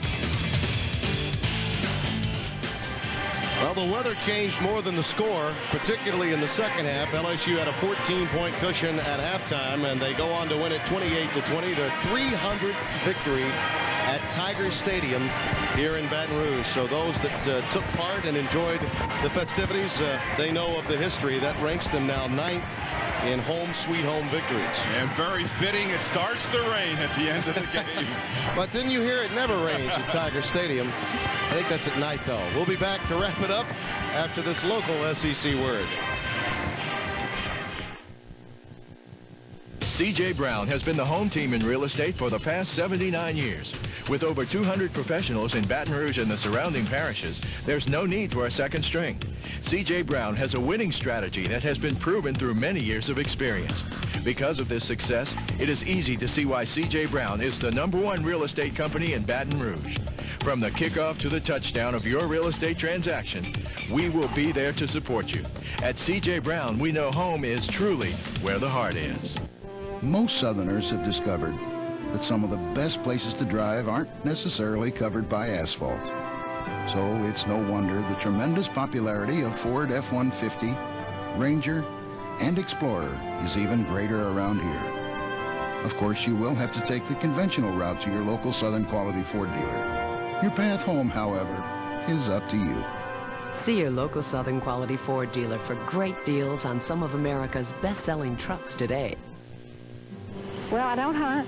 Well, the weather changed more than the score, particularly in the second half. LSU had a 14-point cushion at halftime, and they go on to win it 28-20. Their 300th victory at Tiger Stadium here in Baton Rouge. So those that took part and enjoyed the festivities, they know of the history. That ranks them now 9th in home sweet home victories. And very fitting, it starts to rain at the end of the game. But then you hear it never rains at Tiger Stadium. I think that's at night, though. We'll be back to wrap it up after this local SEC word. C.J. Brown has been the home team in real estate for the past 79 years. With over 200 professionals in Baton Rouge and the surrounding parishes, there's no need for a second string. C.J. Brown has a winning strategy that has been proven through many years of experience. Because of this success, it is easy to see why C.J. Brown is the #1 real estate company in Baton Rouge. From the kickoff to the touchdown of your real estate transaction, we will be there to support you. At C.J. Brown, we know home is truly where the heart is. Most Southerners have discovered that some of the best places to drive aren't necessarily covered by asphalt. So it's no wonder the tremendous popularity of Ford F-150, Ranger, and Explorer is even greater around here. Of course, you will have to take the conventional route to your local Southern Quality Ford dealer. Your path home, however, is up to you. See your local Southern Quality Ford dealer for great deals on some of America's best-selling trucks today. Well, I don't hunt,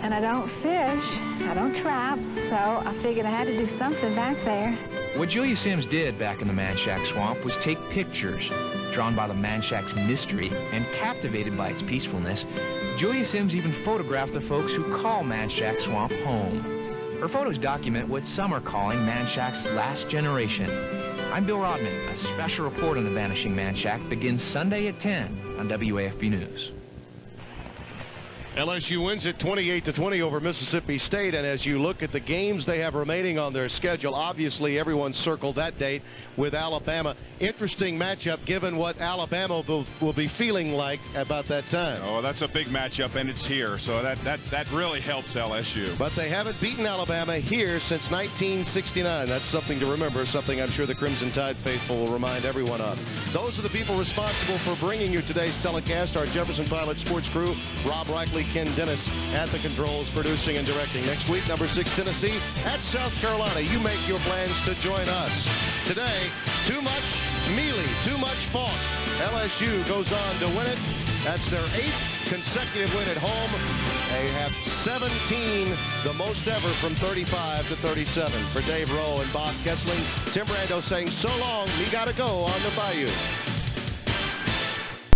and I don't fish, I don't trap, so I figured I had to do something back there. What Julia Sims did back in the Man Shack Swamp was take pictures. Drawn by the Man Shack's mystery and captivated by its peacefulness, Julia Sims even photographed the folks who call Man Shack Swamp home. Her photos document what some are calling Man Shack's last generation. I'm Bill Rodman. A special report on the Vanishing Man Shack begins Sunday at 10 on WAFB News. LSU wins it 28-20 over Mississippi State, and as you look at the games they have remaining on their schedule, obviously everyone circled that date with Alabama. Interesting matchup given what Alabama will be feeling like about that time. Oh, that's a big matchup, and it's here, so that really helps LSU. But they haven't beaten Alabama here since 1969. That's something to remember, something I'm sure the Crimson Tide faithful will remind everyone of. Those are the people responsible for bringing you today's telecast. Our Jefferson Pilot Sports crew, Rob Reichley, Ken Dennis at the controls, producing and directing. Next week, number 6 Tennessee at South Carolina. You make your plans to join us. Today, too much Mealy, too much Faulk. LSU goes on to win it. That's their 8th consecutive win at home. They have 17, the most ever from 35 to 37. For Dave Rowe and Bob Kessling, Tim Brando saying so long, we gotta go on the Bayou.